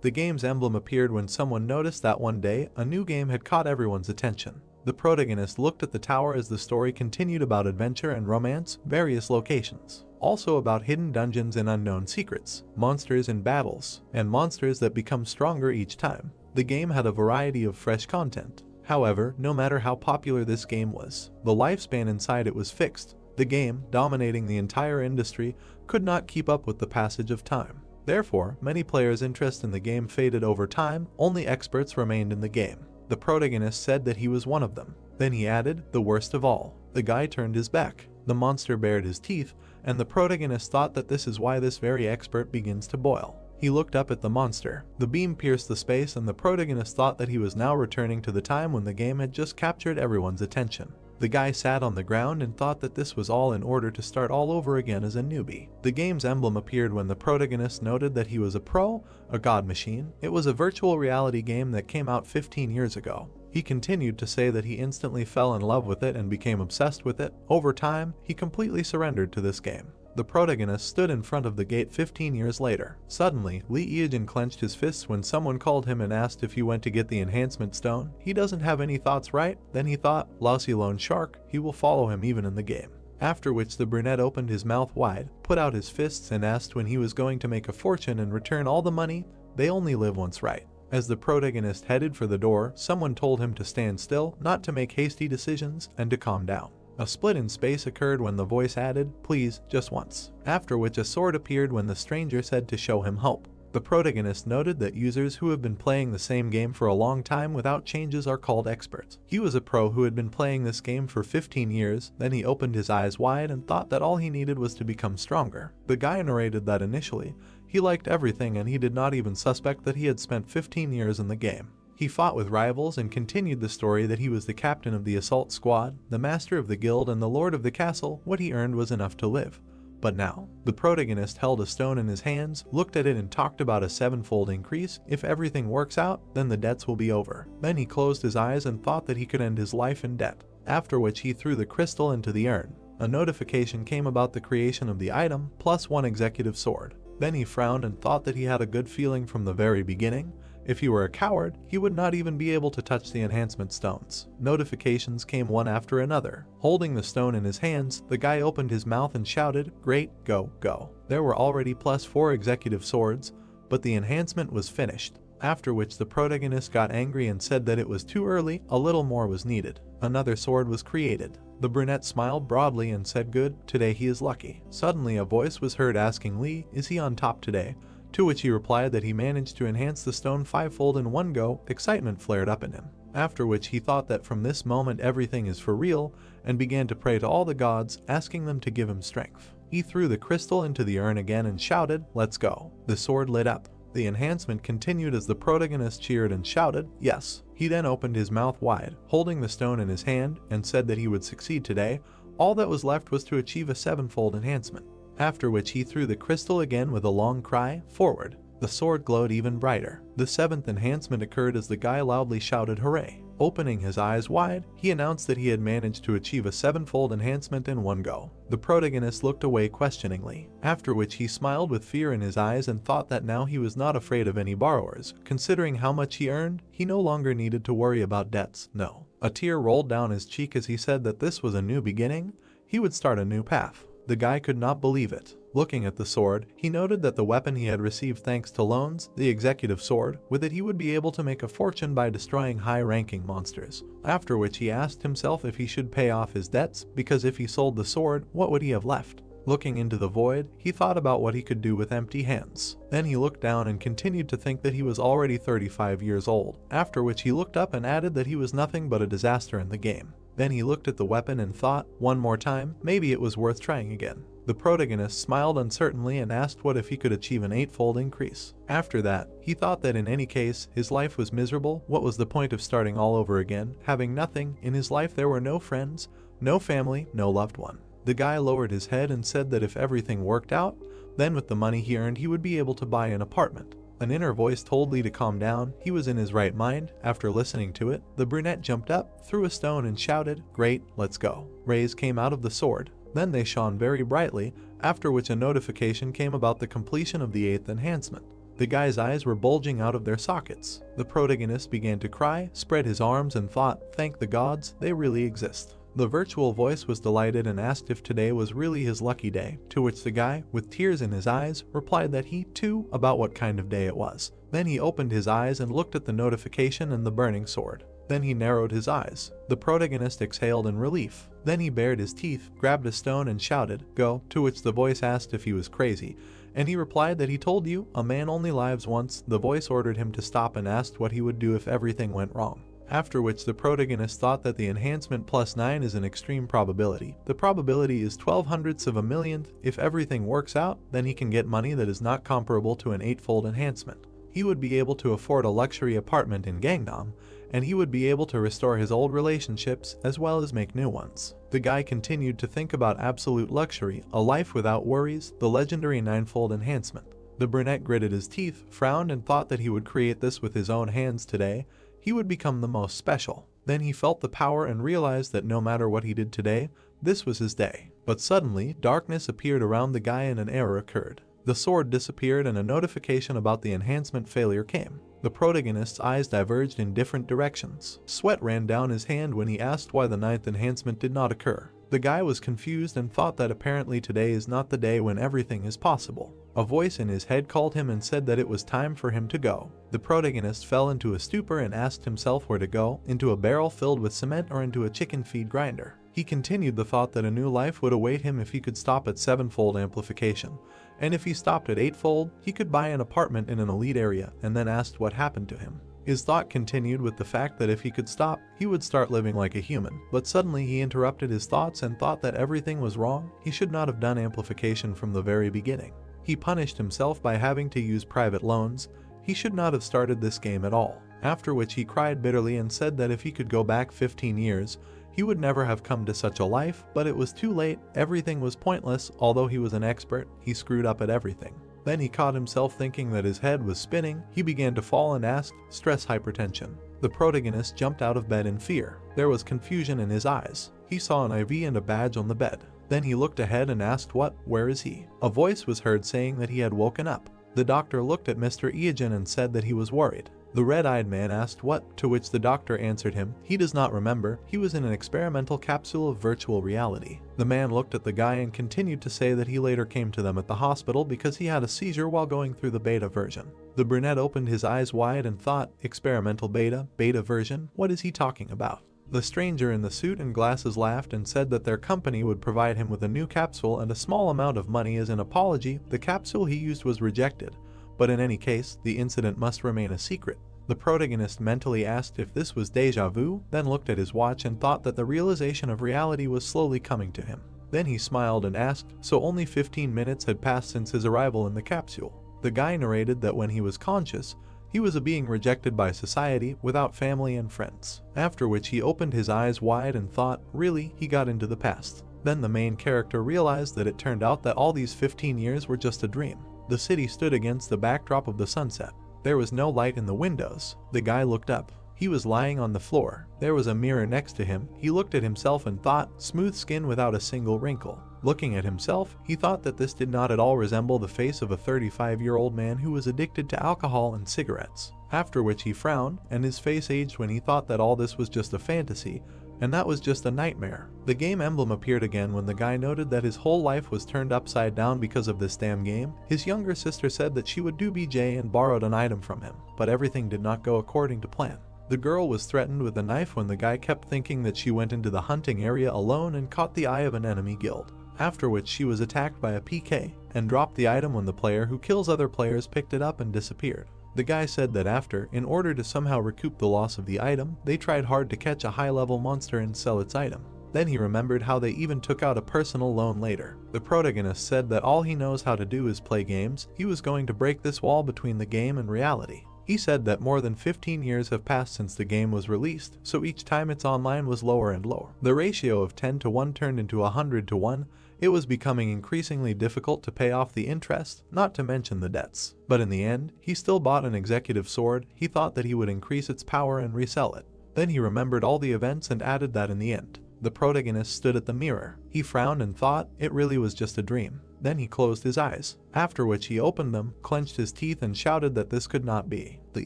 The game's emblem appeared when someone noticed that one day, a new game had caught everyone's attention. The protagonist looked at the tower as the story continued about adventure and romance, various locations. Also about hidden dungeons and unknown secrets, monsters and battles, and monsters that become stronger each time. The game had a variety of fresh content. However, no matter how popular this game was, the lifespan inside it was fixed. The game, dominating the entire industry, could not keep up with the passage of time. Therefore, many players' interest in the game faded over time, only experts remained in the game. The protagonist said that he was one of them. Then he added, the worst of all. The guy turned his back. The monster bared his teeth, and the protagonist thought that this is why this very expert begins to boil. He looked up at the monster. The beam pierced the space, and the protagonist thought that he was now returning to the time when the game had just captured everyone's attention. The guy sat on the ground and thought that this was all in order to start all over again as a newbie. The game's emblem appeared when the protagonist noted that he was a pro, a god machine. It was a virtual reality game that came out 15 years ago. He continued to say that he instantly fell in love with it and became obsessed with it. Over time, he completely surrendered to this game. The protagonist stood in front of the gate 15 years later. Suddenly, Lee Eugene clenched his fists when someone called him and asked if he went to get the enhancement stone. He doesn't have any thoughts, right? Then he thought, lousy lone shark, he will follow him even in the game. After which the brunette opened his mouth wide, put out his fists and asked when he was going to make a fortune and return all the money. They only live once, right? As the protagonist headed for the door, someone told him to stand still, not to make hasty decisions, and to calm down. A split in space occurred when the voice added, please, just once. After which a sword appeared when the stranger said to show him hope. The protagonist noted that users who have been playing the same game for a long time without changes are called experts. He was a pro who had been playing this game for 15 years, then he opened his eyes wide and thought that all he needed was to become stronger. The guy narrated that initially, he liked everything and he did not even suspect that he had spent 15 years in the game. He fought with rivals and continued the story that he was the captain of the assault squad, the master of the guild and the lord of the castle. What he earned was enough to live. But now, the protagonist held a stone in his hands, looked at it and talked about a 7-fold increase. If everything works out, then the debts will be over. Then he closed his eyes and thought that he could end his life in debt. After which he threw the crystal into the urn. A notification came about the creation of the item, plus 1 executive sword. Then he frowned and thought that he had a good feeling from the very beginning. If he were a coward, he would not even be able to touch the enhancement stones. Notifications came one after another. Holding the stone in his hands, the guy opened his mouth and shouted, great, go, go. There were already plus 4 executive swords, but the enhancement was finished. After which the protagonist got angry and said that it was too early, a little more was needed. Another sword was created. The brunette smiled broadly and said good, today he is lucky. Suddenly a voice was heard asking Lee, is he on top today? To which he replied that he managed to enhance the stone 5-fold in one go. Excitement flared up in him. After which he thought that from this moment everything is for real and began to pray to all the gods, asking them to give him strength. He threw the crystal into the urn again and shouted, let's go. The sword lit up. The enhancement continued as the protagonist cheered and shouted, yes. He then opened his mouth wide, holding the stone in his hand, and said that he would succeed today. All that was left was to achieve a 7-fold enhancement. After which he threw the crystal again with a long cry, forward. The sword glowed even brighter. The 7th enhancement occurred as the guy loudly shouted hooray. Opening his eyes wide, he announced that he had managed to achieve a 7-fold enhancement in one go. The protagonist looked away questioningly, after which he smiled with fear in his eyes and thought that now he was not afraid of any borrowers. Considering how much he earned, he no longer needed to worry about debts, no. A tear rolled down his cheek as he said that this was a new beginning. He would start a new path. The guy could not believe it. Looking at the sword, he noted that the weapon he had received thanks to loans, the executive sword, with it he would be able to make a fortune by destroying high-ranking monsters. After which he asked himself if he should pay off his debts, because if he sold the sword, what would he have left? Looking into the void, he thought about what he could do with empty hands. Then he looked down and continued to think that he was already 35 years old, after which he looked up and added that he was nothing but a disaster in the game. Then he looked at the weapon and thought, one more time, maybe it was worth trying again. The protagonist smiled uncertainly and asked what if he could achieve an 8-fold increase. After that, he thought that in any case, his life was miserable. What was the point of starting all over again, having nothing? In his life there were no friends, no family, no loved one. The guy lowered his head and said that if everything worked out, then with the money he earned he would be able to buy an apartment. An inner voice told Lee to calm down. He was in his right mind. After listening to it, the brunette jumped up, threw a stone and shouted, great, let's go. Rays came out of the sword. Then they shone very brightly, after which a notification came about the completion of the 8th enhancement. The guy's eyes were bulging out of their sockets. The protagonist began to cry, spread his arms and thought, thank the gods, they really exist. The virtual voice was delighted and asked if today was really his lucky day, to which the guy, with tears in his eyes, replied that he, too, about what kind of day it was. Then he opened his eyes and looked at the notification and the burning sword. Then he narrowed his eyes. The protagonist exhaled in relief. Then he bared his teeth, grabbed a stone and shouted, "Go," to which the voice asked if he was crazy, and he replied that he told you, a man only lives once. The voice ordered him to stop and asked what he would do if everything went wrong. After which the protagonist thought that the enhancement +9 is an extreme probability. The probability is 12/100ths of a millionth. If everything works out, then he can get money that is not comparable to an 8-fold enhancement. He would be able to afford a luxury apartment in Gangnam, and he would be able to restore his old relationships as well as make new ones. The guy continued to think about absolute luxury, a life without worries, the legendary 9-fold enhancement. The brunette gritted his teeth, frowned and thought that he would create this with his own hands today. He would become the most special. Then he felt the power and realized that no matter what he did today, this was his day. But suddenly, darkness appeared around the guy and an error occurred. The sword disappeared and a notification about the enhancement failure came. The protagonist's eyes diverged in different directions. Sweat ran down his hand when he asked why the 9th enhancement did not occur. The guy was confused and thought that apparently today is not the day when everything is possible. A voice in his head called him and said that it was time for him to go. The protagonist fell into a stupor and asked himself where to go, into a barrel filled with cement or into a chicken feed grinder. He continued the thought that a new life would await him if he could stop at 7-fold amplification, and if he stopped at 8-fold, he could buy an apartment in an elite area, and then asked what happened to him. His thought continued with the fact that if he could stop, he would start living like a human. But suddenly he interrupted his thoughts and thought that everything was wrong. He should not have done amplification from the very beginning. He punished himself by having to use private loans. He should not have started this game at all. After which he cried bitterly and said that if he could go back 15 years, he would never have come to such a life, but it was too late. Everything was pointless. Although he was an expert, he screwed up at everything. Then he caught himself thinking that his head was spinning. He began to fall and asked, "Stress hypertension." The protagonist jumped out of bed in fear. There was confusion in his eyes. He saw an IV and a badge on the bed. Then he looked ahead and asked where is he? A voice was heard saying that he had woken up. The doctor looked at Mr. Iajin and said that he was worried. The red-eyed man asked what, to which the doctor answered him, he does not remember, he was in an experimental capsule of virtual reality. The man looked at the guy and continued to say that he later came to them at the hospital because he had a seizure while going through the beta version. The brunette opened his eyes wide and thought, experimental beta version, what is he talking about? The stranger in the suit and glasses laughed and said that their company would provide him with a new capsule and a small amount of money as an apology. The capsule he used was rejected, but in any case, the incident must remain a secret. The protagonist mentally asked if this was deja vu, then looked at his watch and thought that the realization of reality was slowly coming to him. Then he smiled and asked, so only 15 minutes had passed since his arrival in the capsule. The guy narrated that when he was conscious, he was a being rejected by society, without family and friends. After which he opened his eyes wide and thought, really, he got into the past. Then the main character realized that it turned out that all these 15 years were just a dream. The city stood against the backdrop of the sunset. There was no light in the windows. The guy looked up. He was lying on the floor. There was a mirror next to him. He looked at himself and thought, smooth skin without a single wrinkle. Looking at himself, he thought that this did not at all resemble the face of a 35-year-old man who was addicted to alcohol and cigarettes. After which he frowned, and his face aged when he thought that all this was just a fantasy, and that was just a nightmare. The game emblem appeared again when the guy noted that his whole life was turned upside down because of this damn game. His younger sister said that she would do BJ and borrowed an item from him, but everything did not go according to plan. The girl was threatened with a knife when the guy kept thinking that she went into the hunting area alone and caught the eye of an enemy guild. After which she was attacked by a PK and dropped the item when the player who kills other players picked it up and disappeared. The guy said that after, in order to somehow recoup the loss of the item, they tried hard to catch a high-level monster and sell its item. Then he remembered how they even took out a personal loan later. The protagonist said that all he knows how to do is play games. He was going to break this wall between the game and reality. He said that more than 15 years have passed since the game was released, so each time its online was lower and lower. The ratio of 10-1 turned into 100-1. It was becoming increasingly difficult to pay off the interest, not to mention the debts. But in the end, he still bought an executive sword. He thought that he would increase its power and resell it. Then he remembered all the events and added that in the end. The protagonist stood at the mirror. He frowned and thought, it really was just a dream. Then he closed his eyes, after which he opened them, clenched his teeth and shouted that this could not be. The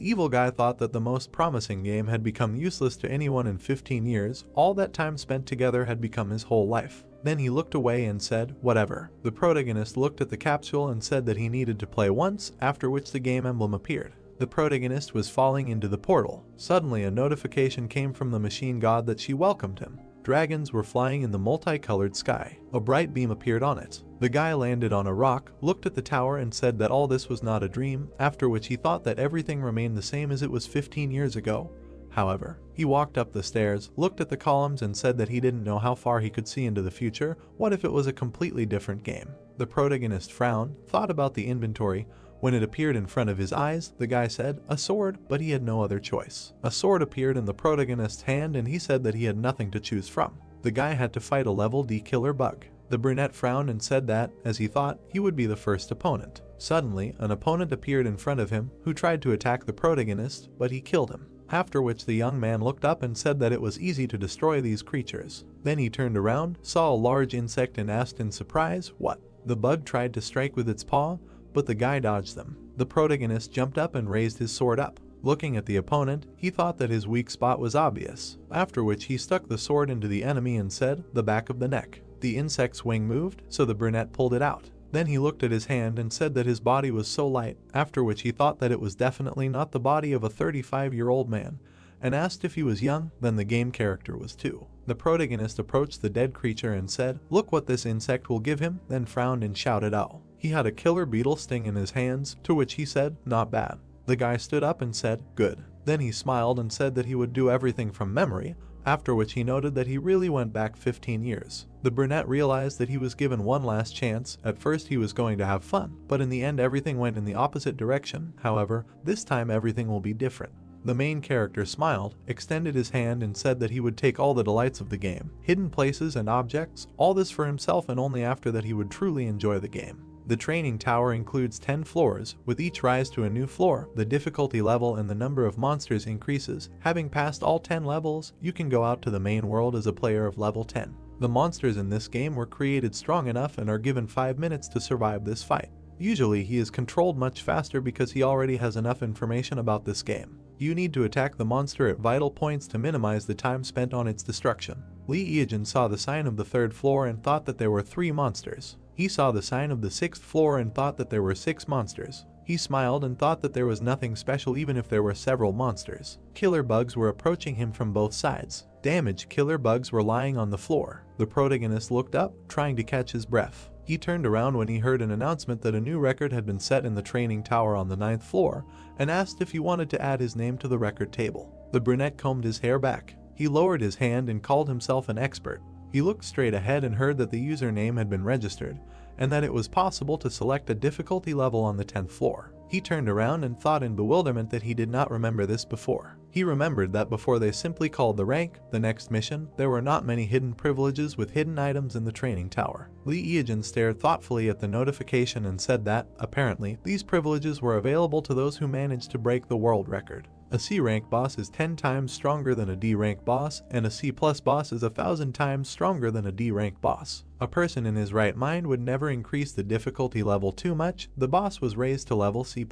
evil guy thought that the most promising game had become useless to anyone in 15 years, all that time spent together had become his whole life. Then he looked away and said, whatever. The protagonist looked at the capsule and said that he needed to play once, after which the game emblem appeared. The protagonist was falling into the portal. Suddenly a notification came from the machine god that she welcomed him. Dragons were flying in the multicolored sky. A bright beam appeared on it. The guy landed on a rock, looked at the tower and said that all this was not a dream, after which he thought that everything remained the same as it was 15 years ago. However, he walked up the stairs, looked at the columns and said that he didn't know how far he could see into the future. What if it was a completely different game? The protagonist frowned, thought about the inventory. When it appeared in front of his eyes, the guy said, a sword, but he had no other choice. A sword appeared in the protagonist's hand and he said that he had nothing to choose from. The guy had to fight a level D killer bug. The brunette frowned and said that, as he thought, he would be the first opponent. Suddenly, an opponent appeared in front of him, who tried to attack the protagonist, but he killed him. After which the young man looked up and said that it was easy to destroy these creatures. Then he turned around, saw a large insect and asked in surprise, what? The bug tried to strike with its paw, but the guy dodged them. The protagonist jumped up and raised his sword up. Looking at the opponent, he thought that his weak spot was obvious, after which he stuck the sword into the enemy and said, the back of the neck. The insect's wing moved, so the brunette pulled it out. Then he looked at his hand and said that his body was so light, after which he thought that it was definitely not the body of a 35-year-old man, and asked if he was young. Then the game character was too. The protagonist approached the dead creature and said, look what this insect will give him, then frowned and shouted out. He had a killer beetle sting in his hands, to which he said, not bad. The guy stood up and said, good. Then he smiled and said that he would do everything from memory, after which he noted that he really went back 15 years. The brunette realized that he was given one last chance. At first he was going to have fun, but in the end everything went in the opposite direction. However, this time everything will be different. The main character smiled, extended his hand and said that he would take all the delights of the game, hidden places and objects, all this for himself, and only after that he would truly enjoy the game. The training tower includes 10 floors, with each rise to a new floor. The difficulty level and the number of monsters increases. Having passed all 10 levels, you can go out to the main world as a player of level 10. The monsters in this game were created strong enough and are given 5 minutes to survive this fight. Usually he is controlled much faster because he already has enough information about this game. You need to attack the monster at vital points to minimize the time spent on its destruction. Lee Eejin saw the sign of the 3rd floor and thought that there were 3 monsters. He saw the sign of the 6th floor and thought that there were 6 monsters. He smiled and thought that there was nothing special even if there were several monsters. Killer bugs were approaching him from both sides. Damaged killer bugs were lying on the floor. The protagonist looked up, trying to catch his breath. He turned around when he heard an announcement that a new record had been set in the training tower on the 9th floor, and asked if he wanted to add his name to the record table. The brunette combed his hair back. He lowered his hand and called himself an expert. He looked straight ahead and heard that the username had been registered, and that it was possible to select a difficulty level on the 10th floor. He turned around and thought in bewilderment that he did not remember this before. He remembered that before they simply called the rank, the next mission, there were not many hidden privileges with hidden items in the training tower. Lee Eejin stared thoughtfully at the notification and said that, apparently, these privileges were available to those who managed to break the world record. A C rank boss is 10 times stronger than a D rank boss, and a C+ boss is 1,000 times stronger than a D rank boss. A person in his right mind would never increase the difficulty level too much. The boss was raised to level C+.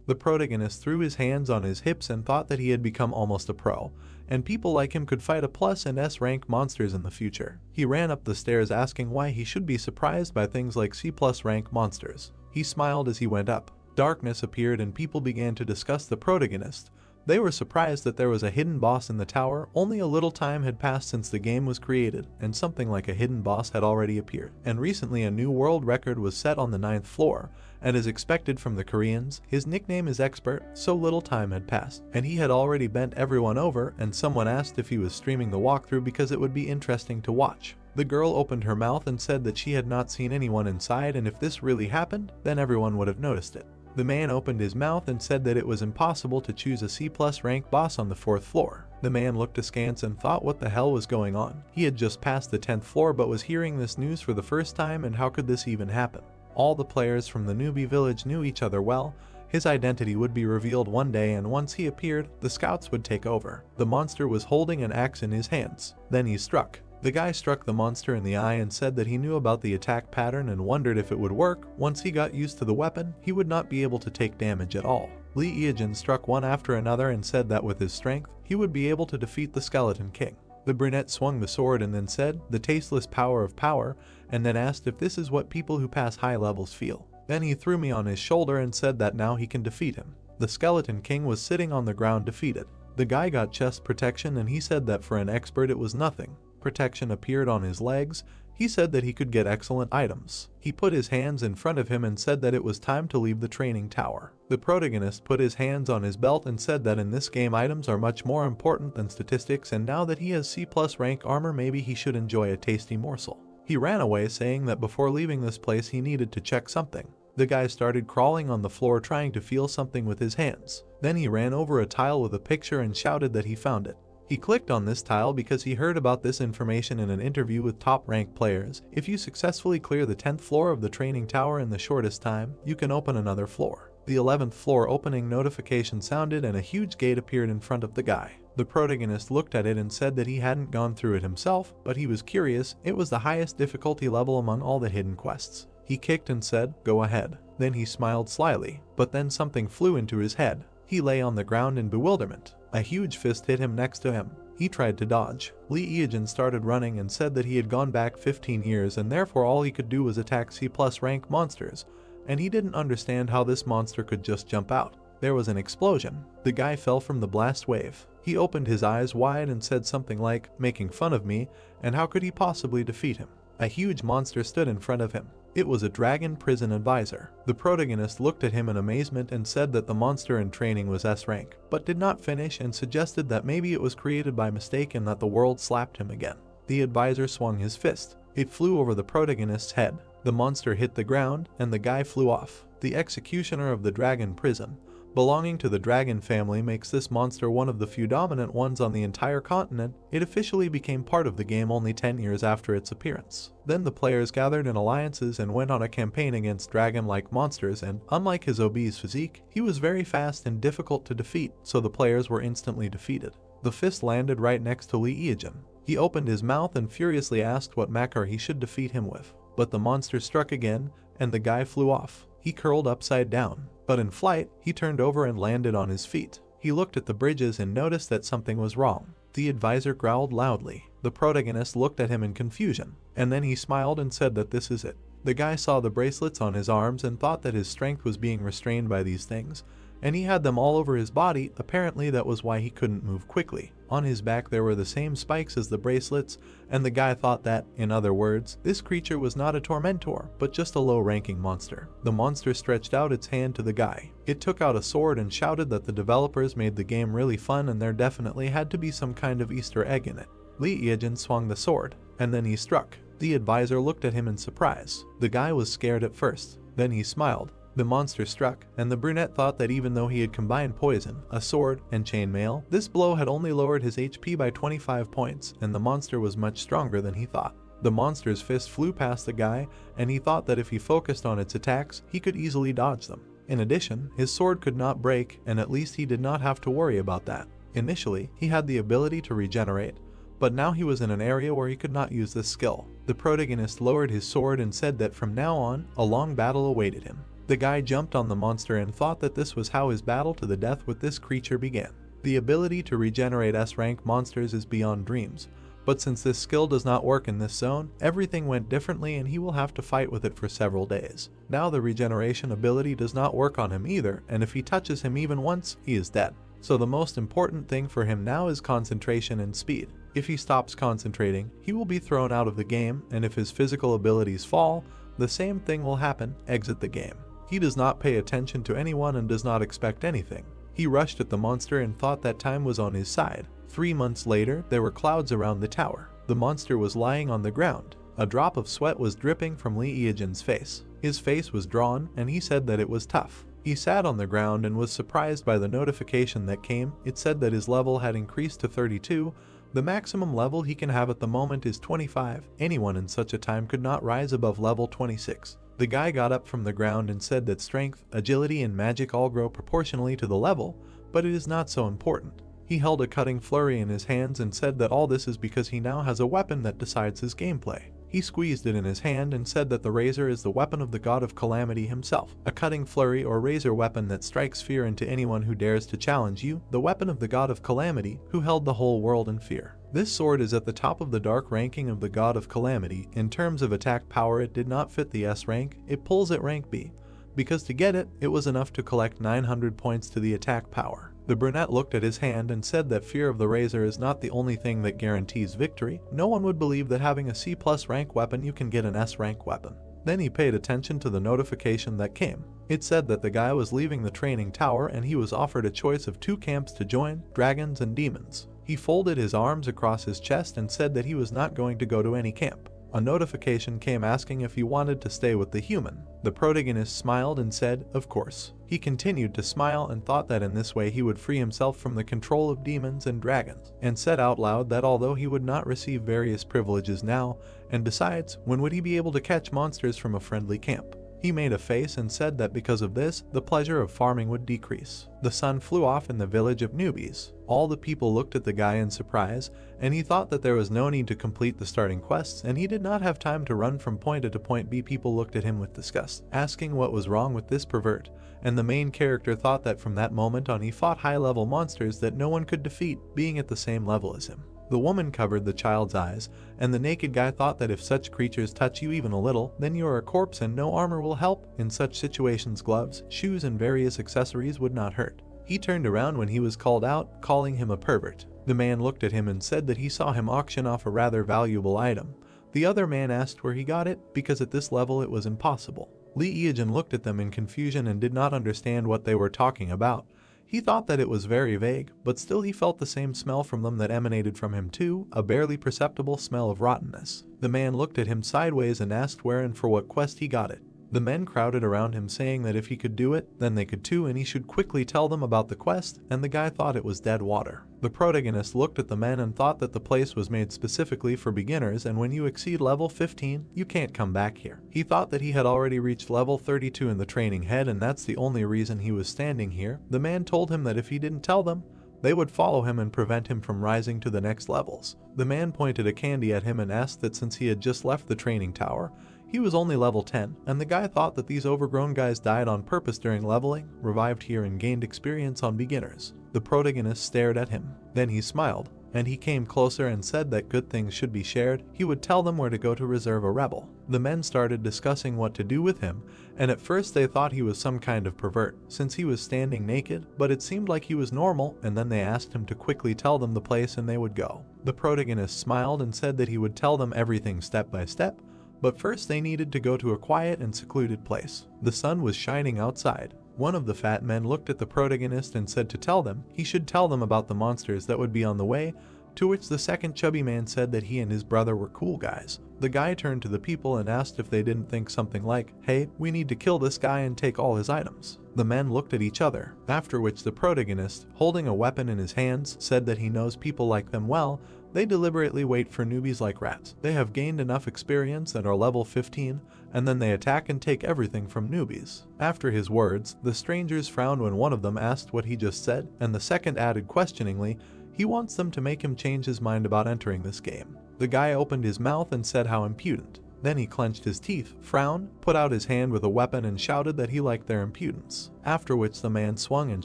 The protagonist threw his hands on his hips and thought that he had become almost a pro, and people like him could fight a plus and S rank monsters in the future. He ran up the stairs asking why he should be surprised by things like C+ rank monsters. He smiled as he went up. Darkness appeared and people began to discuss the protagonist. They were surprised that there was a hidden boss in the tower. Only a little time had passed since the game was created, and something like a hidden boss had already appeared. And recently a new world record was set on the 9th floor, and as expected from the Koreans, his nickname is Expert. So little time had passed, and he had already bent everyone over, and someone asked if he was streaming the walkthrough because it would be interesting to watch. The girl opened her mouth and said that she had not seen anyone inside, and if this really happened, then everyone would have noticed it. The man opened his mouth and said that it was impossible to choose a C+ rank boss on the 4th floor. The man looked askance and thought what the hell was going on. He had just passed the 10th floor but was hearing this news for the first time, and how could this even happen? All the players from the newbie village knew each other well. His identity would be revealed one day, and once he appeared, the scouts would take over. The monster was holding an axe in his hands. Then he struck. The guy struck the monster in the eye and said that he knew about the attack pattern and wondered if it would work. Once he got used to the weapon, he would not be able to take damage at all. Lee Eejin struck one after another and said that with his strength, he would be able to defeat the Skeleton King. The brunette swung the sword and then said, "The tasteless power of power," and then asked if this is what people who pass high levels feel. Then he threw me on his shoulder and said that now he can defeat him. The Skeleton King was sitting on the ground defeated. The guy got chest protection and he said that for an expert it was nothing. Protection appeared on his legs. He said that he could get excellent items. He put his hands in front of him and said that it was time to leave the training tower. The protagonist put his hands on his belt and said that in this game items are much more important than statistics, and now that he has C+ rank armor, maybe he should enjoy a tasty morsel. He ran away saying that before leaving this place he needed to check something. The guy started crawling on the floor trying to feel something with his hands. Then he ran over a tile with a picture and shouted that he found it. He clicked on this tile because he heard about this information in an interview with top-ranked players. If you successfully clear the 10th floor of the training tower in the shortest time, you can open another floor. The 11th floor opening notification sounded and a huge gate appeared in front of the guy. The protagonist looked at it and said that he hadn't gone through it himself, but he was curious. It was the highest difficulty level among all the hidden quests. He kicked and said, "Go ahead." Then he smiled slyly, but then something flew into his head. He lay on the ground in bewilderment. A huge fist hit him next to him. He tried to dodge. Lee Eejin started running and said that he had gone back 15 years and therefore all he could do was attack C+ rank monsters, and he didn't understand how this monster could just jump out. There was an explosion. The guy fell from the blast wave. He opened his eyes wide and said something like, "Making fun of me, and how could he possibly defeat him?" A huge monster stood in front of him. It was a dragon prison advisor. The protagonist looked at him in amazement and said that the monster in training was S rank, but did not finish and suggested that maybe it was created by mistake and that the world slapped him again. The advisor swung his fist. It flew over the protagonist's head. The monster hit the ground and the guy flew off. The executioner of the dragon prison, belonging to the dragon family, makes this monster one of the few dominant ones on the entire continent. It officially became part of the game only 10 years after its appearance. Then the players gathered in alliances and went on a campaign against dragon-like monsters, and unlike his obese physique, he was very fast and difficult to defeat, so the players were instantly defeated. The fist landed right next to Lee Eejin. He opened his mouth and furiously asked what mechar he should defeat him with. But the monster struck again, and the guy flew off. He curled upside down. But in flight, he turned over and landed on his feet. He looked at the bridges and noticed that something was wrong. The advisor growled loudly. The protagonist looked at him in confusion, and then he smiled and said that this is it. The guy saw the bracelets on his arms and thought that his strength was being restrained by these things, and he had them all over his body. Apparently that was why he couldn't move quickly. On his back there were the same spikes as the bracelets, and the guy thought that, in other words, this creature was not a tormentor, but just a low-ranking monster. The monster stretched out its hand to the guy. It took out a sword and shouted that the developers made the game really fun and there definitely had to be some kind of Easter egg in it. Lee Eejin swung the sword, and then he struck. The advisor looked at him in surprise. The guy was scared at first. Then he smiled. The monster struck, and the brunette thought that even though he had combined poison, a sword, and chainmail, this blow had only lowered his HP by 25 points, and the monster was much stronger than he thought. The monster's fist flew past the guy, and he thought that if he focused on its attacks, he could easily dodge them. In addition, his sword could not break, and at least he did not have to worry about that. Initially, he had the ability to regenerate, but now he was in an area where he could not use this skill. The protagonist lowered his sword and said that from now on, a long battle awaited him. The guy jumped on the monster and thought that this was how his battle to the death with this creature began. The ability to regenerate S-rank monsters is beyond dreams, but since this skill does not work in this zone, everything went differently and he will have to fight with it for several days. Now the regeneration ability does not work on him either, and if he touches him even once, he is dead. So the most important thing for him now is concentration and speed. If he stops concentrating, he will be thrown out of the game, and if his physical abilities fall, the same thing will happen, exit the game. He does not pay attention to anyone and does not expect anything. He rushed at the monster and thought that time was on his side. 3 months later, there were clouds around the tower. The monster was lying on the ground. A drop of sweat was dripping from Lee Eejin's face. His face was drawn, and he said that it was tough. He sat on the ground and was surprised by the notification that came. It said that his level had increased to 32. The maximum level he can have at the moment is 25. Anyone in such a time could not rise above level 26. The guy got up from the ground and said that strength, agility, and magic all grow proportionally to the level, but it is not so important. He held a cutting flurry in his hands and said that all this is because he now has a weapon that decides his gameplay. He squeezed it in his hand and said that the razor is the weapon of the god of calamity himself, a cutting flurry or razor weapon that strikes fear into anyone who dares to challenge you, the weapon of the god of calamity who held the whole world in fear. This sword is at the top of the dark ranking of the god of calamity. In terms of attack power, it did not fit the S rank, it pulls at rank B, because to get it, it was enough to collect 900 points to the attack power. The brunette looked at his hand and said that fear of the razor is not the only thing that guarantees victory. No one would believe that having a C+ rank weapon you can get an S rank weapon. Then he paid attention to the notification that came. It said that the guy was leaving the training tower and he was offered a choice of 2 camps to join, dragons and demons. He folded his arms across his chest and said that he was not going to go to any camp. A notification came asking if he wanted to stay with the human. The protagonist smiled and said, of course. He continued to smile and thought that in this way he would free himself from the control of demons and dragons, and said out loud that although he would not receive various privileges now, and besides, when would he be able to catch monsters from a friendly camp? He made a face and said that because of this, the pleasure of farming would decrease. The sun flew off in the village of newbies. All the people looked at the guy in surprise, and he thought that there was no need to complete the starting quests, and he did not have time to run from point A to point B. People looked at him with disgust, asking what was wrong with this pervert, and the main character thought that from that moment on he fought high-level monsters that no one could defeat, being at the same level as him. The woman covered the child's eyes, and the naked guy thought that if such creatures touch you even a little, then you are a corpse and no armor will help. In such situations, gloves, shoes, and various accessories would not hurt. He turned around when he was called out, calling him a pervert. The man looked at him and said that he saw him auction off a rather valuable item. The other man asked where he got it, because at this level it was impossible. Lee Eejin looked at them in confusion and did not understand what they were talking about. He thought that it was very vague, but still he felt the same smell from them that emanated from him too, a barely perceptible smell of rottenness. The man looked at him sideways and asked where and for what quest he got it. The men crowded around him saying that if he could do it, then they could too, and he should quickly tell them about the quest, and the guy thought it was dead water. The protagonist looked at the men and thought that the place was made specifically for beginners, and when you exceed level 15, you can't come back here. He thought that he had already reached level 32 in the training head, and that's the only reason he was standing here. The man told him that if he didn't tell them, they would follow him and prevent him from rising to the next levels. The man pointed a candy at him and asked that since he had just left the training tower, he was only level 10, and the guy thought that these overgrown guys died on purpose during leveling, revived here and gained experience on beginners. The protagonist stared at him. Then he smiled, and he came closer and said that good things should be shared. He would tell them where to go to reserve a rebel. The men started discussing what to do with him, and at first they thought he was some kind of pervert, since he was standing naked, but it seemed like he was normal, and then they asked him to quickly tell them the place and they would go. The protagonist smiled and said that he would tell them everything step by step, but first they needed to go to a quiet and secluded place. The sun was shining outside. One of the fat men looked at the protagonist and said to tell them he should tell them about the monsters that would be on the way, to which the second chubby man said that he and his brother were cool guys. The guy turned to the people and asked if they didn't think something like, hey, we need to kill this guy and take all his items. The men looked at each other, after which the protagonist, holding a weapon in his hands, said that he knows people like them well. They deliberately wait for newbies like rats. They have gained enough experience and are level 15, and then they attack and take everything from newbies. After his words, the strangers frowned when one of them asked what he just said, and the second added questioningly, he wants them to make him change his mind about entering this game. The guy opened his mouth and said how impudent. Then he clenched his teeth, frowned, put out his hand with a weapon and shouted that he liked their impudence. After which the man swung and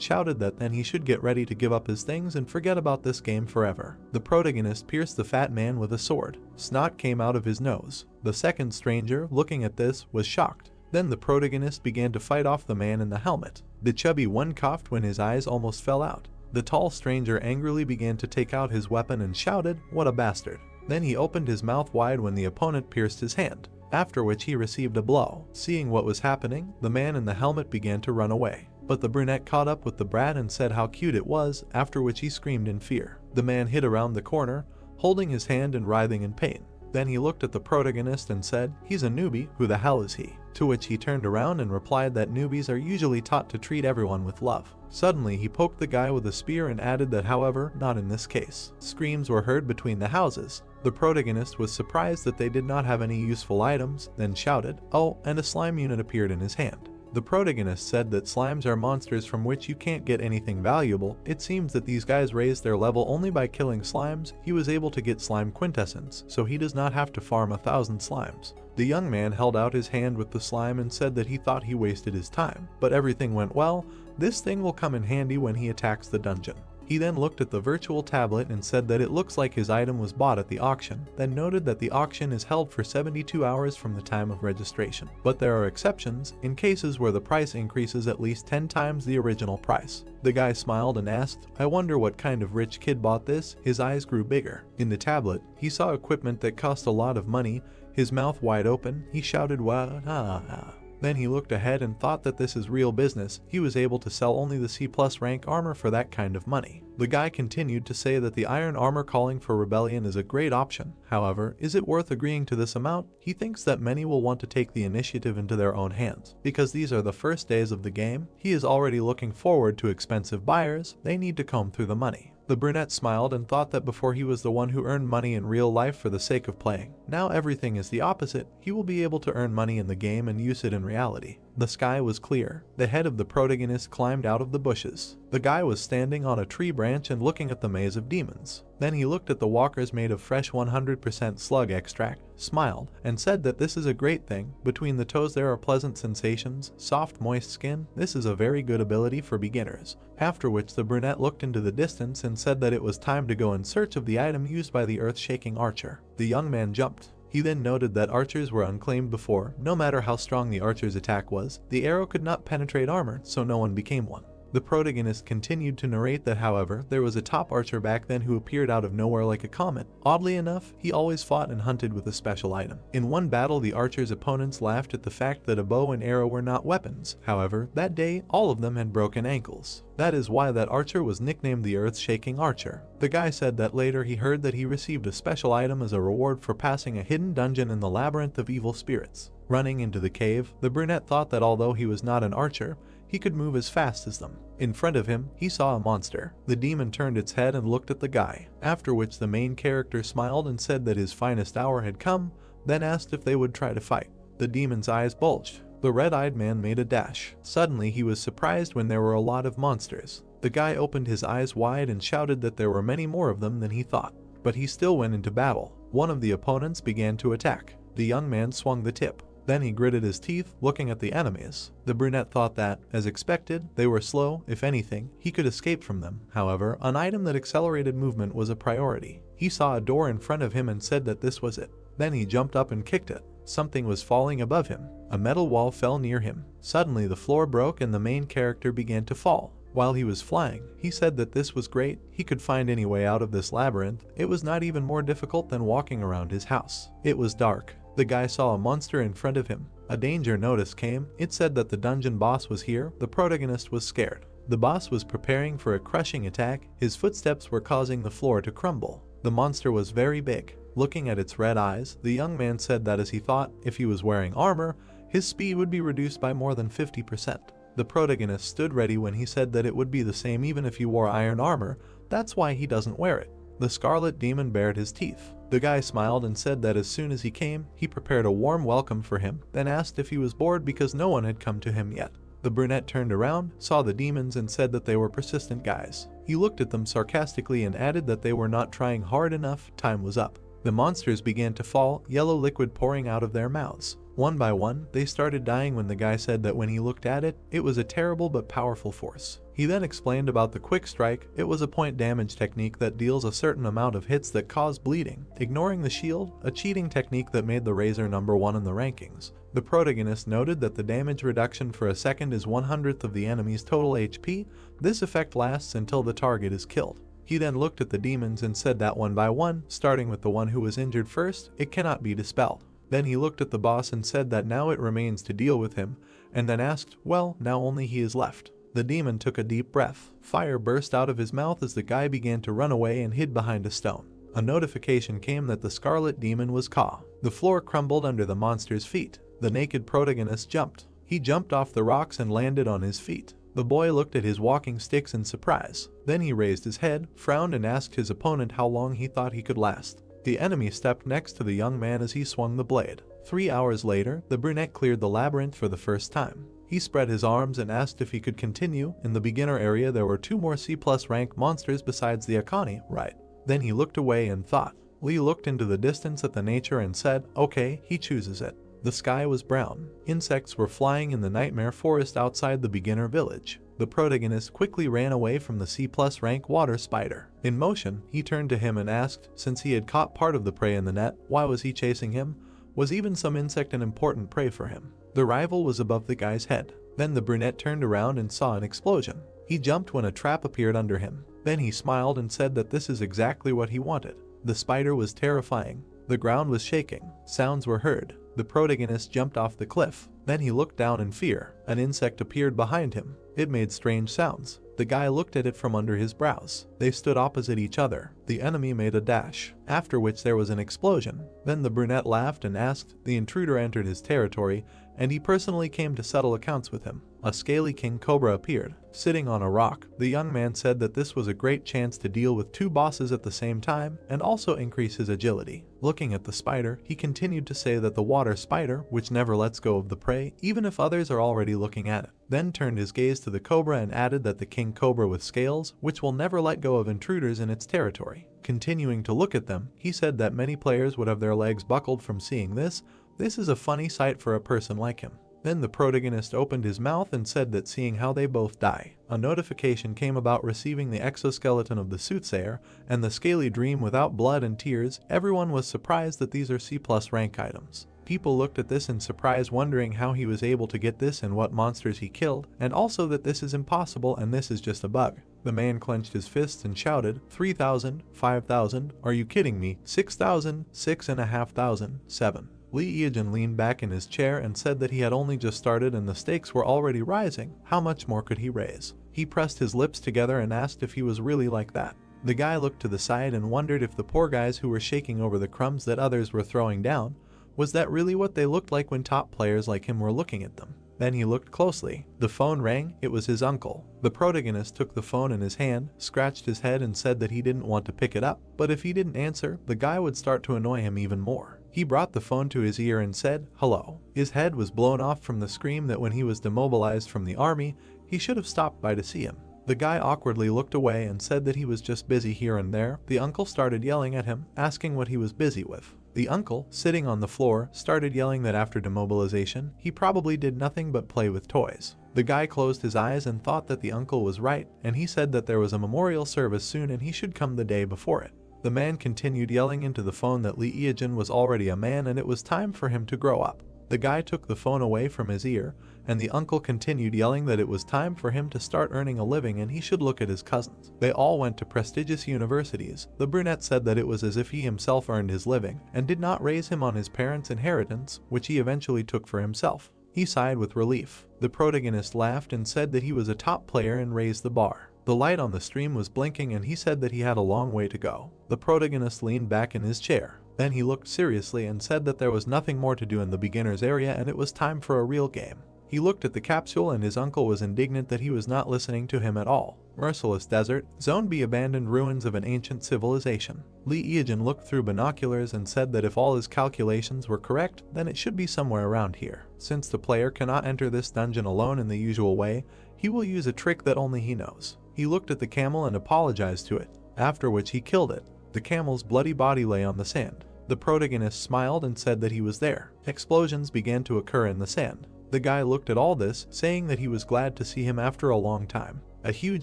shouted that then he should get ready to give up his things and forget about this game forever. The protagonist pierced the fat man with a sword. Snot came out of his nose. The second stranger, looking at this, was shocked. Then the protagonist began to fight off the man in the helmet. The chubby one coughed when his eyes almost fell out. The tall stranger angrily began to take out his weapon and shouted, "What a bastard." Then he opened his mouth wide when the opponent pierced his hand, after which he received a blow. Seeing what was happening, the man in the helmet began to run away. But the brunette caught up with the brat and said how cute it was, after which he screamed in fear. The man hid around the corner, holding his hand and writhing in pain. Then he looked at the protagonist and said, "He's a newbie, who the hell is he?" To which he turned around and replied that newbies are usually taught to treat everyone with love. Suddenly he poked the guy with a spear and added that however, not in this case. Screams were heard between the houses. The protagonist was surprised that they did not have any useful items, then shouted, "Oh," and a slime unit appeared in his hand. The protagonist said that slimes are monsters from which you can't get anything valuable. It seems that these guys raised their level only by killing slimes. He was able to get slime quintessence, so he does not have to farm 1,000 slimes. The young man held out his hand with the slime and said that he thought he wasted his time, but everything went well. This thing will come in handy when he attacks the dungeon. He then looked at the virtual tablet and said that it looks like his item was bought at the auction, then noted that the auction is held for 72 hours from the time of registration. But there are exceptions, in cases where the price increases at least 10 times the original price. The guy smiled and asked, "I wonder what kind of rich kid bought this?" His eyes grew bigger. In the tablet, he saw equipment that cost a lot of money. His mouth wide open, he shouted, "Wow, ah." Then he looked ahead and thought that this is real business. He was able to sell only the C+ rank armor for that kind of money. The guy continued to say that the iron armor calling for rebellion is a great option. However, is it worth agreeing to this amount? He thinks that many will want to take the initiative into their own hands. Because these are the first days of the game, he is already looking forward to expensive buyers. They need to comb through the money. The brunette smiled and thought that before he was the one who earned money in real life for the sake of playing. Now everything is the opposite. He will be able to earn money in the game and use it in reality. The sky was clear. The head of the protagonist climbed out of the bushes. The guy was standing on a tree branch and looking at the maze of demons. Then he looked at the walkers made of fresh 100% slug extract, smiled, and said that this is a great thing. Between the toes there are pleasant sensations, soft moist skin. This is a very good ability for beginners. After which the brunette looked into the distance and said that it was time to go in search of the item used by the earth-shaking archer. The young man jumped. He then noted that archers were unclaimed before. No matter how strong the archer's attack was, the arrow could not penetrate armor, so no one became one. The protagonist continued to narrate that, however, there was a top archer back then who appeared out of nowhere like a comet. Oddly enough, he always fought and hunted with a special item. In one battle, the archer's opponents laughed at the fact that a bow and arrow were not weapons. However, that day, all of them had broken ankles. That is why that archer was nicknamed the Earth-Shaking Archer. The guy said that later he heard that he received a special item as a reward for passing a hidden dungeon in the labyrinth of evil spirits. Running into the cave, the brunette thought that although he was not an archer, he could move as fast as them. In front of him, he saw a monster. The demon turned its head and looked at the guy, after which the main character smiled and said that his finest hour had come, then asked if they would try to fight. The demon's eyes bulged. The red-eyed man made a dash. Suddenly he was surprised when there were a lot of monsters. The guy opened his eyes wide and shouted that there were many more of them than he thought. But he still went into battle. One of the opponents began to attack. The young man swung the tip. Then he gritted his teeth, looking at the enemies. The brunette thought that, as expected, they were slow. If anything, he could escape from them. However, an item that accelerated movement was a priority. He saw a door in front of him and said that this was it. Then he jumped up and kicked it. Something was falling above him. A metal wall fell near him. Suddenly the floor broke and the main character began to fall. While he was flying, he said that this was great. He could find any way out of this labyrinth. It was not even more difficult than walking around his house. It was dark. The guy saw a monster in front of him. A danger notice came. It said that the dungeon boss was here. The protagonist was scared. The boss was preparing for a crushing attack. His footsteps were causing the floor to crumble. The monster was very big. Looking at its red eyes, the young man said that as he thought, if he was wearing armor, his speed would be reduced by more than 50%. The protagonist stood ready when he said that it would be the same even if he wore iron armor. That's why he doesn't wear it. The scarlet demon bared his teeth. The guy smiled and said that as soon as he came, he prepared a warm welcome for him, then asked if he was bored because no one had come to him yet. The brunette turned around, saw the demons and said that they were persistent guys. He looked at them sarcastically and added that they were not trying hard enough. Time was up. The monsters began to fall, yellow liquid pouring out of their mouths. One by one, they started dying when the guy said that when he looked at it, it was a terrible but powerful force. He then explained about the quick strike. It was a point damage technique that deals a certain amount of hits that cause bleeding, ignoring the shield, a cheating technique that made the Razor #1 in the rankings. The protagonist noted that the damage reduction for a second is 1/100th of the enemy's total HP. This effect lasts until the target is killed. He then looked at the demons and said that one by one, starting with the one who was injured first, it cannot be dispelled. Then he looked at the boss and said that now it remains to deal with him, and then asked, well, now only he is left. The demon took a deep breath. Fire burst out of his mouth as the guy began to run away and hid behind a stone. A notification came that the scarlet demon was caught. The floor crumbled under the monster's feet. The naked protagonist jumped. He jumped off the rocks and landed on his feet. The boy looked at his walking sticks in surprise. Then he raised his head, frowned and asked his opponent how long he thought he could last. The enemy stepped next to the young man as he swung the blade. 3 hours later, the brunette cleared the labyrinth for the first time. He spread his arms and asked if he could continue. In the beginner area there were 2 more C+ rank monsters besides the Akani, right? Then he looked away and thought. Lee looked into the distance at the nature and said, okay, he chooses it. The sky was brown. Insects were flying in the nightmare forest outside the beginner village. The protagonist quickly ran away from the C+ rank water spider. In motion, he turned to him and asked, since he had caught part of the prey in the net, why was he chasing him? Was even some insect an important prey for him? The rival was above the guy's head. Then the brunette turned around and saw an explosion. He jumped when a trap appeared under him. Then he smiled and said that this is exactly what he wanted. The spider was terrifying. The ground was shaking. Sounds were heard. The protagonist jumped off the cliff. Then he looked down in fear. An insect appeared behind him. It made strange sounds. The guy looked at it from under his brows. They stood opposite each other. The enemy made a dash, after which there was an explosion. Then the brunette laughed and asked. The intruder entered his territory, and he personally came to settle accounts with him. A scaly king cobra appeared, sitting on a rock. The young man said that this was a great chance to deal with 2 bosses at the same time and also increase his agility. Looking at the spider, he continued to say that the water spider, which never lets go of the prey, even if others are already looking at it, then turned his gaze to the cobra and added that the king cobra with scales, which will never let go of intruders in its territory. Continuing to look at them, he said that many players would have their legs buckled from seeing this. This is a funny sight for a person like him. Then the protagonist opened his mouth and said that seeing how they both die, a notification came about receiving the exoskeleton of the soothsayer and the scaly dream without blood and tears. Everyone was surprised that these are C+ rank items. People looked at this in surprise, wondering how he was able to get this and what monsters he killed, and also that this is impossible and this is just a bug. The man clenched his fists and shouted, 3,000, 5,000, are you kidding me, 6,000, 6,500, 7. Lee Eejin leaned back in his chair and said that he had only just started and the stakes were already rising. How much more could he raise? He pressed his lips together and asked if he was really like that. The guy looked to the side and wondered if the poor guys who were shaking over the crumbs that others were throwing down, was that really what they looked like when top players like him were looking at them? Then he looked closely. The phone rang. It was his uncle. The protagonist took the phone in his hand, scratched his head and said that he didn't want to pick it up, but if he didn't answer, the guy would start to annoy him even more. He brought the phone to his ear and said, hello. His head was blown off from the scream that when he was demobilized from the army, he should have stopped by to see him. The guy awkwardly looked away and said that he was just busy here and there. The uncle started yelling at him, asking what he was busy with. The uncle, sitting on the floor, started yelling that after demobilization, he probably did nothing but play with toys. The guy closed his eyes and thought that the uncle was right, and he said that there was a memorial service soon and he should come the day before it. The man continued yelling into the phone that Lee Eejin was already a man and it was time for him to grow up. The guy took the phone away from his ear, and the uncle continued yelling that it was time for him to start earning a living and he should look at his cousins. They all went to prestigious universities. The brunette said that it was as if he himself earned his living, and did not raise him on his parents' inheritance, which he eventually took for himself. He sighed with relief. The protagonist laughed and said that he was a top player and raised the bar. The light on the stream was blinking and he said that he had a long way to go. The protagonist leaned back in his chair. Then he looked seriously and said that there was nothing more to do in the beginner's area and it was time for a real game. He looked at the capsule and his uncle was indignant that he was not listening to him at all. Merciless desert, Zone B, abandoned ruins of an ancient civilization. Lee Eejin looked through binoculars and said that if all his calculations were correct, then it should be somewhere around here. Since the player cannot enter this dungeon alone in the usual way, he will use a trick that only he knows. He looked at the camel and apologized to it, after which he killed it. The camel's bloody body lay on the sand. The protagonist smiled and said that he was there. Explosions began to occur in the sand. The guy looked at all this, saying that he was glad to see him after a long time. A huge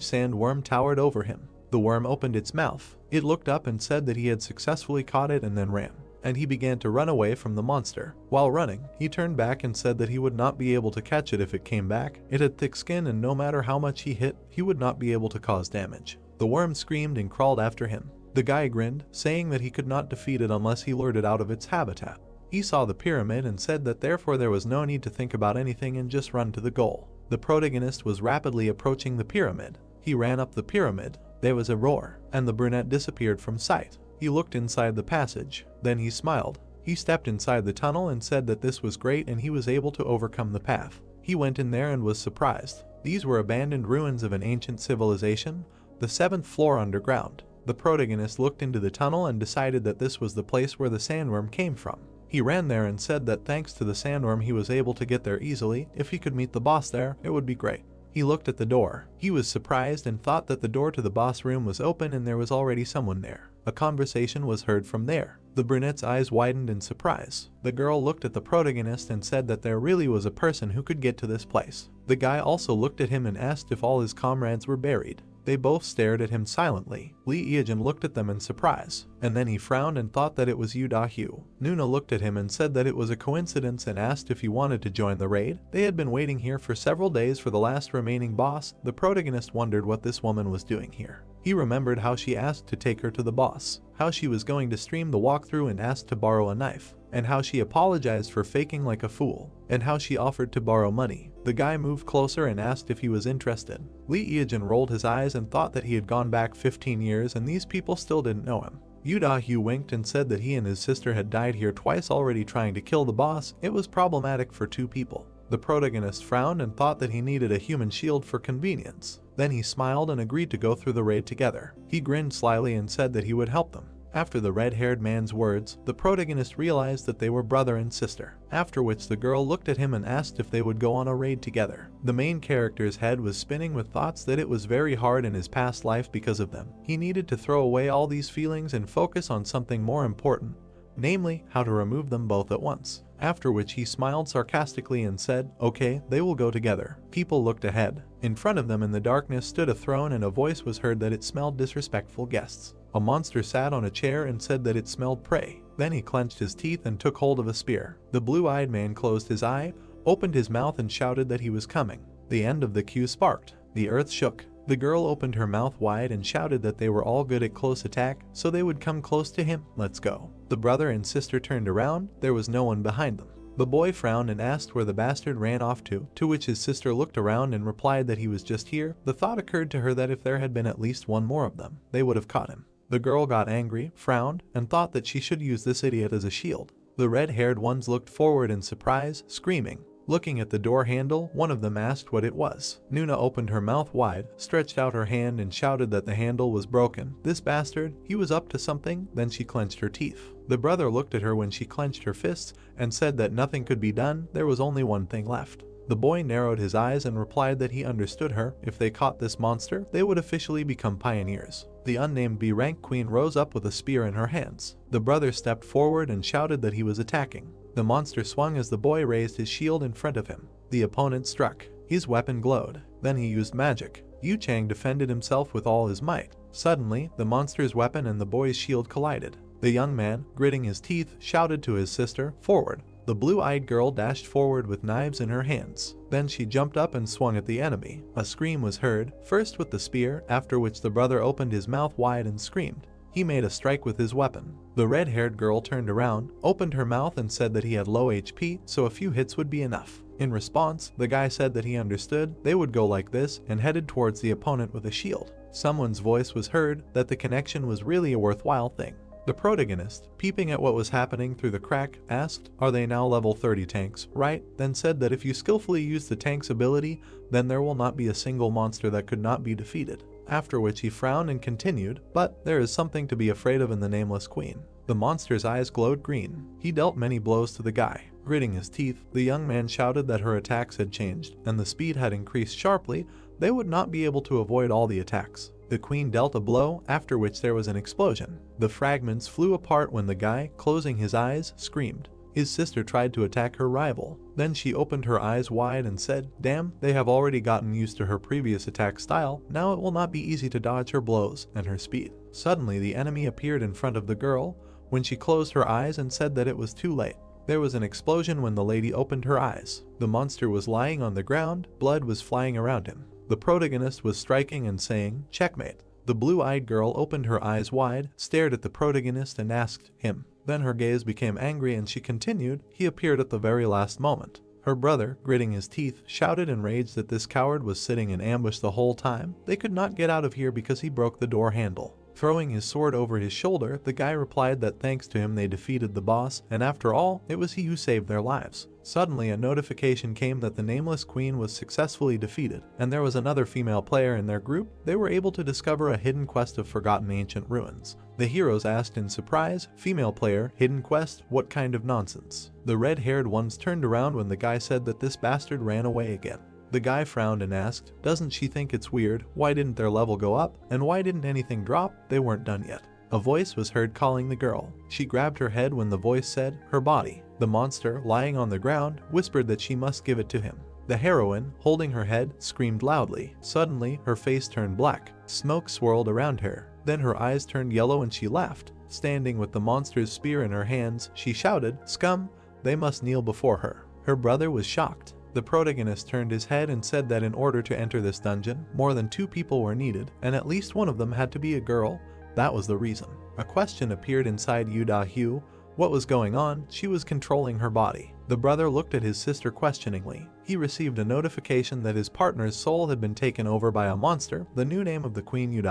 sandworm towered over him. The worm opened its mouth. It looked up and said that he had successfully caught it and then ran. And he began to run away from the monster. While running, he turned back and said that he would not be able to catch it if it came back. It had thick skin and no matter how much he hit, he would not be able to cause damage. The worm screamed and crawled after him. The guy grinned, saying that he could not defeat it unless he lured it out of its habitat. He saw the pyramid and said that therefore there was no need to think about anything and just run to the goal. The protagonist was rapidly approaching the pyramid. He ran up the pyramid. There was a roar, and the brunette disappeared from sight. He looked inside the passage. Then he smiled. He stepped inside the tunnel and said that this was great and he was able to overcome the path. He went in there and was surprised. These were abandoned ruins of an ancient civilization, the 7th floor underground. The protagonist looked into the tunnel and decided that this was the place where the sandworm came from. He He ran there and said that thanks to the sandworm he was able to get there easily. If he could meet the boss there, it would be great. He looked at the door. He was surprised and thought that the door to the boss room was open and there was already someone there. A conversation was heard from there. The brunette's eyes widened in surprise. The girl looked at the protagonist and said that there really was a person who could get to this place. The guy also looked at him and asked if all his comrades were buried. They both stared at him silently. Lee Eajin looked at them in surprise, and then he frowned and thought that it was Yu Da-hyu. Nuna looked at him and said that it was a coincidence and asked if he wanted to join the raid. They had been waiting here for several days for the last remaining boss. The protagonist wondered what this woman was doing here. He remembered how she asked to take her to the boss, how she was going to stream the walkthrough and asked to borrow a knife, and how she apologized for faking like a fool, and how she offered to borrow money. The guy moved closer and asked if he was interested. Lee Eajin rolled his eyes and thought that he had gone back 15 years and these people still didn't know him. Yu Da-hyu winked and said that he and his sister had died here twice already trying to kill the boss. It was problematic for two people. The protagonist frowned and thought that he needed a human shield for convenience. Then he smiled and agreed to go through the raid together. He grinned slyly and said that he would help them. After the red-haired man's words, the protagonist realized that they were brother and sister, after which the girl looked at him and asked if they would go on a raid together. The main character's head was spinning with thoughts that it was very hard in his past life because of them. He needed to throw away all these feelings and focus on something more important, namely, how to remove them both at once. After which he smiled sarcastically and said, "Okay, they will go together." People looked ahead. In front of them in the darkness stood a throne and a voice was heard that it smelled disrespectful guests. A monster sat on a chair and said that it smelled prey. Then he clenched his teeth and took hold of a spear. The blue-eyed man closed his eye, opened his mouth and shouted that he was coming. The end of the queue sparked. The earth shook. The girl opened her mouth wide and shouted that they were all good at close attack, so they would come close to him. Let's go. The brother and sister turned around. There was no one behind them. The boy frowned and asked where the bastard ran off to which his sister looked around and replied that he was just here. The thought occurred to her that if there had been at least one more of them, they would have caught him. The girl got angry, frowned, and thought that she should use this idiot as a shield. The red-haired ones looked forward in surprise, screaming. Looking at the door handle, one of them asked what it was. Nuna opened her mouth wide, stretched out her hand and shouted that the handle was broken. This bastard, he was up to something. Then she clenched her teeth. The brother looked at her when she clenched her fists and said that nothing could be done. There was only one thing left. The boy narrowed his eyes and replied that he understood her. If they caught this monster, they would officially become pioneers. The unnamed B-rank queen rose up with a spear in her hands. The brother stepped forward and shouted that he was attacking. The monster swung as the boy raised his shield in front of him. The opponent struck. His weapon glowed. Then he used magic. Yu Chang defended himself with all his might. Suddenly, the monster's weapon and the boy's shield collided. The young man, gritting his teeth, shouted to his sister, "Forward." The blue-eyed girl dashed forward with knives in her hands. Then she jumped up and swung at the enemy. A scream was heard, first with the spear, after which the brother opened his mouth wide and screamed. He made a strike with his weapon. The red-haired girl turned around, opened her mouth and said that he had low HP, so a few hits would be enough. In response, the guy said that he understood. They would go like this and headed towards the opponent with a shield. Someone's voice was heard that the connection was really a worthwhile thing. The protagonist, peeping at what was happening through the crack, asked, "Are they now level 30 tanks, right?" Then said that if you skillfully use the tank's ability, then there will not be a single monster that could not be defeated. After which he frowned and continued, "But there is something to be afraid of in the nameless queen." The monster's eyes glowed green. He dealt many blows to the guy. Gritting his teeth, the young man shouted that her attacks had changed, and the speed had increased sharply. They would not be able to avoid all the attacks. The queen dealt a blow, after which there was an explosion. The fragments flew apart when the guy, closing his eyes, screamed. His sister tried to attack her rival. Then she opened her eyes wide and said, "Damn, they have already gotten used to her previous attack style. Now it will not be easy to dodge her blows and her speed." Suddenly the enemy appeared in front of the girl when she closed her eyes and said that it was too late. There was an explosion when the lady opened her eyes. The monster was lying on the ground, blood was flying around him. The protagonist was striking and saying, "Checkmate." The blue-eyed girl opened her eyes wide, stared at the protagonist and asked him. Then her gaze became angry and she continued, "He appeared at the very last moment." Her brother, gritting his teeth, shouted in rage that this coward was sitting in ambush the whole time. They could not get out of here because he broke the door handle. Throwing his sword over his shoulder, the guy replied that thanks to him they defeated the boss, and after all, it was he who saved their lives. Suddenly, a notification came that the nameless queen was successfully defeated, and there was another female player in their group. They were able to discover a hidden quest of forgotten ancient ruins. The heroes asked in surprise, "Female player, hidden quest, what kind of nonsense?" The red-haired ones turned around when the guy said that this bastard ran away again. The guy frowned and asked, "Doesn't she think it's weird? Why didn't their level go up? And why didn't anything drop? They weren't done yet." A voice was heard calling the girl. She grabbed her head when the voice said, "Her body." The monster, lying on the ground, whispered that she must give it to him. The heroine, holding her head, screamed loudly. Suddenly, her face turned black. Smoke swirled around her. Then her eyes turned yellow and she laughed. Standing with the monster's spear in her hands, she shouted, "Scum! They must kneel before her." Her brother was shocked. The protagonist turned his head and said that in order to enter this dungeon, more than 2 people were needed, and at least one of them had to be a girl. That was the reason. A question appeared inside Yu. What was going on? She was controlling her body. The brother looked at his sister questioningly. He received a notification that his partner's soul had been taken over by a monster, the new name of the queen Yu.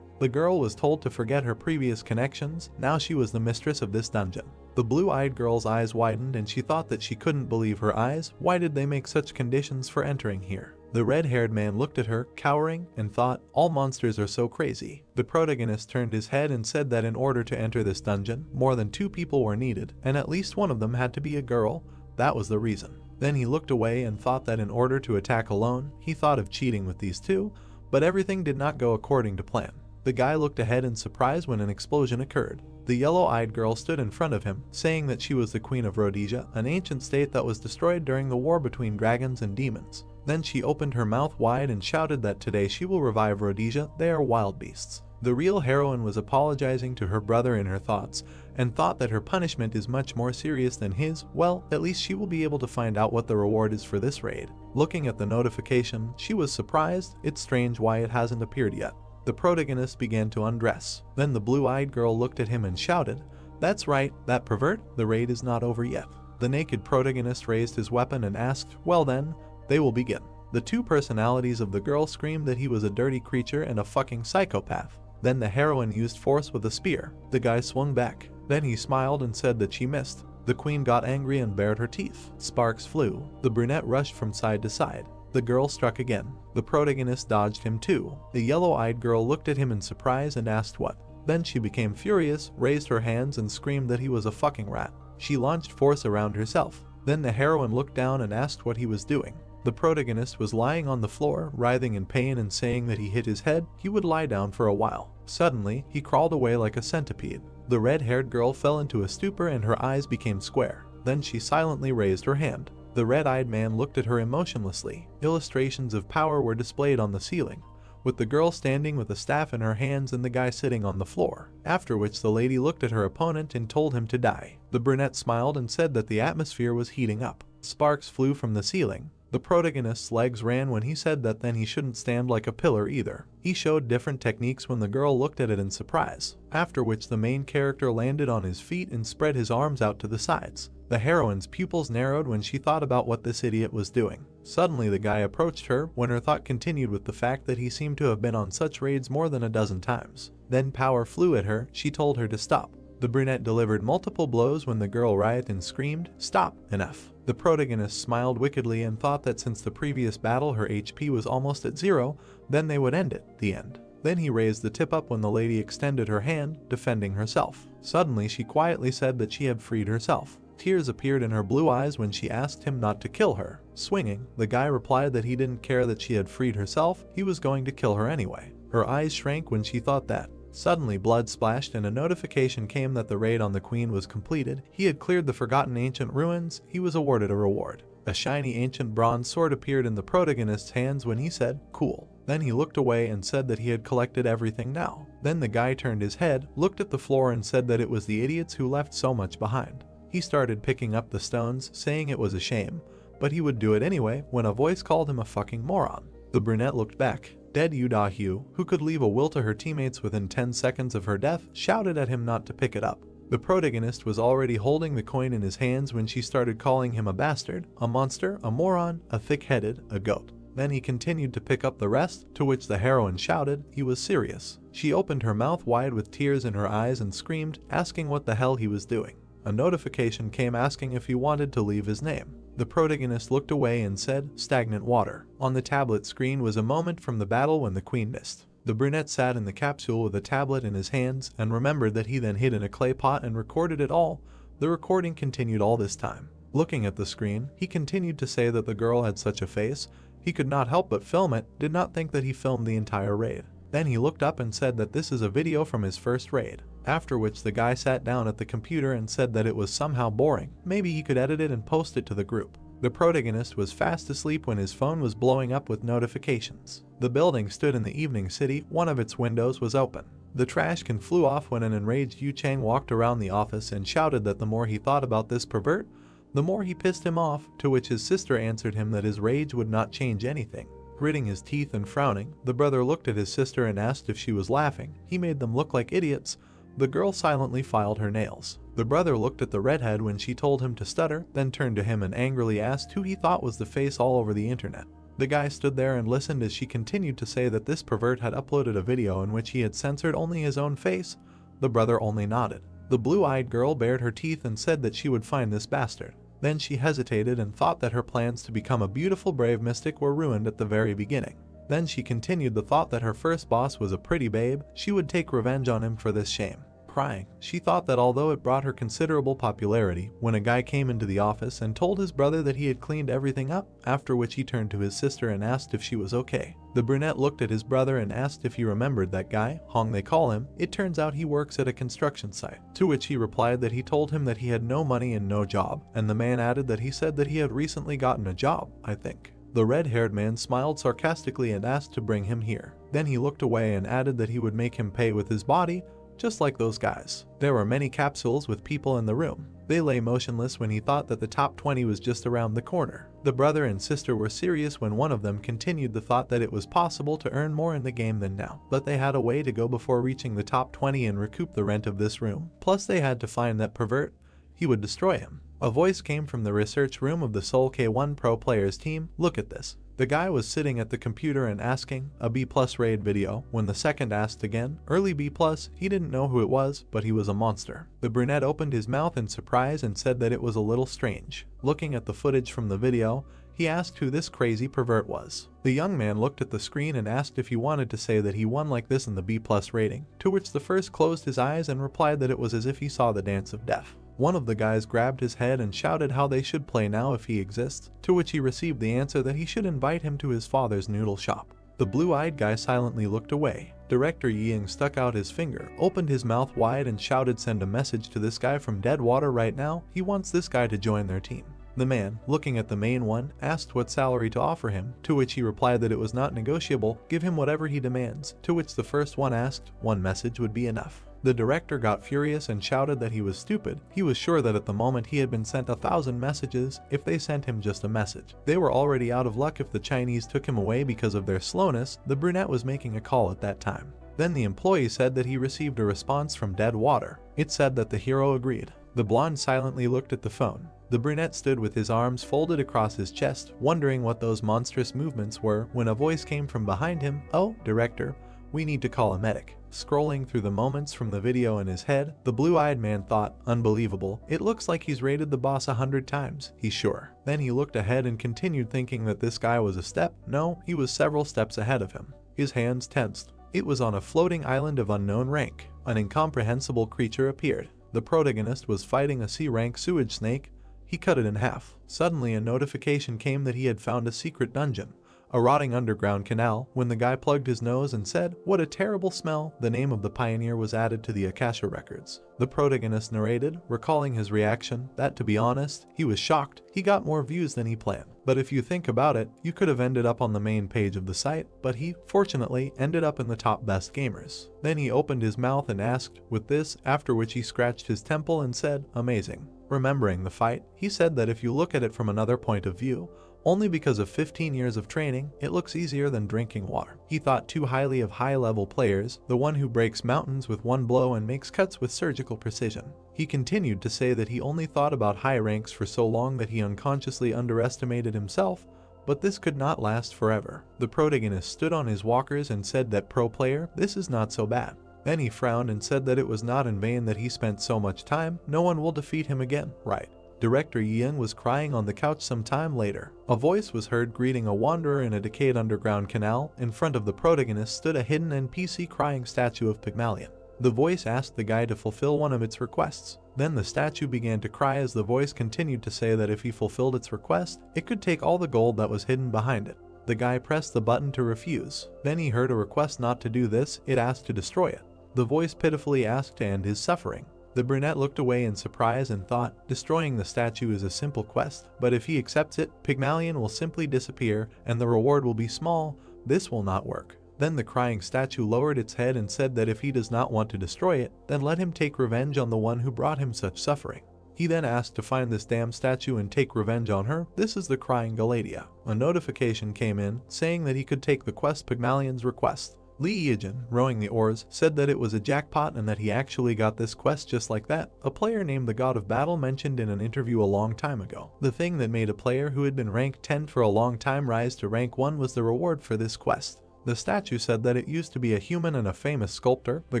The girl was told to forget her previous connections. Now she was the mistress of this dungeon. The blue-eyed girl's eyes widened and she thought that she couldn't believe her eyes. Why did they make such conditions for entering here? The red-haired man looked at her, cowering, and thought, all monsters are so crazy. The protagonist turned his head and said that in order to enter this dungeon, more than 2 people were needed, and at least one of them had to be a girl. That was the reason. Then he looked away and thought that in order to attack alone, he thought of cheating with these 2, but everything did not go according to plan. The guy looked ahead in surprise when an explosion occurred. The yellow-eyed girl stood in front of him, saying that she was the queen of Rhodesia, an ancient state that was destroyed during the war between dragons and demons. Then she opened her mouth wide and shouted that today she will revive Rhodesia. They are wild beasts. The real heroine was apologizing to her brother in her thoughts, and thought that her punishment is much more serious than his. Well, at least she will be able to find out what the reward is for this raid. Looking at the notification, she was surprised. It's strange why it hasn't appeared yet. The protagonist began to undress. Then the blue-eyed girl looked at him and shouted, "That's right, that pervert, the raid is not over yet." The naked protagonist raised his weapon and asked, "Well then, they will begin." The 2 personalities of the girl screamed that he was a dirty creature and a fucking psychopath. Then the heroine used force with a spear. The guy swung back. Then he smiled and said that she missed. The queen got angry and bared her teeth. Sparks flew. The brunette rushed from side to side. The girl struck again. The protagonist dodged him too. The yellow-eyed girl looked at him in surprise and asked what. Then she became furious, raised her hands and screamed that he was a fucking rat. She launched force around herself. Then the heroine looked down and asked what he was doing. The protagonist was lying on the floor, writhing in pain and saying that he hit his head. He would lie down for a while. Suddenly, he crawled away like a centipede. The red-haired girl fell into a stupor and her eyes became square. Then she silently raised her hand. The red-eyed man looked at her emotionlessly. Illustrations of power were displayed on the ceiling, with the girl standing with a staff in her hands and the guy sitting on the floor. After which the lady looked at her opponent and told him to die. The brunette smiled and said that the atmosphere was heating up. Sparks flew from the ceiling. The protagonist's legs ran when he said that then he shouldn't stand like a pillar either. He showed different techniques when the girl looked at it in surprise. After which the main character landed on his feet and spread his arms out to the sides. The heroine's pupils narrowed when she thought about what this idiot was doing. Suddenly the guy approached her when her thought continued with the fact that he seemed to have been on such raids more than a dozen times. Then power flew at her. She told her to stop. The brunette delivered multiple blows when the girl writhed and screamed, "Stop, enough." The protagonist smiled wickedly and thought that since the previous battle her HP was almost at 0, then they would end it, the end. Then he raised the tip up when the lady extended her hand, defending herself. Suddenly she quietly said that she had freed herself. Tears appeared in her blue eyes when she asked him not to kill her. Swinging, the guy replied that he didn't care that she had freed herself, he was going to kill her anyway. Her eyes shrank when she thought that. Suddenly blood splashed and a notification came that the raid on the queen was completed. He had cleared the forgotten ancient ruins. He was awarded a reward. A shiny ancient bronze sword appeared in the protagonist's hands when he said, "Cool." Then he looked away and said that he had collected everything now. Then the guy turned his head, looked at the floor and said that it was the idiots who left so much behind. He started picking up the stones, saying it was a shame, but he would do it anyway when a voice called him a fucking moron. The brunette looked back. Dead Yu, who could leave a will to her teammates within 10 seconds of her death, shouted at him not to pick it up. The protagonist was already holding the coin in his hands when she started calling him a bastard, a monster, a moron, a thick-headed, a goat. Then he continued to pick up the rest, to which the heroine shouted he was serious. She opened her mouth wide with tears in her eyes and screamed, asking what the hell he was doing. A notification came asking if he wanted to leave his name. The protagonist looked away and said, stagnant water. On the tablet screen was a moment from the battle when the queen missed. The brunette sat in the capsule with a tablet in his hands and remembered that he then hid in a clay pot and recorded it all. The recording continued all this time. Looking at the screen, he continued to say that the girl had such a face, he could not help but film it, did not think that he filmed the entire raid. Then he looked up and said that this is a video from his first raid. After which the guy sat down at the computer and said that it was somehow boring, maybe he could edit it and post it to the group. The protagonist was fast asleep when his phone was blowing up with notifications. The building stood in the evening city, one of its windows was open. The trash can flew off when an enraged Yu Chang walked around the office and shouted that the more he thought about this pervert, the more he pissed him off, to which his sister answered him that his rage would not change anything. Gritting his teeth and frowning, the brother looked at his sister and asked if she was laughing. He made them look like idiots. The girl silently filed her nails. The brother looked at the redhead when she told him to stutter, then turned to him and angrily asked who he thought was the face all over the internet. The guy stood there and listened as she continued to say that this pervert had uploaded a video in which he had censored only his own face. The brother only nodded. The blue-eyed girl bared her teeth and said that she would find this bastard. Then she hesitated and thought that her plans to become a beautiful brave mystic were ruined at the very beginning. Then she continued the thought that her first boss was a pretty babe, she would take revenge on him for this shame. Crying, she thought that although it brought her considerable popularity, when a guy came into the office and told his brother that he had cleaned everything up, after which he turned to his sister and asked if she was okay. The brunette looked at his brother and asked if he remembered that guy, Hong they call him. It turns out he works at a construction site. To which he replied that he told him that he had no money and no job, and the man added that he said that he had recently gotten a job, I think. The red-haired man smiled sarcastically and asked to bring him here. Then he looked away and added that he would make him pay with his body, just like those guys. There were many capsules with people in the room. They lay motionless when he thought that the top 20 was just around the corner. The brother and sister were serious when one of them continued the thought that it was possible to earn more in the game than now, but they had a way to go before reaching the top 20 and recoup the rent of this room. Plus they had to find that pervert. He would destroy him. A voice came from the research room of the Seoul K1 Pro Players team. Look at this. The guy was sitting at the computer and asking, a B+ raid video. When the second asked again, early B+, he didn't know who it was, but he was a monster. The brunette opened his mouth in surprise and said that it was a little strange. Looking at the footage from the video, he asked who this crazy pervert was. The young man looked at the screen and asked if he wanted to say that he won like this in the B+ rating, to which the first closed his eyes and replied that it was as if he saw the dance of death. One of the guys grabbed his head and shouted how they should play now if he exists, to which he received the answer that he should invite him to his father's noodle shop. The blue-eyed guy silently looked away. Director Ying stuck out his finger, opened his mouth wide and shouted, send a message to this guy from Deadwater right now, he wants this guy to join their team. The man, looking at the main one, asked what salary to offer him, to which he replied that it was not negotiable, give him whatever he demands, to which the first one asked, one message would be enough. The director got furious and shouted that he was stupid. He was sure that at the moment he had been sent 1,000 messages if they sent him just a message. They were already out of luck if the Chinese took him away because of their slowness. The brunette was making a call at that time. Then the employee said that he received a response from Deadwater. It said that the hero agreed. The blonde silently looked at the phone. The brunette stood with his arms folded across his chest, wondering what those monstrous movements were, when a voice came from behind him. Oh, director, we need to call a medic. Scrolling through the moments from the video in his head, the blue-eyed man thought, unbelievable, it looks like he's raided the boss 100 times, he's sure. Then he looked ahead and continued thinking that this guy was a step. No, he was several steps ahead of him. His hands tensed. It was on a floating island of unknown rank. An incomprehensible creature appeared. The protagonist was fighting a C-rank sewage snake. He cut it in half. Suddenly a notification came that he had found a secret dungeon. A rotting underground canal. When the guy plugged his nose and said, what a terrible smell, the name of the pioneer was added to the Akasha records. The protagonist narrated, recalling his reaction, that to be honest, he was shocked. He got more views than he planned. But if you think about it, you could have ended up on the main page of the site, but he, fortunately, ended up in the top best gamers. Then he opened his mouth and asked, with this, after which he scratched his temple and said, amazing. Remembering the fight, he said that if you look at it from another point of view, only because of 15 years of training, it looks easier than drinking water. He thought too highly of high-level players, the one who breaks mountains with one blow and makes cuts with surgical precision. He continued to say that he only thought about high ranks for so long that he unconsciously underestimated himself, But this could not last forever. The protagonist stood on his walkers and said that, "Pro player, this is not so bad." Then he frowned and said that it was not in vain that he spent so much time. No one will defeat him again, right? Director Yin was crying on the couch some time later. A voice was heard greeting a wanderer in a decayed underground canal. In front of the protagonist stood a hidden NPC crying statue of Pygmalion. The voice asked the guy to fulfill one of its requests. Then the statue began to cry as the voice continued to say that if he fulfilled its request, it could take all the gold that was hidden behind it. The guy pressed the button to refuse. Then he heard a request not to do this. It asked to destroy it. The voice pitifully asked to end his suffering. The brunette looked away in surprise and thought, destroying the statue is a simple quest, but if he accepts it, Pygmalion will simply disappear and the reward will be small. This will not work. Then the crying statue lowered its head and said that if he does not want to destroy it, then let him take revenge on the one who brought him such suffering. He then asked to find this damn statue and take revenge on her. This is the crying Galatea. A notification came in saying that he could take the quest Pygmalion's request. Li Yijin, rowing the oars, said that it was a jackpot and that he actually got this quest just like that. A player named the God of Battle mentioned in an interview a long time ago. The thing that made a player who had been ranked 10 for a long time rise to rank 1 was the reward for this quest. The statue said that it used to be a human and a famous sculptor. The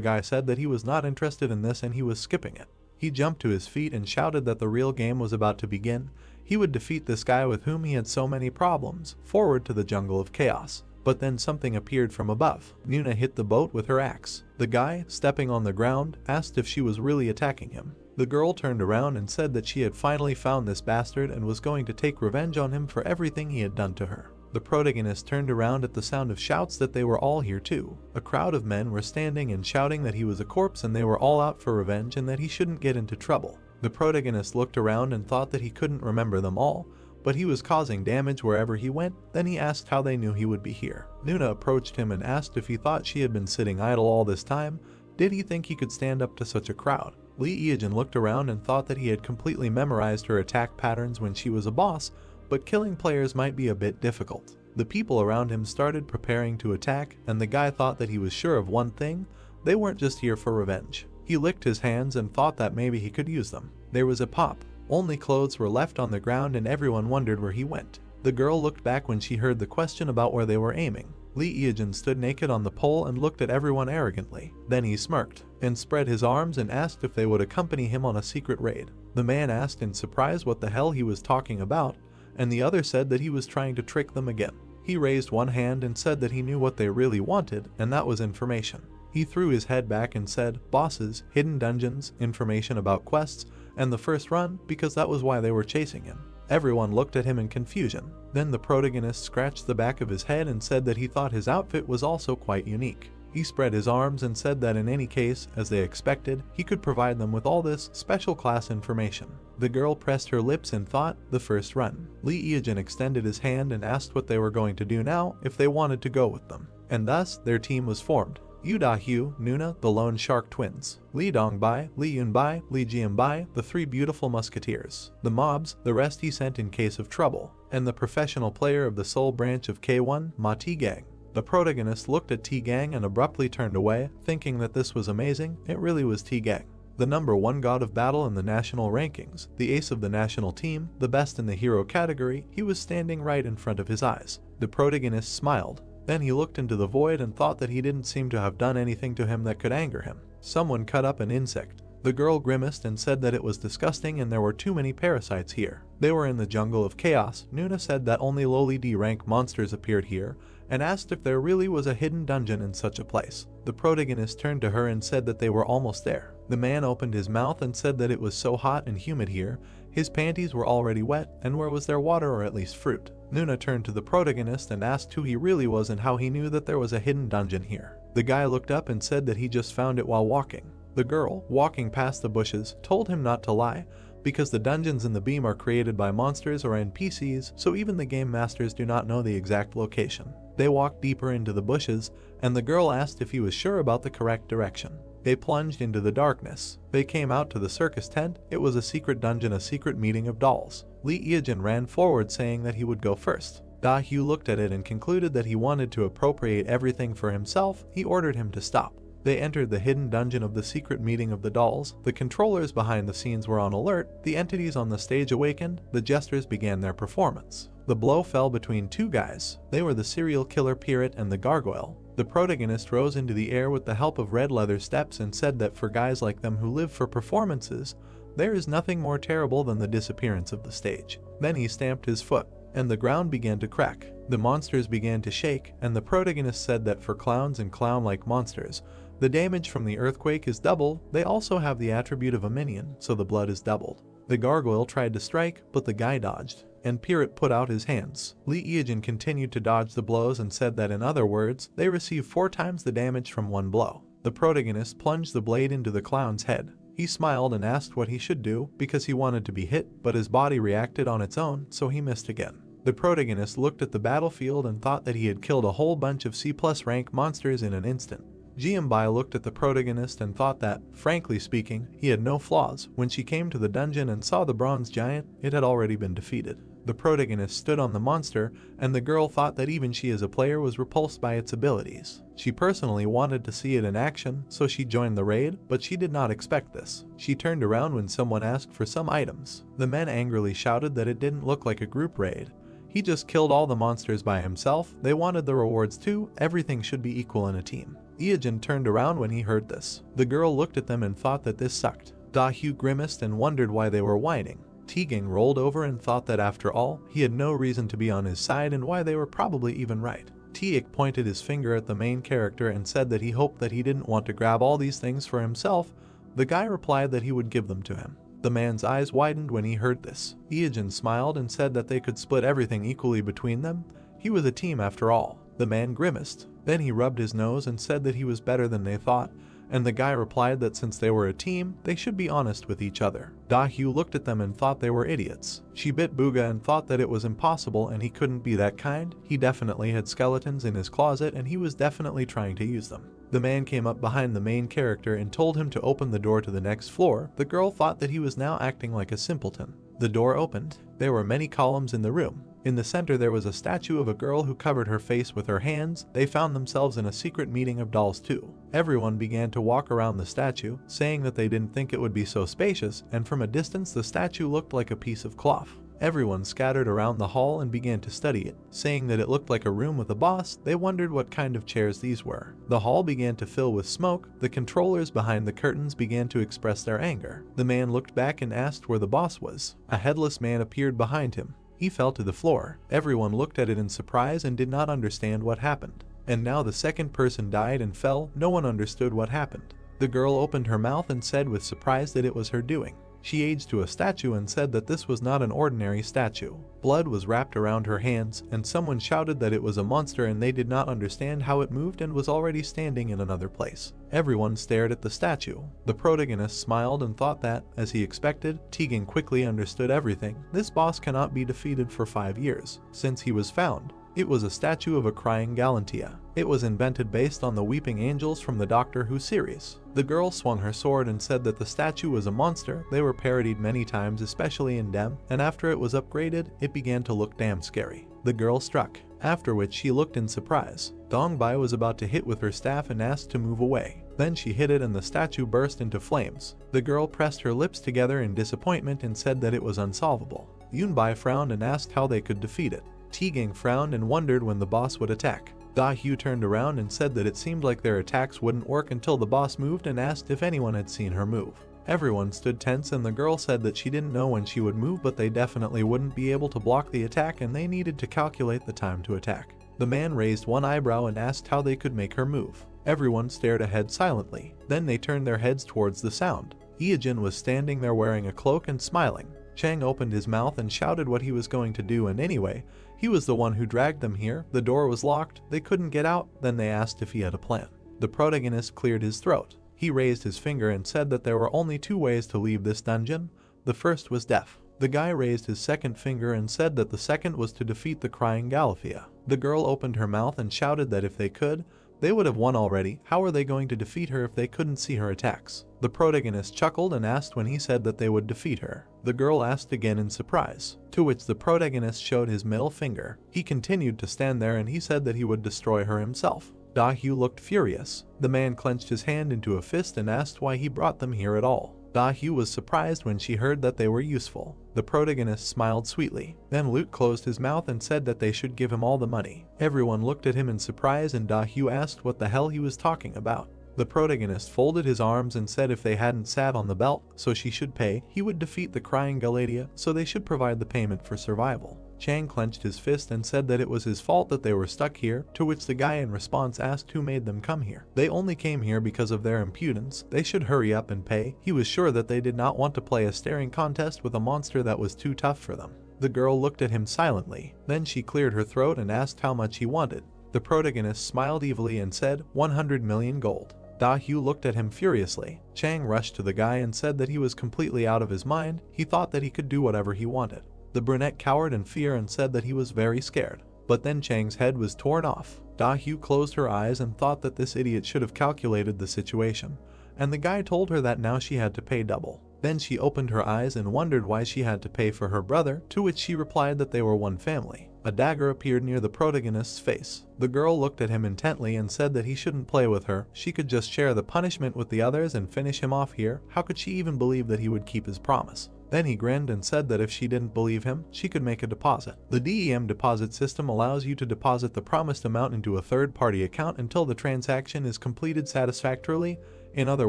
guy said that he was not interested in this and he was skipping it. He jumped to his feet and shouted that the real game was about to begin. He would defeat this guy with whom he had so many problems. Forward to the jungle of chaos. But then something appeared from above. Nuna hit the boat with her axe. The guy, stepping on the ground, asked if she was really attacking him. The girl turned around and said that she had finally found this bastard and was going to take revenge on him for everything he had done to her. The protagonist turned around at the sound of shouts that they were all here too. A crowd of men were standing and shouting that he was a corpse and they were all out for revenge and that he shouldn't get into trouble. The protagonist looked around and thought that he couldn't remember them all, but he was causing damage wherever he went. Then he asked how they knew he would be here. Nuna approached him and asked if he thought she had been sitting idle all this time. Did he think he could stand up to such a crowd? Li Yijin looked around and thought that he had completely memorized her attack patterns when she was a boss, but killing players might be a bit difficult. The people around him started preparing to attack, and the guy thought that he was sure of one thing: they weren't just here for revenge. He licked his hands and thought that maybe he could use them. There was a pop. Only clothes were left on the ground and everyone wondered where he went. The girl looked back when she heard the question about where they were aiming. Li Yijin stood naked on the pole and looked at everyone arrogantly. Then he smirked and spread his arms and asked if they would accompany him on a secret raid. The man asked in surprise what the hell he was talking about, and the other said that he was trying to trick them again. He raised one hand and said that he knew what they really wanted, and that was information. He threw his head back and said, bosses, hidden dungeons, information about quests, and the first run, because that was why they were chasing him. Everyone looked at him in confusion. Then the protagonist scratched the back of his head and said that he thought his outfit was also quite unique. He spread his arms and said that in any case, as they expected, he could provide them with all this special class information. The girl pressed her lips and thought, the first run. Li Yijin extended his hand and asked what they were going to do now if they wanted to go with them. And thus, their team was formed. Yu Da-hyu, Nuna, the Lone Shark Twins, Li Dongbai, Li Yunbai, Li Jianbai, the three beautiful musketeers, the mobs, the rest he sent in case of trouble, and the professional player of the soul branch of K1, Ma T-Gang. The protagonist looked at T-Gang and abruptly turned away, thinking that this was amazing. It really was T-Gang. The number 1 god of battle in the national rankings, the ace of the national team, the best in the hero category, he was standing right in front of his eyes. The protagonist smiled. Then he looked into the void and thought that he didn't seem to have done anything to him that could anger him. Someone cut up an insect. The girl grimaced and said that it was disgusting and there were too many parasites here. They were in the jungle of chaos. Nuna said that only lowly D-rank monsters appeared here and asked if there really was a hidden dungeon in such a place. The protagonist turned to her and said that they were almost there. The man opened his mouth and said that it was so hot and humid here, his panties were already wet, and where was there water or at least fruit? Nuna turned to the protagonist and asked who he really was and how he knew that there was a hidden dungeon here. The guy looked up and said that he just found it while walking. The girl, walking past the bushes, told him not to lie, because the dungeons in the beam are created by monsters or NPCs, so even the game masters do not know the exact location. They walked deeper into the bushes, and the girl asked if he was sure about the correct direction. They plunged into the darkness. They came out to the circus tent. It was a secret dungeon, a secret meeting of dolls. Li Yijin ran forward saying that he would go first. Da-hyu looked at it and concluded that he wanted to appropriate everything for himself. He ordered him to stop. They entered the hidden dungeon of the secret meeting of the dolls. The controllers behind the scenes were on alert, the entities on the stage awakened, the jesters began their performance. The blow fell between two guys. They were the serial killer pirate and the gargoyle. The protagonist rose into the air with the help of red leather steps and said that for guys like them who live for performances, there is nothing more terrible than the disappearance of the stage. Then he stamped his foot, and the ground began to crack. The monsters began to shake, and the protagonist said that for clowns and clown-like monsters, the damage from the earthquake is double. They also have the attribute of a minion, so the blood is doubled. The gargoyle tried to strike, but the guy dodged, and Pirate put out his hands. Lee Eugene continued to dodge the blows and said that in other words, they receive 4 times the damage from one blow. The protagonist plunged the blade into the clown's head. He smiled and asked what he should do because he wanted to be hit, but his body reacted on its own, so he missed again. The protagonist looked at the battlefield and thought that he had killed a whole bunch of C+ rank monsters in an instant. Jianbai looked at the protagonist and thought that, frankly speaking, he had no flaws. When she came to the dungeon and saw the bronze giant, it had already been defeated. The protagonist stood on the monster, and the girl thought that even she as a player was repulsed by its abilities. She personally wanted to see it in action, so she joined the raid, but she did not expect this. She turned around when someone asked for some items. The men angrily shouted that it didn't look like a group raid. He just killed all the monsters by himself. They wanted the rewards too. Everything should be equal in a team. Iajin turned around when he heard this. The girl looked at them and thought that this sucked. Dahyu grimaced and wondered why they were whining. Teagang rolled over and thought that after all, he had no reason to be on his side and why they were probably even right. Tiak pointed his finger at the main character and said that he hoped that he didn't want to grab all these things for himself. The guy replied that he would give them to him. The man's eyes widened when he heard this. Iajin smiled and said that they could split everything equally between them. He was a team after all. The man grimaced. Then he rubbed his nose and said that he was better than they thought, and the guy replied that since they were a team, they should be honest with each other. Dahyu looked at them and thought they were idiots. She bit Booga and thought that it was impossible and he couldn't be that kind. He definitely had skeletons in his closet and he was definitely trying to use them. The man came up behind the main character and told him to open the door to the next floor. The girl thought that he was now acting like a simpleton. The door opened. There were many columns in the room. In the center there was a statue of a girl who covered her face with her hands. They found themselves in a secret meeting of dolls too. Everyone began to walk around the statue, saying that they didn't think it would be so spacious, and from a distance the statue looked like a piece of cloth. Everyone scattered around the hall and began to study it, saying that it looked like a room with a boss. They wondered what kind of chairs these were. The hall began to fill with smoke. The controllers behind the curtains began to express their anger. The man looked back and asked where the boss was. A headless man appeared behind him. He fell to the floor. Everyone looked at it in surprise and did not understand what happened. And now the second person died and fell. No one understood what happened. The girl opened her mouth and said with surprise that it was her doing. She aged to a statue and said that this was not an ordinary statue. Blood was wrapped around her hands, and someone shouted that it was a monster and they did not understand how it moved and was already standing in another place. Everyone stared at the statue. The protagonist smiled and thought that, as he expected, Tegan quickly understood everything. This boss cannot be defeated for 5 years, since he was found. It was a statue of a crying Galantia. It was invented based on the Weeping Angels from the Doctor Who series. The girl swung her sword and said that the statue was a monster. They were parodied many times, especially in Dem, and after it was upgraded, it began to look damn scary. The girl struck, after which she looked in surprise. Dongbai was about to hit with her staff and asked to move away. Then she hit it and the statue burst into flames. The girl pressed her lips together in disappointment and said that it was unsolvable. Yunbai frowned and asked how they could defeat it. Teagang frowned and wondered when the boss would attack. Dahyu turned around and said that it seemed like their attacks wouldn't work until the boss moved and asked if anyone had seen her move. Everyone stood tense and the girl said that she didn't know when she would move, but they definitely wouldn't be able to block the attack and they needed to calculate the time to attack. The man raised one eyebrow and asked how they could make her move. Everyone stared ahead silently. Then they turned their heads towards the sound. Iajin was standing there wearing a cloak and smiling. Chang opened his mouth and shouted what he was going to do, and anyway, he was the one who dragged them here. The door was locked. They couldn't get out. Then they asked if he had a plan. The protagonist cleared his throat. He raised his finger and said that there were only 2 ways to leave this dungeon. The first was death. The guy raised his second finger and said that the second was to defeat the crying Galathea. The girl opened her mouth and shouted that if they could, they would have won already. How were they going to defeat her if they couldn't see her attacks? The protagonist chuckled and asked when he said that they would defeat her. The girl asked again in surprise, to which the protagonist showed his middle finger. He continued to stand there and he said that he would destroy her himself. Da-hyu looked furious. The man clenched his hand into a fist and asked why he brought them here at all. Da-hyu was surprised when she heard that they were useful. The protagonist smiled sweetly. Then Lute closed his mouth and said that they should give him all the money. Everyone looked at him in surprise and Da-hyu asked what the hell he was talking about. The protagonist folded his arms and said if they hadn't sat on the belt, so she should pay, he would defeat the crying Galatea, so they should provide the payment for survival. Chang clenched his fist and said that it was his fault that they were stuck here, to which the guy in response asked who made them come here. They only came here because of their impudence, they should hurry up and pay. He was sure that they did not want to play a staring contest with a monster that was too tough for them. The girl looked at him silently, then she cleared her throat and asked how much he wanted. The protagonist smiled evilly and said, 100 million gold. Da-hyu looked at him furiously. Chang rushed to the guy and said that he was completely out of his mind, he thought that he could do whatever he wanted. The brunette cowered in fear and said that he was very scared. But then Chang's head was torn off. Da-hyu closed her eyes and thought that this idiot should have calculated the situation, and the guy told her that now she had to pay double. Then she opened her eyes and wondered why she had to pay for her brother, to which she replied that they were one family. A dagger appeared near the protagonist's face. The girl looked at him intently and said that he shouldn't play with her, she could just share the punishment with the others and finish him off here. How could she even believe that he would keep his promise? Then he grinned and said that if she didn't believe him, she could make a deposit. The DEM deposit system allows you to deposit the promised amount into a third-party account until the transaction is completed satisfactorily. In other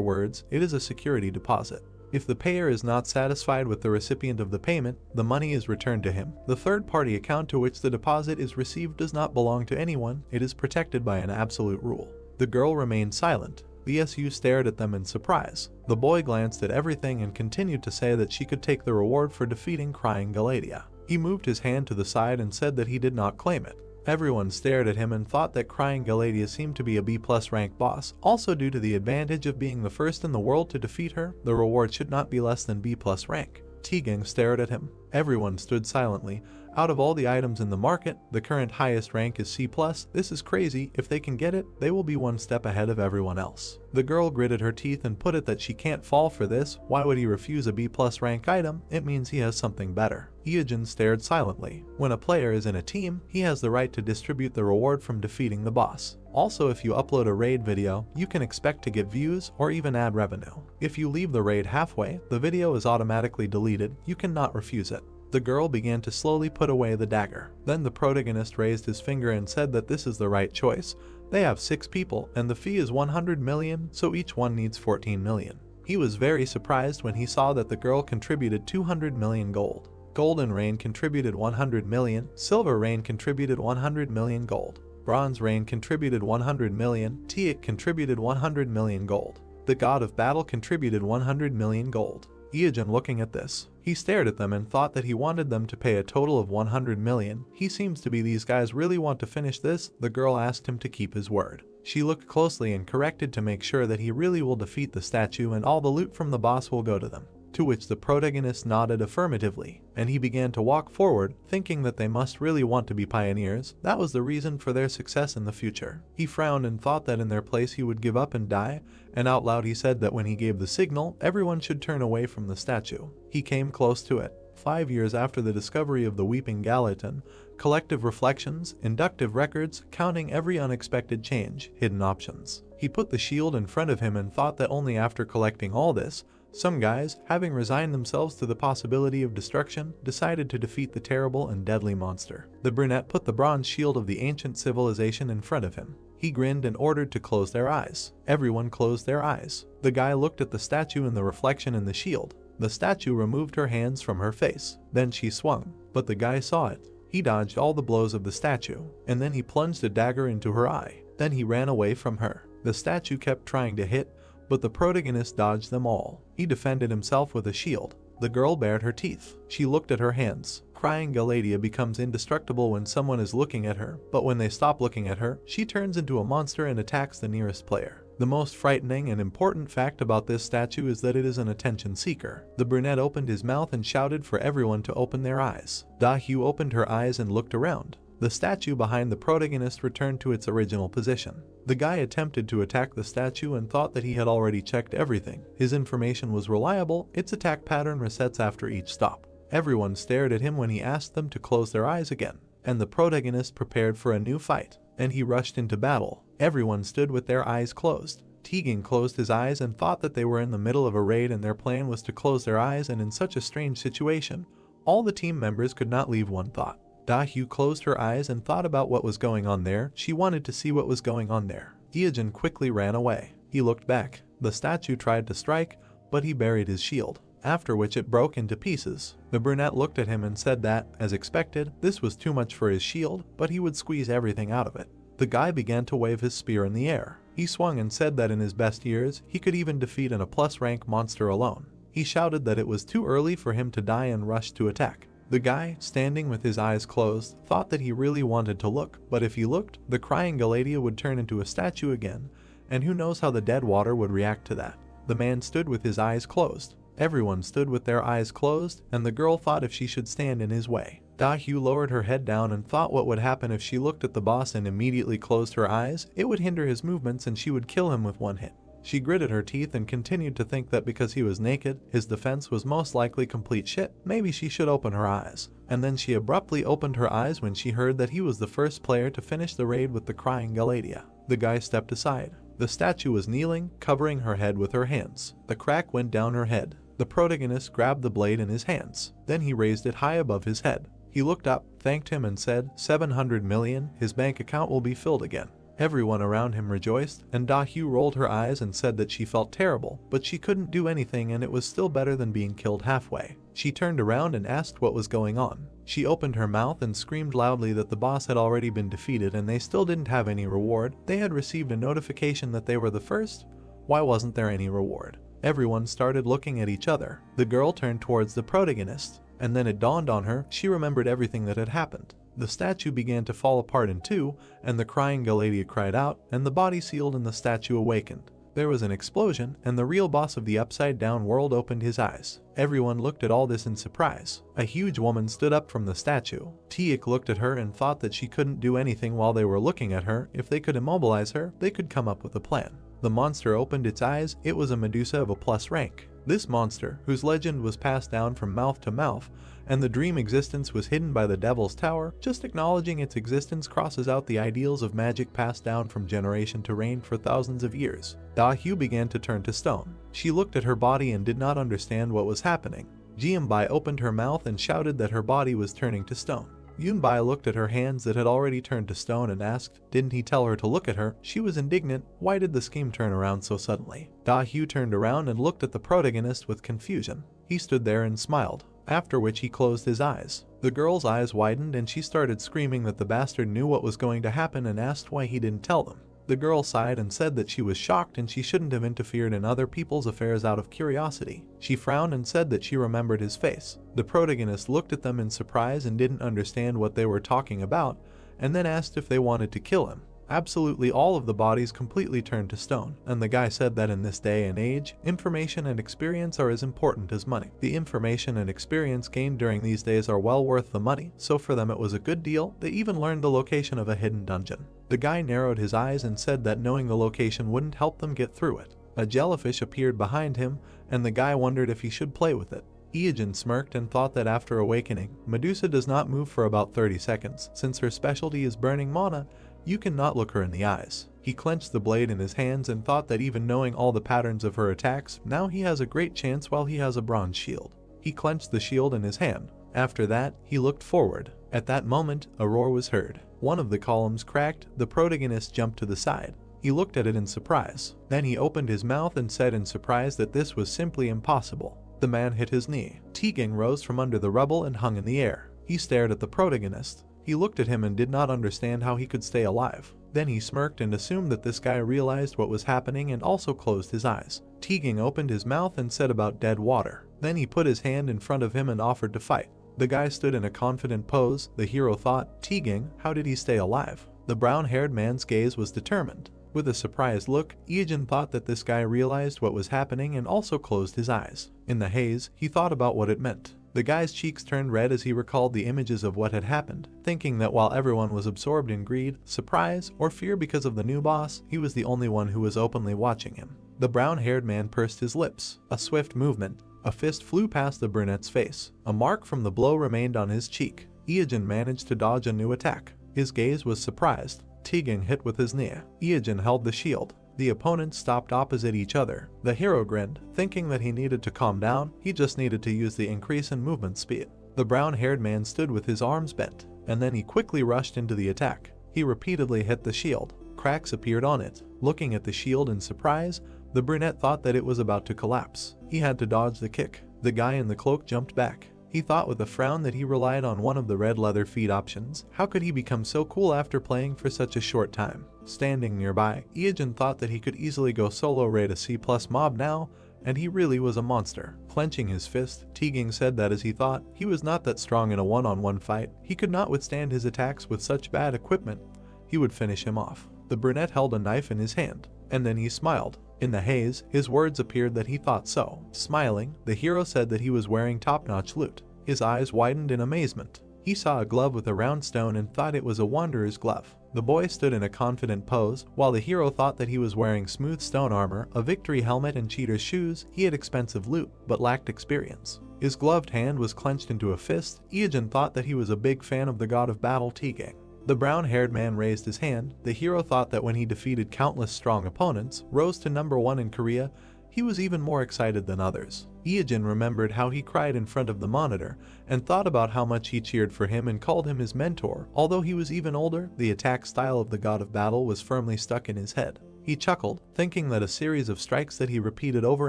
words, it is a security deposit. If the payer is not satisfied with the recipient of the payment, the money is returned to him. The third-party account to which the deposit is received does not belong to anyone, it is protected by an absolute rule. The girl remained silent. The SU stared at them in surprise. The boy glanced at everything and continued to say that she could take the reward for defeating crying Galatea. He moved his hand to the side and said that he did not claim it. Everyone stared at him and thought that crying Galatea seemed to be a B+ rank boss. Also due to the advantage of being the first in the world to defeat her, the reward should not be less than B+ rank. T-Gang stared at him. Everyone stood silently. Out of all the items in the market, the current highest rank is C+. This is crazy. If they can get it, they will be one step ahead of everyone else. The girl gritted her teeth and put it that she can't fall for this. Why would he refuse a B+ rank item? It means he has something better. Iyajin stared silently. When a player is in a team, he has the right to distribute the reward from defeating the boss. Also, if you upload a raid video, you can expect to get views or even ad revenue. If you leave the raid halfway, the video is automatically deleted. You cannot refuse it. The girl began to slowly put away the dagger. Then the protagonist raised his finger and said that this is the right choice. They have 6 people, and the fee is 100 million, so each one needs 14 million. He was very surprised when he saw that the girl contributed 200 million gold. Golden Rain contributed 100 million, Silver Rain contributed 100 million gold. Bronze Rain contributed 100 million, Teak contributed 100 million gold. The God of Battle contributed 100 million gold. Iyajin looking at this. He stared at them and thought that he wanted them to pay a total of 100 million. He seems to be these guys really want to finish this. The girl asked him to keep his word. She looked closely and corrected to make sure that he really will defeat the statue and all the loot from the boss will go to them. To which the protagonist nodded affirmatively, and he began to walk forward, thinking that they must really want to be pioneers. That was the reason for their success in the future. He frowned and thought that in their place he would give up and die, and out loud he said that when he gave the signal, everyone should turn away from the statue. He came close to it. 5 years after the discovery of the Weeping Gallatin, collective reflections, inductive records, counting every unexpected change, hidden options. He put the shield in front of him and thought that only after collecting all this, some guys, having resigned themselves to the possibility of destruction, decided to defeat the terrible and deadly monster. The brunette put the bronze shield of the ancient civilization in front of him. He grinned and ordered to close their eyes. Everyone closed their eyes. The guy looked at the statue and the reflection in the shield. The statue removed her hands from her face. Then she swung, but the guy saw it. He dodged all the blows of the statue, and then he plunged a dagger into her eye. Then he ran away from her. The statue kept trying to hit, but the protagonist dodged them all. He defended himself with a shield. The girl bared her teeth. She looked at her hands. Crying Galatea becomes indestructible when someone is looking at her, but when they stop looking at her, she turns into a monster and attacks the nearest player. The most frightening and important fact about this statue is that it is an attention seeker. The brunette opened his mouth and shouted for everyone to open their eyes. Da-hyu opened her eyes and looked around. The statue behind the protagonist returned to its original position. The guy attempted to attack the statue and thought that he had already checked everything. His information was reliable, its attack pattern resets after each stop. Everyone stared at him when he asked them to close their eyes again, and the protagonist prepared for a new fight, and he rushed into battle. Everyone stood with their eyes closed. Tegan closed his eyes and thought that they were in the middle of a raid and their plan was to close their eyes, and in such a strange situation, all the team members could not leave one thought. Da-hyu closed her eyes and thought about what was going on there. She wanted to see what was going on there. Ijin quickly ran away. He looked back. The statue tried to strike, but he buried his shield, after which it broke into pieces. The brunette looked at him and said that, as expected, this was too much for his shield, but he would squeeze everything out of it. The guy began to wave his spear in the air. He swung and said that in his best years, he could even defeat an A+ rank monster alone. He shouted that it was too early for him to die and rushed to attack. The guy, standing with his eyes closed, thought that he really wanted to look, but if he looked, the crying Galadia would turn into a statue again, and who knows how the dead water would react to that. The man stood with his eyes closed. Everyone stood with their eyes closed, and the girl thought if she should stand in his way. Da-hyu lowered her head down and thought what would happen if she looked at the boss and immediately closed her eyes. It would hinder his movements and she would kill him with one hit. She gritted her teeth and continued to think that because he was naked, his defense was most likely complete shit. Maybe she should open her eyes. And then she abruptly opened her eyes when she heard that he was the first player to finish the raid with the crying Galadia. The guy stepped aside. The statue was kneeling, covering her head with her hands. The crack went down her head. The protagonist grabbed the blade in his hands. Then he raised it high above his head. He looked up, thanked him and said, 700 million, his bank account will be filled again. Everyone around him rejoiced, and Da-hyu rolled her eyes and said that she felt terrible, but she couldn't do anything and it was still better than being killed halfway. She turned around and asked what was going on. She opened her mouth and screamed loudly that the boss had already been defeated and they still didn't have any reward. They had received a notification that they were the first. Why wasn't there any reward? Everyone started looking at each other. The girl turned towards the protagonist, and then it dawned on her, she remembered everything that had happened. The statue began to fall apart in two, and the crying Galadia cried out, and the body sealed and the statue awakened. There was an explosion, and the real boss of the upside-down world opened his eyes. Everyone looked at all this in surprise. A huge woman stood up from the statue. Tiak looked at her and thought that she couldn't do anything while they were looking at her. If they could immobilize her, they could come up with a plan. The monster opened its eyes. It was a Medusa of A+ rank. This monster, whose legend was passed down from mouth to mouth, and the dream existence was hidden by the Devil's Tower, just acknowledging its existence crosses out the ideals of magic passed down from generation to reign for thousands of years. Da-hyu began to turn to stone. She looked at her body and did not understand what was happening. Jianbai opened her mouth and shouted that her body was turning to stone. Yunbai looked at her hands that had already turned to stone and asked, didn't he tell her to look at her? She was indignant. Why did the scheme turn around so suddenly? Da-hyu turned around and looked at the protagonist with confusion. He stood there and smiled, after which he closed his eyes. The girl's eyes widened and she started screaming that the bastard knew what was going to happen and asked why he didn't tell them. The girl sighed and said that she was shocked and she shouldn't have interfered in other people's affairs out of curiosity. She frowned and said that she remembered his face. The protagonist looked at them in surprise and didn't understand what they were talking about, and then asked if they wanted to kill him. Absolutely all of the bodies completely turned to stone, and the guy said that in this day and age, information and experience are as important as money. The information and experience gained during these days are well worth the money, so for them it was a good deal. They even learned the location of a hidden dungeon. The guy narrowed his eyes and said that knowing the location wouldn't help them get through it. A jellyfish appeared behind him, and the guy wondered if he should play with it. Ijin smirked and thought that after awakening, Medusa does not move for about 30 seconds. Since her specialty is burning mana, you cannot look her in the eyes. He clenched the blade in his hands and thought that even knowing all the patterns of her attacks, now he has a great chance while he has a bronze shield. He clenched the shield in his hand. After that, he looked forward. At that moment, a roar was heard. One of the columns cracked. The protagonist jumped to the side. He looked at it in surprise. Then he opened his mouth and said in surprise that this was simply impossible. The man hit his knee. Tegan rose from under the rubble and hung in the air. He stared at the protagonist. He looked at him and did not understand how he could stay alive. Then he smirked and assumed that this guy realized what was happening and also closed his eyes. Tegan opened his mouth and said about dead water. Then he put his hand in front of him and offered to fight. The guy stood in a confident pose. The hero thought, Tegan, how did he stay alive? The brown-haired man's gaze was determined. With a surprised look, Ijin thought that this guy realized what was happening and also closed his eyes. In the haze, he thought about what it meant. The guy's cheeks turned red as he recalled the images of what had happened, thinking that while everyone was absorbed in greed, surprise, or fear because of the new boss, he was the only one who was openly watching him. The brown-haired man pursed his lips. A swift movement. A fist flew past the brunette's face. A mark from the blow remained on his cheek. Ijin managed to dodge a new attack. His gaze was surprised. Tegan hit with his knee. Iijin held the shield. The opponents stopped opposite each other. The hero grinned, thinking that he needed to calm down. He just needed to use the increase in movement speed. The brown-haired man stood with his arms bent, and then he quickly rushed into the attack. He repeatedly hit the shield. Cracks appeared on it. Looking at the shield in surprise, the brunette thought that it was about to collapse. He had to dodge the kick. The guy in the cloak jumped back. He thought with a frown that he relied on one of the red leather feet options. How could he become so cool after playing for such a short time? Standing nearby, Iijin thought that he could easily go solo raid a C+ mob now, and he really was a monster. Clenching his fist, Tegan said that as he thought, he was not that strong in a one-on-one fight. He could not withstand his attacks with such bad equipment. He would finish him off. The brunette held a knife in his hand, and then he smiled. In the haze, his words appeared that he thought so. Smiling, the hero said that he was wearing top-notch loot. His eyes widened in amazement. He saw a glove with a round stone and thought it was a wanderer's glove. The boy stood in a confident pose, while the hero thought that he was wearing smooth stone armor, a victory helmet and cheater's shoes. He had expensive loot, but lacked experience. His gloved hand was clenched into a fist. Iijin thought that he was a big fan of the god of battle Tegan. The brown-haired man raised his hand. The hero thought that when he defeated countless strong opponents, rose to number 1 in Korea, he was even more excited than others. Iijin remembered how he cried in front of the monitor, and thought about how much he cheered for him and called him his mentor. Although he was even older, the attack style of the god of battle was firmly stuck in his head. He chuckled, thinking that a series of strikes that he repeated over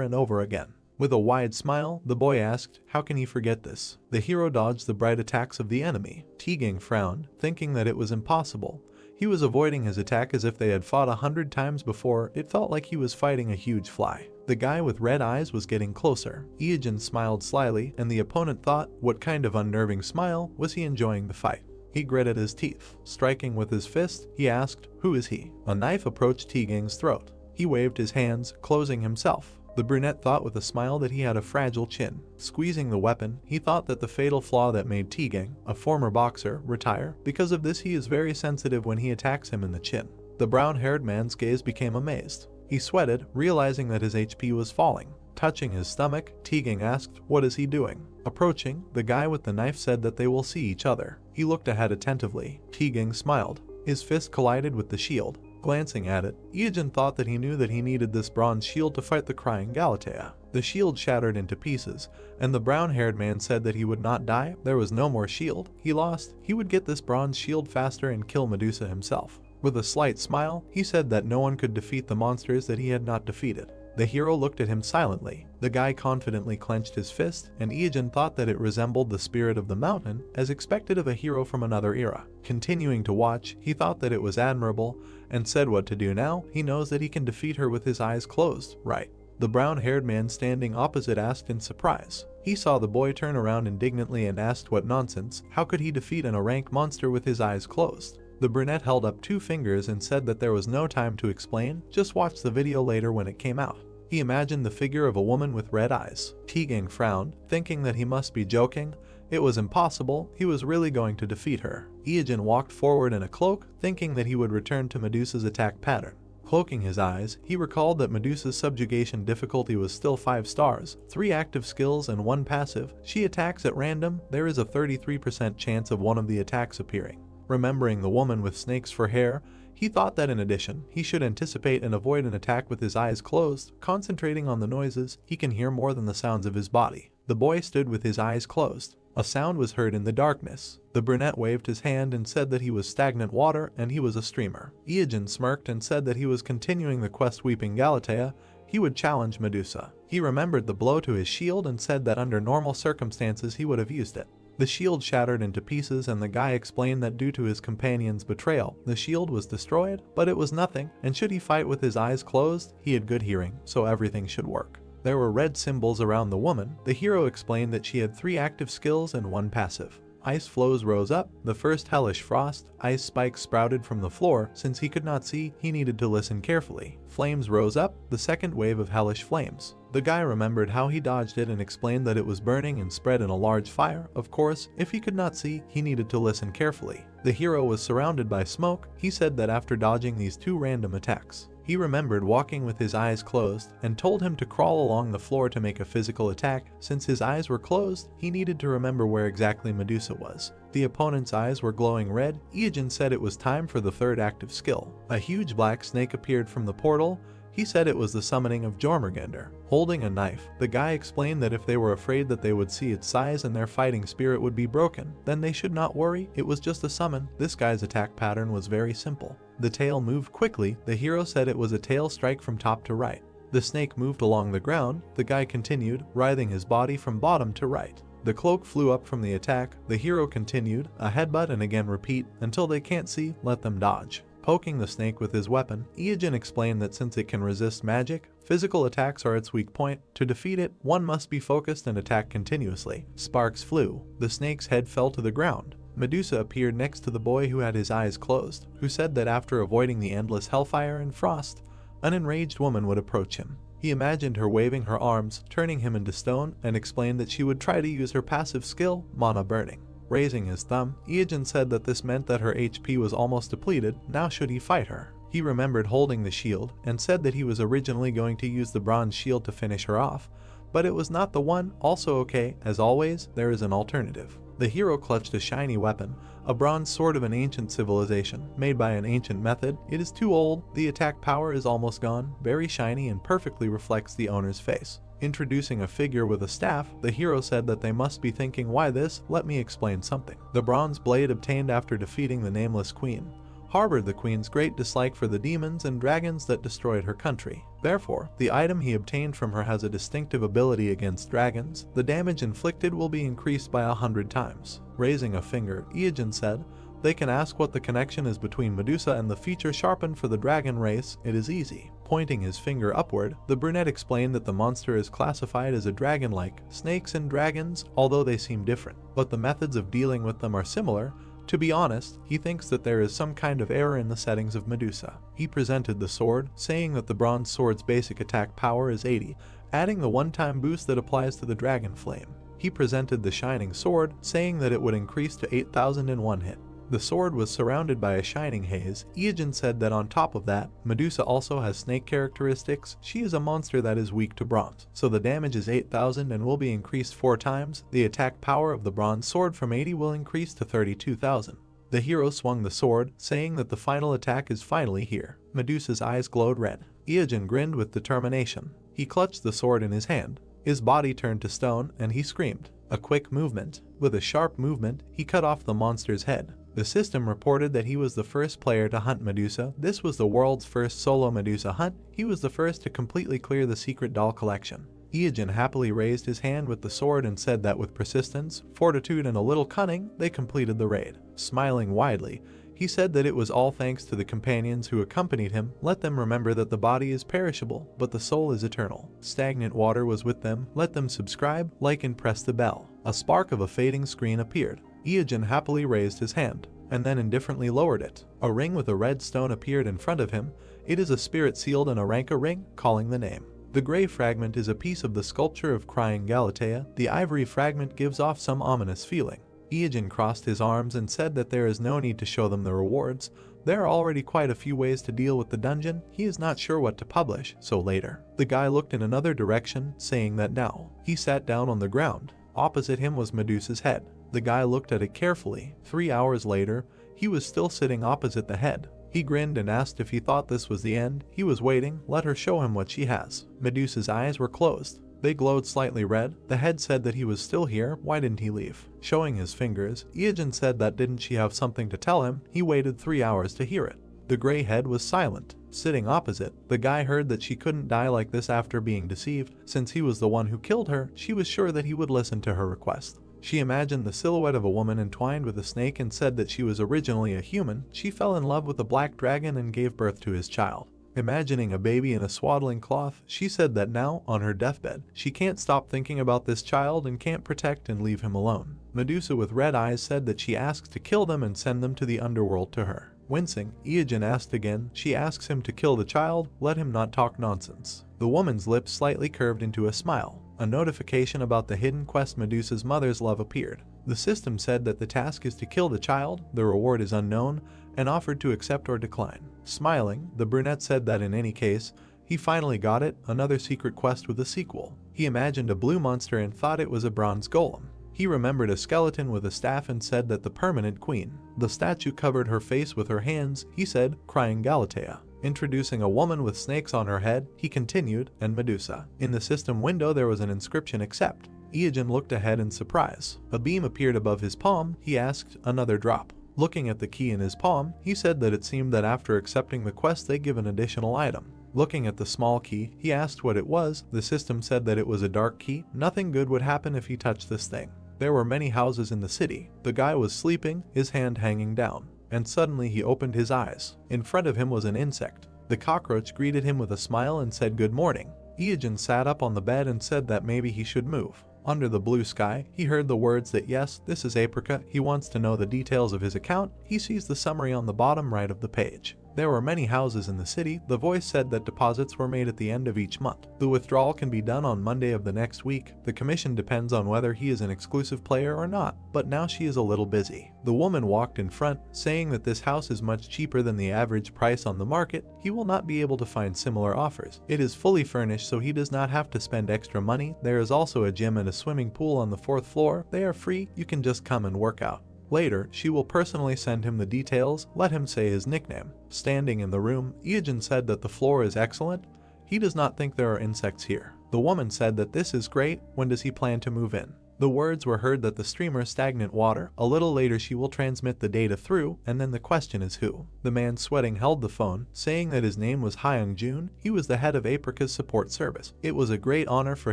and over again. With a wide smile, the boy asked, how can he forget this? The hero dodged the bright attacks of the enemy. Tegan frowned, thinking that it was impossible. He was avoiding his attack as if they had fought 100 times before. It felt like he was fighting a huge fly. The guy with red eyes was getting closer. Iijin smiled slyly, and the opponent thought, what kind of unnerving smile? Was he enjoying the fight? He gritted his teeth. Striking with his fist, he asked, who is he? A knife approached Tegan's throat. He waved his hands, closing himself. The brunette thought with a smile that he had a fragile chin. Squeezing the weapon, he thought that the fatal flaw that made Tegan, a former boxer, retire. Because of this, he is very sensitive when he attacks him in the chin. The brown-haired man's gaze became amazed. He sweated, realizing that his HP was falling. Touching his stomach, Tegan asked, what is he doing? Approaching, the guy with the knife said that they will see each other. He looked ahead attentively. Tegan smiled. His fist collided with the shield. Glancing at it, Iijin thought that he knew that he needed this bronze shield to fight the crying Galatea. The shield shattered into pieces, and the brown-haired man said that he would not die. There was no more shield. He lost. He would get this bronze shield faster and kill Medusa himself. With a slight smile, he said that no one could defeat the monsters that he had not defeated. The hero looked at him silently. The guy confidently clenched his fist, and Iijin thought that it resembled the spirit of the mountain, as expected of a hero from another era. Continuing to watch, he thought that it was admirable, and said what to do now. He knows that he can defeat her with his eyes closed, right? The brown-haired man standing opposite asked in surprise. He saw the boy turn around indignantly and asked what nonsense. How could he defeat a rank monster with his eyes closed? The brunette held up 2 fingers and said that there was no time to explain, just watch the video later when it came out. He imagined the figure of a woman with red eyes. Tegan frowned, thinking that he must be joking. It was impossible. He was really going to defeat her. Iijin walked forward in a cloak, thinking that he would return to Medusa's attack pattern. Cloaking his eyes, he recalled that Medusa's subjugation difficulty was still 5 stars, 3 active skills and 1 passive. She attacks at random. There is a 33% chance of one of the attacks appearing. Remembering the woman with snakes for hair, he thought that in addition, he should anticipate and avoid an attack with his eyes closed. Concentrating on the noises, he can hear more than the sounds of his body. The boy stood with his eyes closed. A sound was heard in the darkness. The brunette waved his hand and said that he was stagnant water and he was a streamer. Iijin smirked and said that he was continuing the quest weeping Galatea. He would challenge Medusa. He remembered the blow to his shield and said that under normal circumstances he would have used it. The shield shattered into pieces, and the guy explained that due to his companion's betrayal, the shield was destroyed, but it was nothing, and should he fight with his eyes closed, he had good hearing, so everything should work. There were red symbols around the woman. The hero explained that she had 3 active skills and 1 passive. Ice flows rose up. The first hellish frost. Ice spikes sprouted from the floor. Since he could not see, he needed to listen carefully. Flames rose up. The second wave of hellish flames. The guy remembered how he dodged it and explained that it was burning and spread in a large fire. Of course, if he could not see, he needed to listen carefully. The hero was surrounded by smoke. He said that after dodging these 2 random attacks, He remembered walking with his eyes closed and told him to crawl along the floor to make a physical attack. Since his eyes were closed, he needed to remember where exactly Medusa was. The opponent's eyes were glowing red. Iojin said it was time for the third active skill. A huge black snake appeared from the portal. He said it was the summoning of Jormungandr. Holding a knife, the guy explained that if they were afraid that they would see its size and their fighting spirit would be broken, then they should not worry, it was just a summon. This guy's attack pattern was very simple. The tail moved quickly. The hero said it was a tail strike from top to right. The snake moved along the ground. The guy continued, writhing his body from bottom to right. The cloak flew up from the attack. The hero continued, a headbutt and again repeat, until they can't see, let them dodge. Poking the snake with his weapon, Iojin explained that since it can resist magic, physical attacks are its weak point. To defeat it, one must be focused and attack continuously. Sparks flew. The snake's head fell to the ground. Medusa appeared next to the boy who had his eyes closed, who said that after avoiding the endless hellfire and frost, an enraged woman would approach him. He imagined her waving her arms, turning him into stone, and explained that she would try to use her passive skill, mana burning. Raising his thumb, Iojin said that this meant that her HP was almost depleted. Now should he fight her? He remembered holding the shield and said that he was originally going to use the bronze shield to finish her off, but it was not the one. Also okay, as always, there is an alternative. The hero clutched a shiny weapon, a bronze sword of an ancient civilization, made by an ancient method. It is too old, the attack power is almost gone, very shiny and perfectly reflects the owner's face. Introducing a figure with a staff, the hero said that they must be thinking, why this? Let me explain something. The bronze blade obtained after defeating the nameless queen harbored the queen's great dislike for the demons and dragons that destroyed her country. Therefore, the item he obtained from her has a distinctive ability against dragons. The damage inflicted will be increased by 100 times. Raising a finger, Iojin said, they can ask what the connection is between Medusa and the feature sharpened for the dragon race. It is easy. Pointing his finger upward, the brunette explained that the monster is classified as a dragon-like. Snakes and dragons, although they seem different, but the methods of dealing with them are similar. To be honest, he thinks that there is some kind of error in the settings of Medusa. He presented the sword, saying that the bronze sword's basic attack power is 80, adding the one-time boost that applies to the dragon flame. He presented the shining sword, saying that it would increase to 8,000 in one hit. The sword was surrounded by a shining haze. Iojin said that on top of that, Medusa also has snake characteristics. She is a monster that is weak to bronze, so the damage is 8,000 and will be increased 4 times. The attack power of the bronze sword from 80 will increase to 32,000. The hero swung the sword, saying that the final attack is finally here. Medusa's eyes glowed red. Iojin grinned with determination. He clutched the sword in his hand. His body turned to stone, and he screamed. A quick movement. With a sharp movement, he cut off the monster's head. The system reported that he was the first player to hunt Medusa. This was the world's first solo Medusa hunt. He was the first to completely clear the secret doll collection. Iojin happily raised his hand with the sword and said that with persistence, fortitude, and a little cunning, they completed the raid. Smiling widely, he said that it was all thanks to the companions who accompanied him. Let them remember that the body is perishable, but the soul is eternal. Stagnant water was with them. Let them subscribe, like, and press the bell. A spark of a fading screen appeared. Iojin happily raised his hand, and then indifferently lowered it. A ring with a red stone appeared in front of him. It is a spirit sealed in a Ranka ring, calling the name. The gray fragment is a piece of the sculpture of crying Galatea. The ivory fragment gives off some ominous feeling. Iojin crossed his arms and said that there is no need to show them the rewards. There are already quite a few ways to deal with the dungeon. He is not sure what to publish, so later. The guy looked in another direction, saying that now. He sat down on the ground. Opposite him was Medusa's head. The guy looked at it carefully. 3 hours later, he was still sitting opposite the head. He grinned and asked if he thought this was the end. He was waiting. Let her show him what she has. Medusa's eyes were closed. They glowed slightly red. The head said that he was still here. Why didn't he leave? Showing his fingers, Iojin said that didn't she have something to tell him? He waited 3 hours to hear it. The gray head was silent. Sitting opposite, the guy heard that she couldn't die like this after being deceived. Since he was the one who killed her, she was sure that he would listen to her request. She imagined the silhouette of a woman entwined with a snake and said that she was originally a human. She fell in love with a black dragon and gave birth to his child. Imagining a baby in a swaddling cloth, she said that now, on her deathbed, she can't stop thinking about this child and can't protect and leave him alone. Medusa with red eyes said that she asks to kill them and send them to the underworld to her. Wincing, Iojin asked again. She asks him to kill the child. Let him not talk nonsense. The woman's lips slightly curved into a smile. A notification about the hidden quest Medusa's mother's love appeared. The system said that the task is to kill the child, the reward is unknown, and offered to accept or decline. Smiling, the brunette said that in any case, he finally got it, another secret quest with a sequel. He imagined a blue monster and thought it was a bronze golem. He remembered a skeleton with a staff and said that the permanent queen. The statue covered her face with her hands, he said, crying Galatea. Introducing a woman with snakes on her head, he continued, and Medusa. In the system window there was an inscription accept. Iogen looked ahead in surprise. A beam appeared above his palm, he asked, another drop. Looking at the key in his palm, he said that it seemed that after accepting the quest they give an additional item. Looking at the small key, he asked what it was. The system said that it was a dark key. Nothing good would happen if he touched this thing. There were many houses in the city. The guy was sleeping, his hand hanging down. And suddenly he opened his eyes. In front of him was an insect. The cockroach greeted him with a smile and said good morning. Iogen sat up on the bed and said that maybe he should move. Under the blue sky, he heard the words that yes, this is Apricot. He wants to know the details of his account. He sees the summary on the bottom right of the page. There were many houses in the city. The voice said that deposits were made at the end of each month. The withdrawal can be done on Monday of the next week. The commission depends on whether he is an exclusive player or not, but now she is a little busy. The woman walked in front, saying that this house is much cheaper than the average price on the market. He will not be able to find similar offers. It is fully furnished so he does not have to spend extra money. There is also a gym and a swimming pool on the 4th floor. They are free. You can just come and work out. Later, she will personally send him the details, let him say his nickname. Standing in the room, Iogen said that the floor is excellent. He does not think there are insects here. The woman said that this is great. When does he plan to move in? The words were heard that the streamer stagnant water. A little later she will transmit the data through, and then the question is who. The man sweating held the phone, saying that his name was Hyung-jun. He was the head of Apricot's support service. It was a great honor for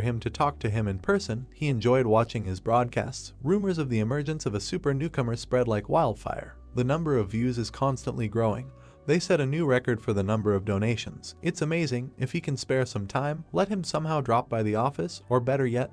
him to talk to him in person. He enjoyed watching his broadcasts. Rumors of the emergence of a super newcomer spread like wildfire. The number of views is constantly growing. They set a new record for the number of donations. It's amazing. If he can spare some time, let him somehow drop by the office, or better yet,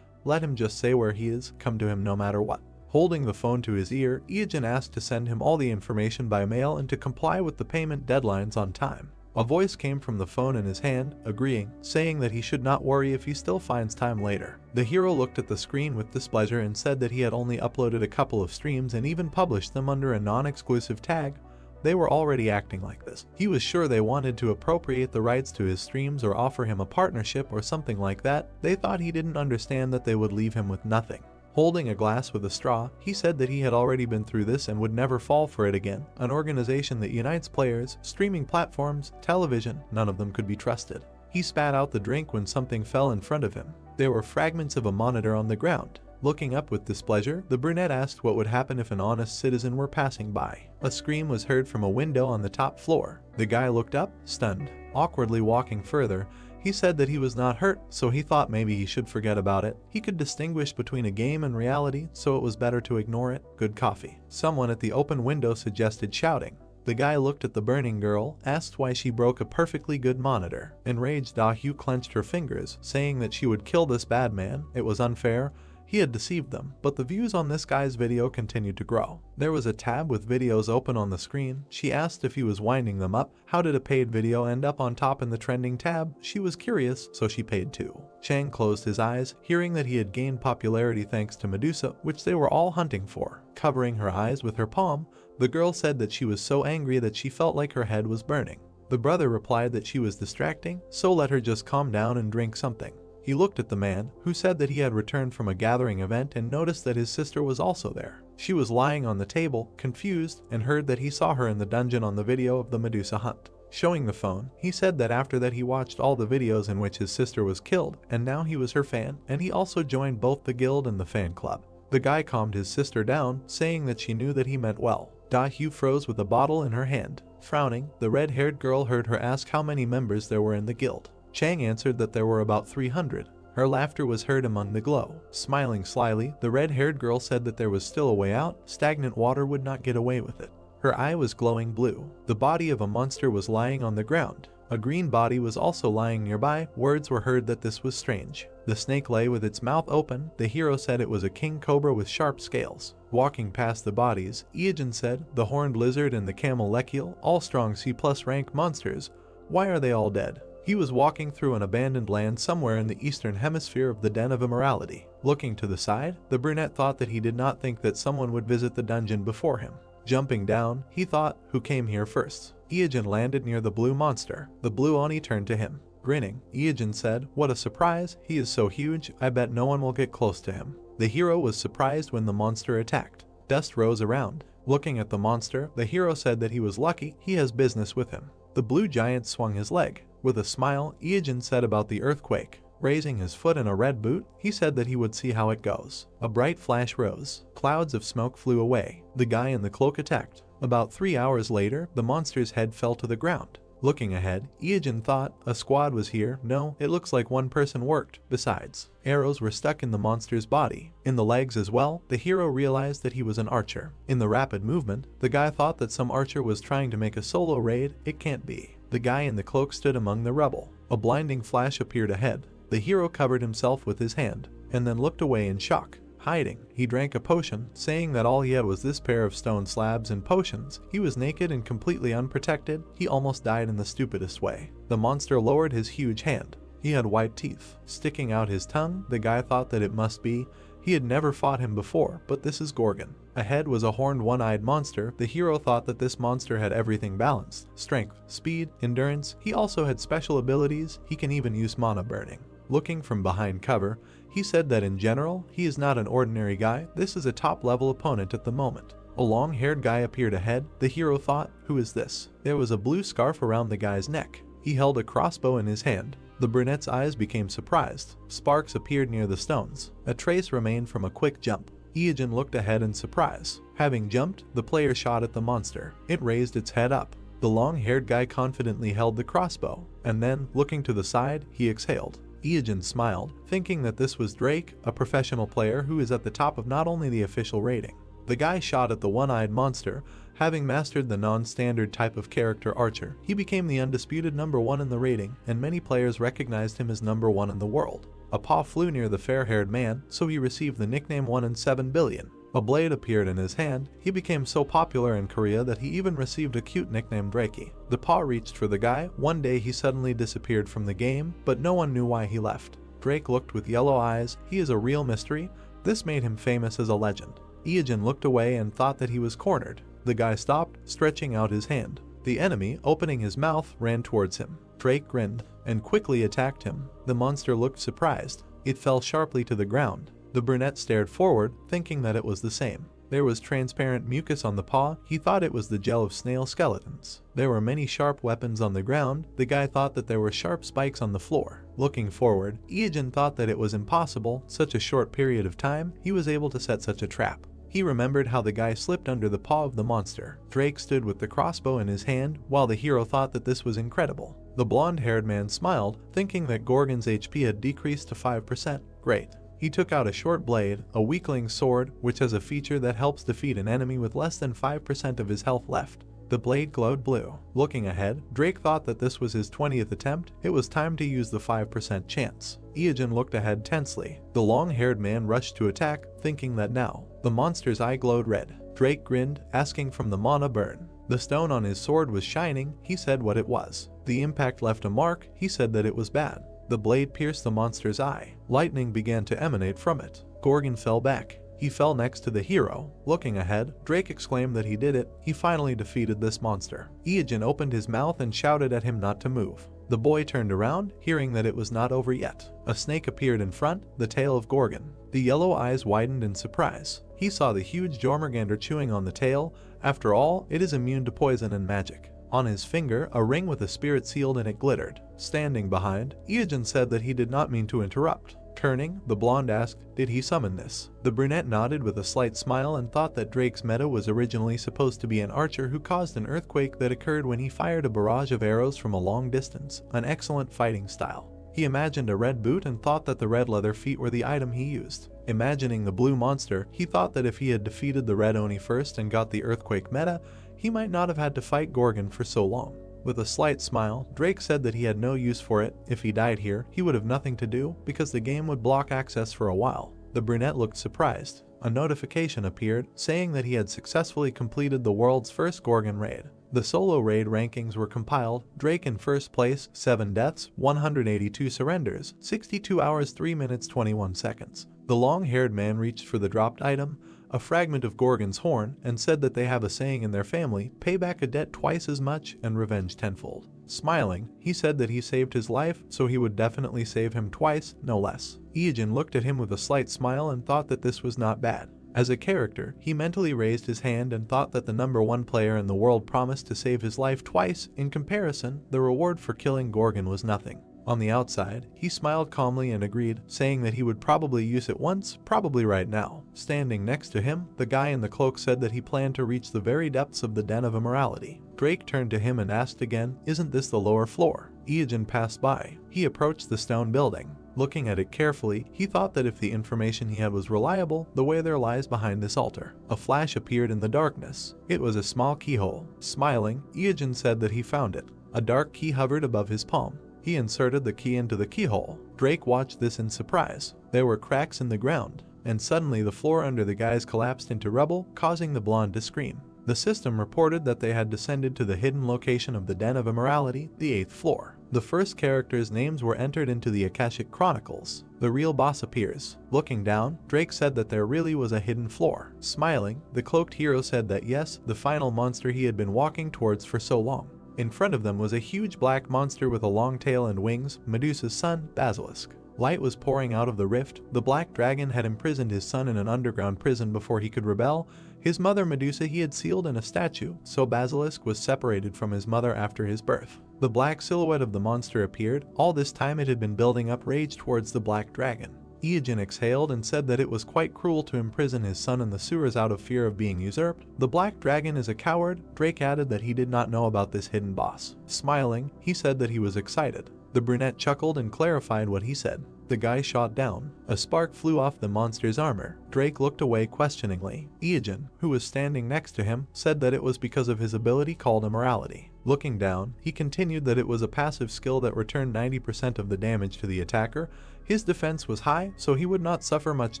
let him just say where he is, come to him no matter what. Holding the phone to his ear, Iogen asked to send him all the information by mail and to comply with the payment deadlines on time. A voice came from the phone in his hand, agreeing, saying that he should not worry if he still finds time later. The hero looked at the screen with displeasure and said that he had only uploaded a couple of streams and even published them under a non-exclusive tag. They were already acting like this. He was sure they wanted to appropriate the rights to his streams or offer him a partnership or something like that. They thought he didn't understand that they would leave him with nothing. Holding a glass with a straw, he said that he had already been through this and would never fall for it again. An organization that unites players, streaming platforms, television, none of them could be trusted. He spat out the drink when something fell in front of him. There were fragments of a monitor on the ground. Looking up with displeasure, the brunette asked what would happen if an honest citizen were passing by. A scream was heard from a window on the top floor. The guy looked up, stunned. Awkwardly walking further, he said that he was not hurt, so he thought maybe he should forget about it. He could distinguish between a game and reality, so it was better to ignore it. Good coffee. Someone at the open window suggested shouting. The guy looked at the burning girl, asked why she broke a perfectly good monitor. Enraged, Dahu clenched her fingers, saying that she would kill this bad man. It was unfair. He had deceived them, but the views on this guy's video continued to grow. There was a tab with videos open on the screen. She asked if he was winding them up. How did a paid video end up on top in the trending tab? She was curious, so she paid too. Chang closed his eyes, hearing that he had gained popularity thanks to Medusa, which they were all hunting for. Covering her eyes with her palm, the girl said that she was so angry that she felt like her head was burning. The brother replied that she was distracting, so let her just calm down and drink something. He looked at the man, who said that he had returned from a gathering event and noticed that his sister was also there. She was lying on the table, confused, and heard that he saw her in the dungeon on the video of the Medusa hunt. Showing the phone, he said that after that he watched all the videos in which his sister was killed, and now he was her fan, and he also joined both the guild and the fan club. The guy calmed his sister down, saying that she knew that he meant well. Dahu froze with a bottle in her hand. Frowning, the red-haired girl heard her ask how many members there were in the guild. Chang answered that there were about 300. Her laughter was heard among the glow. Smiling slyly, the red-haired girl said that there was still a way out. Stagnant water would not get away with it. Her eye was glowing blue. The body of a monster was lying on the ground. A green body was also lying nearby. Words were heard that this was strange. The snake lay with its mouth open. The hero said it was a king cobra with sharp scales. Walking past the bodies, Iogen said, the horned lizard and the camel lechiel, all strong C+ rank monsters. Why are they all dead? He was walking through an abandoned land somewhere in the eastern hemisphere of the Den of Immorality. Looking to the side, the brunette thought that he did not think that someone would visit the dungeon before him. Jumping down, he thought, who came here first? Iajin landed near the blue monster. The blue Oni turned to him. Grinning, Iajin said, "What a surprise, he is so huge, I bet no one will get close to him." The hero was surprised when the monster attacked. Dust rose around. Looking at the monster, the hero said that he was lucky he has business with him. The blue giant swung his leg. With a smile, Iajin said about the earthquake. Raising his foot in a red boot, he said that he would see how it goes. A bright flash rose. Clouds of smoke flew away. The guy in the cloak attacked. About 3 hours later, the monster's head fell to the ground. Looking ahead, Iajin thought a squad was here. No, it looks like one person worked. Besides, arrows were stuck in the monster's body. In the legs as well, the hero realized that he was an archer. In the rapid movement, the guy thought that some archer was trying to make a solo raid. It can't be. The guy in the cloak stood among the rubble. A blinding flash appeared ahead. The hero covered himself with his hand, and then looked away in shock. Hiding, he drank a potion, saying that all he had was this pair of stone slabs and potions. He was naked and completely unprotected. He almost died in the stupidest way. The monster lowered his huge hand. He had white teeth. Sticking out his tongue, the guy thought that it must be. He had never fought him before, but this is Gorgon. Ahead was a horned one-eyed monster. The hero thought that this monster had everything balanced. Strength, speed, endurance. He also had special abilities. He can even use mana burning. Looking from behind cover, he said that in general, he is not an ordinary guy. This is a top-level opponent at the moment. A long-haired guy appeared ahead. The hero thought, who is this? There was a blue scarf around the guy's neck. He held a crossbow in his hand. The brunette's eyes became surprised. Sparks appeared near the stones. A trace remained from a quick jump. Iajin looked ahead in surprise. Having jumped, the player shot at the monster. It raised its head up. The long-haired guy confidently held the crossbow, and then, looking to the side, he exhaled. Iajin smiled, thinking that this was Drake, a professional player who is at the top of not only the official rating. The guy shot at the one-eyed monster. Having mastered the non-standard type of character archer, he became the undisputed #1 in the rating, and many players recognized him as #1 in the world. A paw flew near the fair-haired man, so he received the nickname 1 in 7 billion. A blade appeared in his hand. He became so popular in Korea that he even received a cute nickname Drakey. The paw reached for the guy. One day he suddenly disappeared from the game, but no one knew why he left. Drake looked with yellow eyes. He is a real mystery. This made him famous as a legend. Iajin looked away and thought that he was cornered. The guy stopped, stretching out his hand. The enemy, opening his mouth, ran towards him. Drake grinned and quickly attacked him. The monster looked surprised. It fell sharply to the ground. The brunette stared forward, thinking that it was the same. There was transparent mucus on the paw. He thought it was the gel of snail skeletons. There were many sharp weapons on the ground. The guy thought that there were sharp spikes on the floor. Looking forward, Iajin thought that it was impossible. Such a short period of time, he was able to set such a trap. He remembered how the guy slipped under the paw of the monster. Drake stood with the crossbow in his hand, while the hero thought that this was incredible. The blonde-haired man smiled, thinking that Gorgon's HP had decreased to 5%. Great. He took out a short blade, a weakling sword, which has a feature that helps defeat an enemy with less than 5% of his health left. The blade glowed blue. Looking ahead, Drake thought that this was his 20th attempt. It was time to use the 5% chance. Iajin looked ahead tensely. The long-haired man rushed to attack, thinking that now. The monster's eye glowed red. Drake grinned, asking from the mana burn. The stone on his sword was shining. He said what it was. The impact left a mark. He said that it was bad. The blade pierced the monster's eye. Lightning began to emanate from it. Gorgon fell back. He fell next to the hero. Looking ahead, Drake exclaimed that he did it. He finally defeated this monster. Iajin opened his mouth and shouted at him not to move. The boy turned around, hearing that it was not over yet. A snake appeared in front, the tail of Gorgon. The yellow eyes widened in surprise. He saw the huge Jormungandr chewing on the tail. After all, it is immune to poison and magic. On his finger, a ring with a spirit sealed and it glittered. Standing behind, Iajin said that he did not mean to interrupt. Turning, the blonde asked, did he summon this? The brunette nodded with a slight smile and thought that Drake's meta was originally supposed to be an archer who caused an earthquake that occurred when he fired a barrage of arrows from a long distance, an excellent fighting style. He imagined a red boot and thought that the red leather feet were the item he used. Imagining the blue monster, he thought that if he had defeated the red Oni first and got the earthquake meta, he might not have had to fight Gorgon for so long. With a slight smile, Drake said that he had no use for it. If he died here, he would have nothing to do because the game would block access for a while. The brunette looked surprised. A notification appeared saying that he had successfully completed the world's first Gorgon raid. The solo raid rankings were compiled. Drake in first place, 7 deaths, 182 surrenders, 62 hours 3 minutes 21 seconds. The long-haired man reached for the dropped item, a fragment of Gorgon's horn, and said that they have a saying in their family, pay back a debt twice as much and revenge tenfold. Smiling, he said that he saved his life, so he would definitely save him twice, no less. Iijin looked at him with a slight smile and thought that this was not bad. As a character, he mentally raised his hand and thought that the #1 player in the world promised to save his life twice. In comparison, the reward for killing Gorgon was nothing. On the outside, he smiled calmly and agreed, saying that he would probably use it once, probably right now. Standing next to him, the guy in the cloak said that he planned to reach the very depths of the den of immorality. Drake turned to him and asked again, isn't this the lower floor? Iijin passed by. He approached the stone building. Looking at it carefully, he thought that if the information he had was reliable, the way there lies behind this altar. A flash appeared in the darkness. It was a small keyhole. Smiling, Iijin said that he found it. A dark key hovered above his palm. He inserted the key into the keyhole. Drake watched this in surprise. There were cracks in the ground, and suddenly the floor under the guys collapsed into rubble, causing the blonde to scream. The system reported that they had descended to the hidden location of the Den of Immorality, the 8th floor. The first characters' names were entered into the Akashic Chronicles. The real boss appears. Looking down, Drake said that there really was a hidden floor. Smiling, the cloaked hero said that yes, the final monster he had been walking towards for so long. In front of them was a huge black monster with a long tail and wings, Medusa's son, Basilisk. Light was pouring out of the rift. The black dragon had imprisoned his son in an underground prison before he could rebel. His mother Medusa he had sealed in a statue, so Basilisk was separated from his mother after his birth. The black silhouette of the monster appeared. All this time it had been building up rage towards the black dragon. Iijin exhaled and said that it was quite cruel to imprison his son in the sewers out of fear of being usurped. The black dragon is a coward. Drake added that he did not know about this hidden boss. Smiling, he said that he was excited. The brunette chuckled and clarified what he said. The guy shot down. A spark flew off the monster's armor. Drake looked away questioningly. Iijin, who was standing next to him, said that it was because of his ability called immorality. Looking down, he continued that it was a passive skill that returned 90% of the damage to the attacker. His defense was high, so he would not suffer much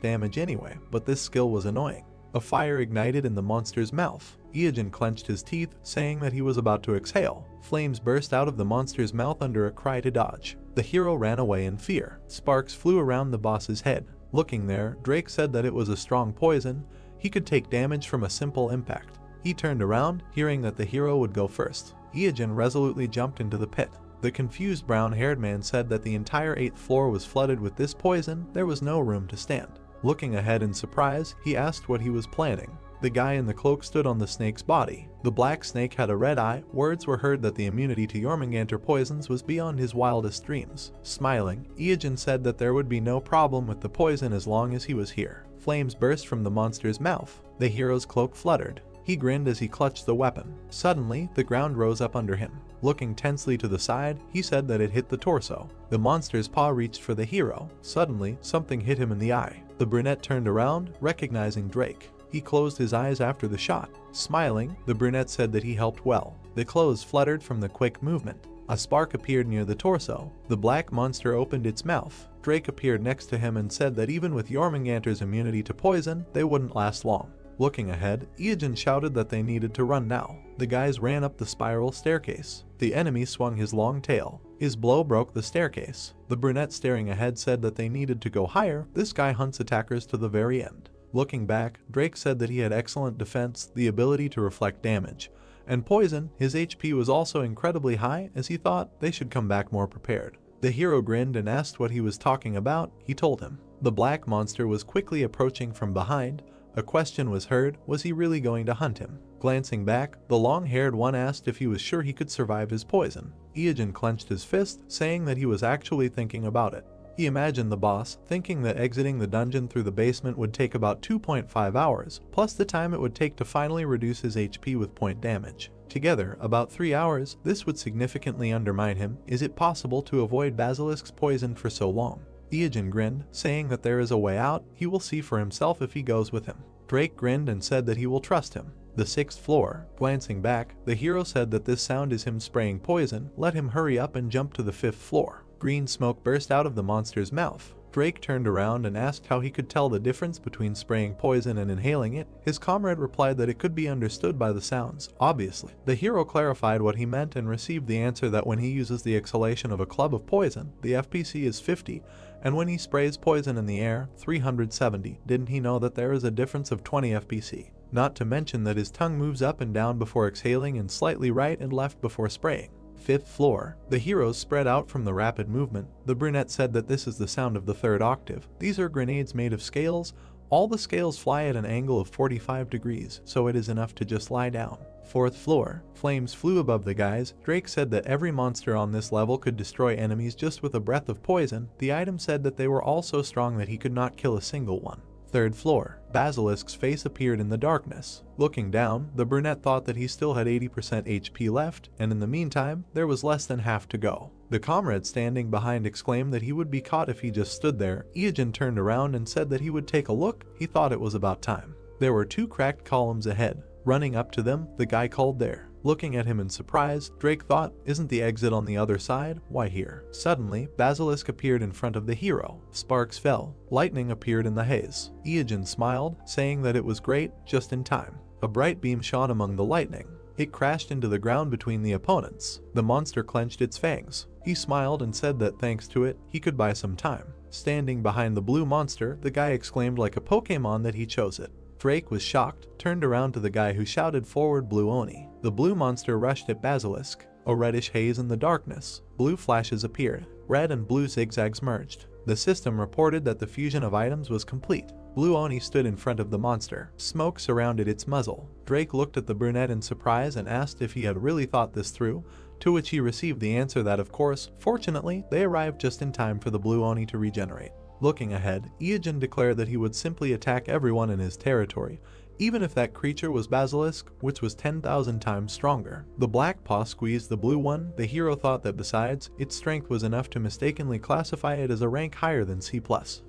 damage anyway, but this skill was annoying. A fire ignited in the monster's mouth. Iijin clenched his teeth, saying that he was about to exhale. Flames burst out of the monster's mouth under a cry to dodge. The hero ran away in fear. Sparks flew around the boss's head. Looking there, Drake said that it was a strong poison. He could take damage from a simple impact. He turned around, hearing that the hero would go first. Iijin resolutely jumped into the pit. The confused brown-haired man said that the entire 8th floor was flooded with this poison. There was no room to stand. Looking ahead in surprise, he asked what he was planning. The guy in the cloak stood on the snake's body. The black snake had a red eye. Words were heard that the immunity to Jormungandr poisons was beyond his wildest dreams. Smiling, Iijin said that there would be no problem with the poison as long as he was here. Flames burst from the monster's mouth. The hero's cloak fluttered. He grinned as he clutched the weapon. Suddenly, the ground rose up under him. Looking tensely to the side, he said that it hit the torso. The monster's paw reached for the hero. Suddenly, something hit him in the eye. The brunette turned around, recognizing Drake. He closed his eyes after the shot. Smiling, the brunette said that he helped well. The clothes fluttered from the quick movement. A spark appeared near the torso. The black monster opened its mouth. Drake appeared next to him and said that even with Jormungandr's immunity to poison, they wouldn't last long. Looking ahead, Iijin shouted that they needed to run now. The guys ran up the spiral staircase. The enemy swung his long tail. His blow broke the staircase. The brunette staring ahead said that they needed to go higher. This guy hunts attackers to the very end. Looking back, Drake said that he had excellent defense, the ability to reflect damage, and poison. His HP was also incredibly high, as he thought they should come back more prepared. The hero grinned and asked what he was talking about. He told him. The black monster was quickly approaching from behind. A question was heard, was he really going to hunt him? Glancing back, the long-haired one asked if he was sure he could survive his poison. Iijin clenched his fist, saying that he was actually thinking about it. He imagined the boss, thinking that exiting the dungeon through the basement would take about 2.5 hours, plus the time it would take to finally reduce his HP with point damage. Together, about 3 hours. This would significantly undermine him. Is it possible to avoid Basilisk's poison for so long? Iijin grinned, saying that there is a way out. He will see for himself if he goes with him. Drake grinned and said that he will trust him. The 6th floor. Glancing back, the hero said that this sound is him spraying poison. Let him hurry up and jump to the 5th floor. Green smoke burst out of the monster's mouth. Drake turned around and asked how he could tell the difference between spraying poison and inhaling it. His comrade replied that it could be understood by the sounds, obviously. The hero clarified what he meant and received the answer that when he uses the exhalation of a club of poison, the FPC is 50, and when he sprays poison in the air, 370. Didn't he know that there is a difference of 20 FPC? Not to mention that his tongue moves up and down before exhaling and slightly right and left before spraying. 5th floor. The heroes spread out from the rapid movement. The brunette said that this is the sound of the 3rd octave. These are grenades made of scales. All the scales fly at an angle of 45 degrees, so it is enough to just lie down. 4th floor. Flames flew above the guys. Drake said that every monster on this level could destroy enemies just with a breath of poison. The item said that they were all so strong that he could not kill a single one. 3rd floor. Basilisk's face appeared in the darkness. Looking down, the brunette thought that he still had 80% HP left, and in the meantime, there was less than half to go. The comrade standing behind exclaimed that he would be caught if he just stood there. Iojin turned around and said that he would take a look. He thought it was about time. There were 2 cracked columns ahead. Running up to them, the guy called there. Looking at him in surprise, Drake thought, isn't the exit on the other side? Why here? Suddenly, Basilisk appeared in front of the hero. Sparks fell. Lightning appeared in the haze. Iojin smiled, saying that it was great, just in time. A bright beam shot among the lightning. It crashed into the ground between the opponents. The monster clenched its fangs. He smiled and said that thanks to it, he could buy some time. Standing behind the blue monster, the guy exclaimed like a Pokemon that he chose it. Drake was shocked, turned around to the guy who shouted forward Blue Oni. The blue monster rushed at Basilisk. A reddish haze in the darkness. Blue flashes appeared. Red and blue zigzags merged. The system reported that the fusion of items was complete. Blue Oni stood in front of the monster. Smoke surrounded its muzzle. Drake looked at the brunette in surprise and asked if he had really thought this through, to which he received the answer that of course, fortunately, they arrived just in time for the Blue Oni to regenerate. Looking ahead, Iojin declared that he would simply attack everyone in his territory, even if that creature was Basilisk, which was 10,000 times stronger. The black paw squeezed the blue one. The hero thought that besides, its strength was enough to mistakenly classify it as a rank higher than C+.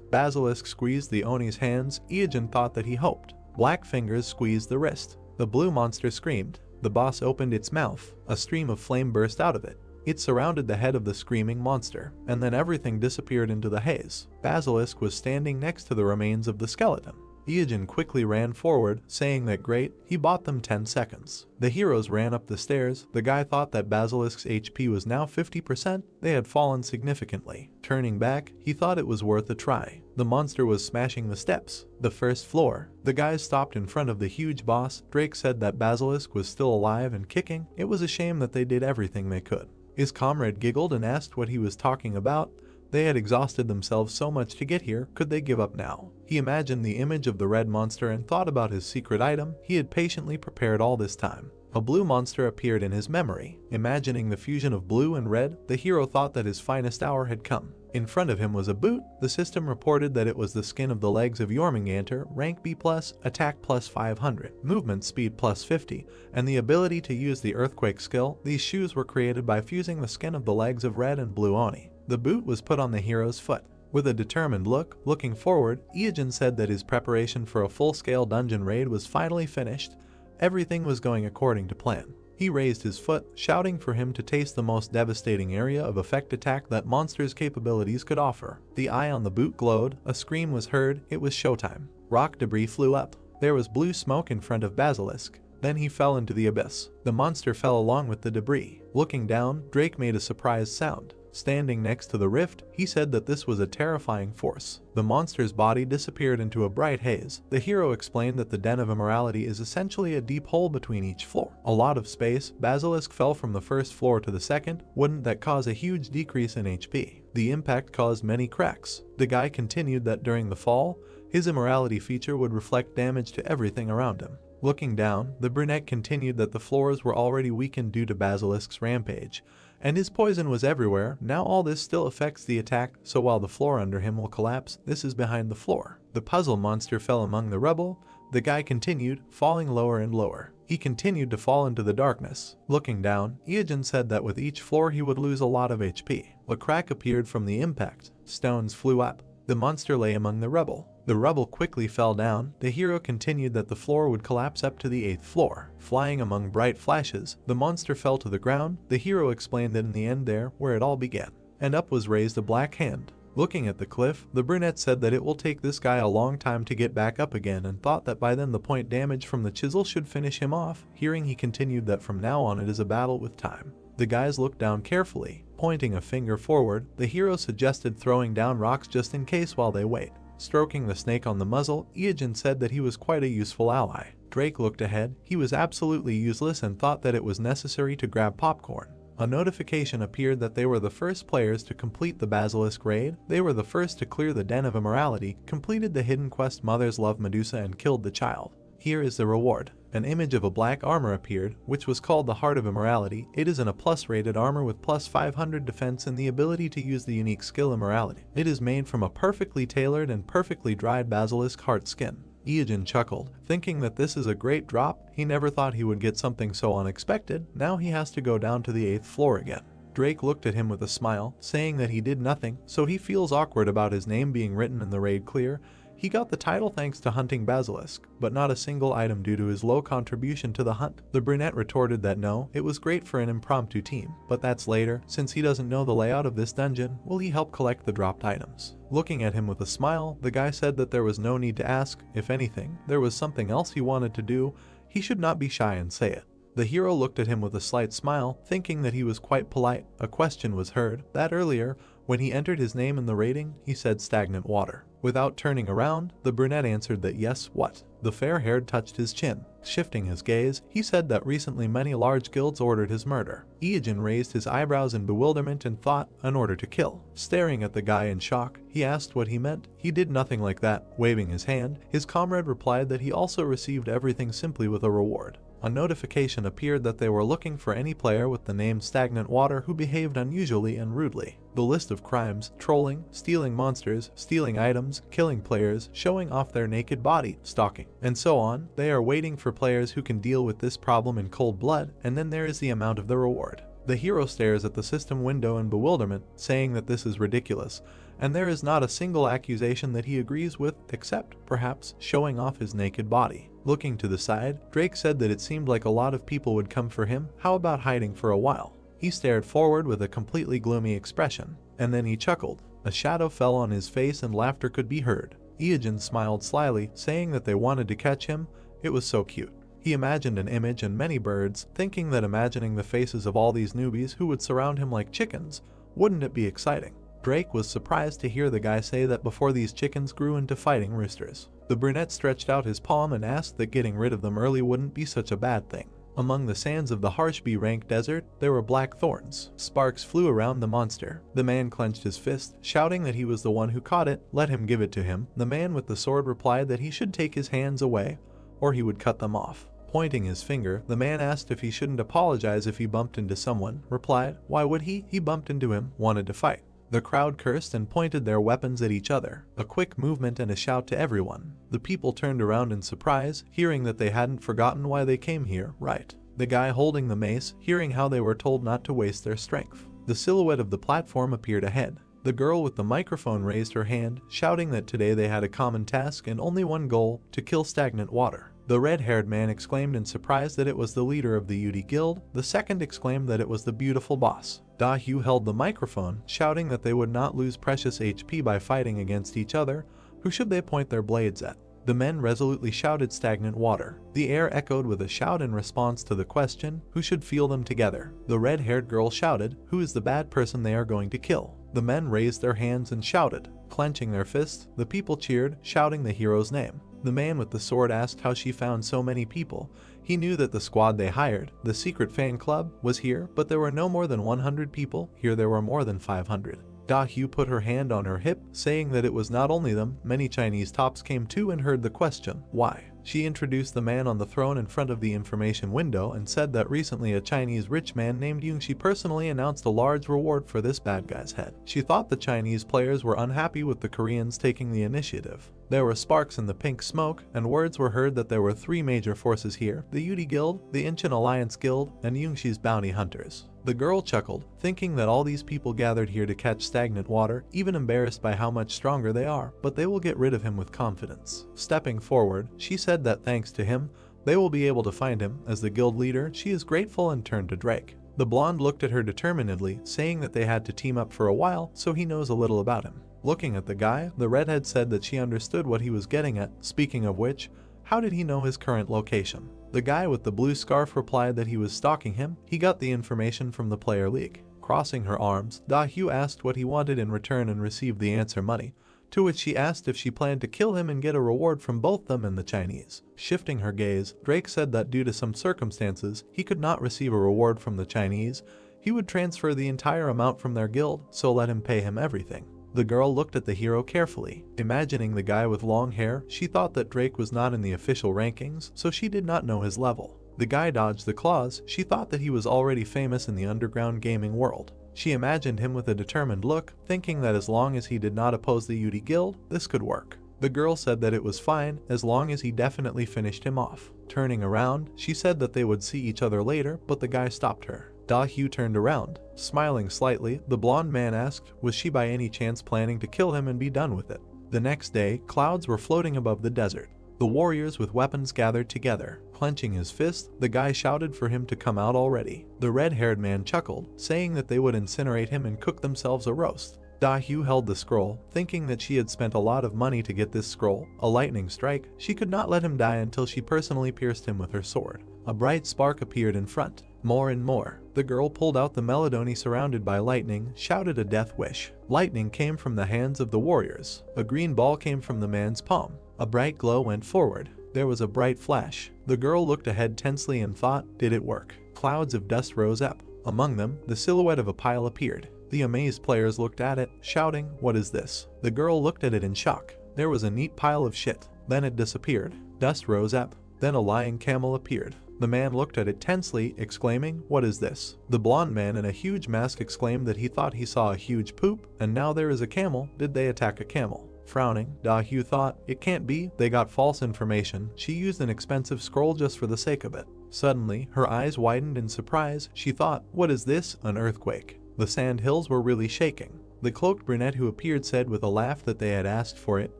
Basilisk squeezed the Oni's hands. Iojin thought that he hoped. Black fingers squeezed the wrist. The blue monster screamed. The boss opened its mouth. A stream of flame burst out of it. It surrounded the head of the screaming monster, and then everything disappeared into the haze. Basilisk was standing next to the remains of the skeleton. Iojin quickly ran forward, saying that great, he bought them 10 seconds. The heroes ran up the stairs. The guy thought that Basilisk's HP was now 50%. They had fallen significantly. Turning back, he thought it was worth a try. The monster was smashing the steps. The 1st floor. The guys stopped in front of the huge boss. Drake said that Basilisk was still alive and kicking. It was a shame that they did everything they could. His comrade giggled and asked what he was talking about. They had exhausted themselves so much to get here, could they give up now? He imagined the image of the red monster and thought about his secret item he had patiently prepared all this time. A blue monster appeared in his memory. Imagining the fusion of blue and red, the hero thought that his finest hour had come. In front of him was a boot. The system reported that it was the skin of the legs of Jormungandr, rank B+, attack plus 500, movement speed plus 50, and the ability to use the earthquake skill. These shoes were created by fusing the skin of the legs of red and blue Oni. The boot was put on the hero's foot. With a determined look, looking forward, Iojin said that his preparation for a full-scale dungeon raid was finally finished. Everything was going according to plan. He raised his foot, shouting for him to taste the most devastating area of effect attack that monster's capabilities could offer. The eye on the boot glowed. A scream was heard. It was showtime. Rock debris flew up. There was blue smoke in front of Basilisk. Then he fell into the abyss. The monster fell along with the debris. Looking down, Drake made a surprised sound. Standing next to the rift, he said that this was a terrifying force. The monster's body disappeared into a bright haze. The hero explained that the Den of Immorality is essentially a deep hole between each floor. A lot of space. Basilisk fell from the 1st floor to the 2nd. Wouldn't that cause a huge decrease in HP? The impact caused many cracks. The guy continued that during the fall, his immorality feature would reflect damage to everything around him. Looking down, the brunette continued that the floors were already weakened due to Basilisk's rampage, and his poison was everywhere. Now all this still affects the attack, so while the floor under him will collapse, this is behind the floor. The puzzle monster fell among the rubble. The guy continued, falling lower and lower. He continued to fall into the darkness. Looking down, Iojin said that with each floor he would lose a lot of HP. A crack appeared from the impact. Stones flew up. The monster lay among the rubble. The rubble quickly fell down. The hero continued that the floor would collapse up to the 8th floor. Flying among bright flashes, the monster fell to the ground. The hero explained that in the end there, where it all began. And up was raised a black hand. Looking at the cliff, the brunette said that it will take this guy a long time to get back up again and thought that by then the point damage from the chisel should finish him off. Hearing, he continued that from now on it is a battle with time. The guys looked down carefully. Pointing a finger forward, the hero suggested throwing down rocks just in case while they wait. Stroking the snake on the muzzle, Iogen said that he was quite a useful ally. Drake looked ahead. He was absolutely useless and thought that it was necessary to grab popcorn. A notification appeared that they were the first players to complete the Basilisk raid. They were the first to clear the Den of Immorality, completed the hidden quest Mother's Love Medusa, and killed the child. Here is the reward. An image of a black armor appeared, which was called the Heart of Immorality. It is in a plus rated armor with plus 500 defense and the ability to use the unique skill Immorality. It is made from a perfectly tailored and perfectly dried basilisk heart skin. Iogen chuckled, thinking that this is a great drop. He never thought he would get something so unexpected. Now he has to go down to the 8th floor again. Drake looked at him with a smile, saying that he did nothing, so he feels awkward about his name being written in the raid clear. He got the title thanks to hunting basilisk, but not a single item due to his low contribution to the hunt. The brunette retorted that no, it was great for an impromptu team, but that's later. Since he doesn't know the layout of this dungeon, will he help collect the dropped items? Looking at him with a smile, the guy said that there was no need to ask. If anything, there was something else he wanted to do. He should not be shy and say it. The hero looked at him with a slight smile, thinking that he was quite polite. A question was heard, that earlier, when he entered his name in the rating, he said stagnant water. Without turning around, the brunette answered that yes, what? The fair-haired touched his chin. Shifting his gaze, he said that recently many large guilds ordered his murder. Iogen raised his eyebrows in bewilderment and thought, an order to kill. Staring at the guy in shock, he asked what he meant. He did nothing like that. Waving his hand, his comrade replied that he also received everything simply with a reward. A notification appeared that they were looking for any player with the name Stagnant Water who behaved unusually and rudely. The list of crimes: trolling, stealing monsters, stealing items, killing players, showing off their naked body, stalking, and so on. They are waiting for players who can deal with this problem in cold blood, and then there is the amount of the reward. The hero stares at the system window in bewilderment, saying that this is ridiculous, and there is not a single accusation that he agrees with, except, perhaps, showing off his naked body. Looking to the side, Drake said that it seemed like a lot of people would come for him. How about hiding for a while? He stared forward with a completely gloomy expression, and then he chuckled. A shadow fell on his face and laughter could be heard. Iogen smiled slyly, saying that they wanted to catch him. It was so cute. He imagined an image and many birds, thinking that imagining the faces of all these newbies who would surround him like chickens, wouldn't it be exciting? Drake was surprised to hear the guy say that before these chickens grew into fighting roosters. The brunette stretched out his palm and asked that getting rid of them early wouldn't be such a bad thing. Among the sands of the harsh B-rank desert, there were black thorns. Sparks flew around the monster. The man clenched his fist, shouting that he was the one who caught it. Let him give it to him. The man with the sword replied that he should take his hands away, or he would cut them off. Pointing his finger, the man asked if he shouldn't apologize if he bumped into someone. Replied, why would he? He bumped into him, wanted to fight. The crowd cursed and pointed their weapons at each other. A quick movement and a shout to everyone. The people turned around in surprise, hearing that they hadn't forgotten why they came here, right? The guy holding the mace, hearing how they were told not to waste their strength. The silhouette of the platform appeared ahead. The girl with the microphone raised her hand, shouting that today they had a common task and only one goal: to kill stagnant water. The red-haired man exclaimed in surprise that it was the leader of the UD Guild. The second exclaimed that it was the beautiful boss. Dahu held the microphone, shouting that they would not lose precious HP by fighting against each other. Who should they point their blades at? The men resolutely shouted stagnant water. The air echoed with a shout in response to the question, who should feel them together? The red-haired girl shouted, who is the bad person they are going to kill? The men raised their hands and shouted. Clenching their fists, the people cheered, shouting the hero's name. The man with the sword asked how she found so many people. He knew that the squad they hired, the secret fan club, was here, but there were no more than 100 people. Here there were more than 500. Dahu put her hand on her hip, saying that it was not only them. Many Chinese tops came too and heard the question, why? She introduced the man on the throne in front of the information window and said that recently a Chinese rich man named Yungshi personally announced a large reward for this bad guy's head. She thought the Chinese players were unhappy with the Koreans taking the initiative. There were sparks in the pink smoke, and words were heard that there were 3 major forces here: the UD Guild, the Incheon Alliance Guild, and Yungshi's bounty hunters. The girl chuckled, thinking that all these people gathered here to catch stagnant water, even embarrassed by how much stronger they are, but they will get rid of him with confidence. Stepping forward, she said that thanks to him, they will be able to find him. As the guild leader, she is grateful and turned to Drake. The blonde looked at her determinedly, saying that they had to team up for a while, so he knows a little about him. Looking at the guy, the redhead said that she understood what he was getting at. Speaking of which, how did he know his current location? The guy with the blue scarf replied that he was stalking him. He got the information from the player league. Crossing her arms, Da-Hyu asked what he wanted in return and received the answer money, to which she asked if she planned to kill him and get a reward from both them and the Chinese. Shifting her gaze, Drake said that due to some circumstances, he could not receive a reward from the Chinese. He would transfer the entire amount from their guild, so let him pay him everything. The girl looked at the hero carefully. Imagining the guy with long hair, she thought that Drake was not in the official rankings, so she did not know his level. The guy dodged the claws. She thought that he was already famous in the underground gaming world. She imagined him with a determined look, thinking that as long as he did not oppose the Yudi Guild, this could work. The girl said that it was fine, as long as he definitely finished him off. Turning around, she said that they would see each other later, but the guy stopped her. Da-Hyu turned around. Smiling slightly, the blonde man asked, was she by any chance planning to kill him and be done with it? The next day, clouds were floating above the desert. The warriors with weapons gathered together. Clenching his fist, the guy shouted for him to come out already. The red-haired man chuckled, saying that they would incinerate him and cook themselves a roast. Da-Hyu held the scroll, thinking that she had spent a lot of money to get this scroll. A lightning strike, she could not let him die until she personally pierced him with her sword. A bright spark appeared in front. More and more. The girl pulled out the melody surrounded by lightning, shouted a death wish. Lightning came from the hands of the warriors. A green ball came from the man's palm. A bright glow went forward. There was a bright flash. The girl looked ahead tensely and thought, did it work? Clouds of dust rose up. Among them, the silhouette of a pile appeared. The amazed players looked at it, shouting, what is this? The girl looked at it in shock. There was a neat pile of shit. Then it disappeared. Dust rose up. Then a lying camel appeared. The man looked at it tensely, exclaiming, what is this? The blonde man in a huge mask exclaimed that he thought he saw a huge poop, and now there is a camel. Did they attack a camel? Frowning, Da-Hyu thought, it can't be, they got false information. She used an expensive scroll just for the sake of it. Suddenly, her eyes widened in surprise. She thought, what is this? An earthquake. The sand hills were really shaking. The cloaked brunette who appeared said with a laugh that they had asked for it.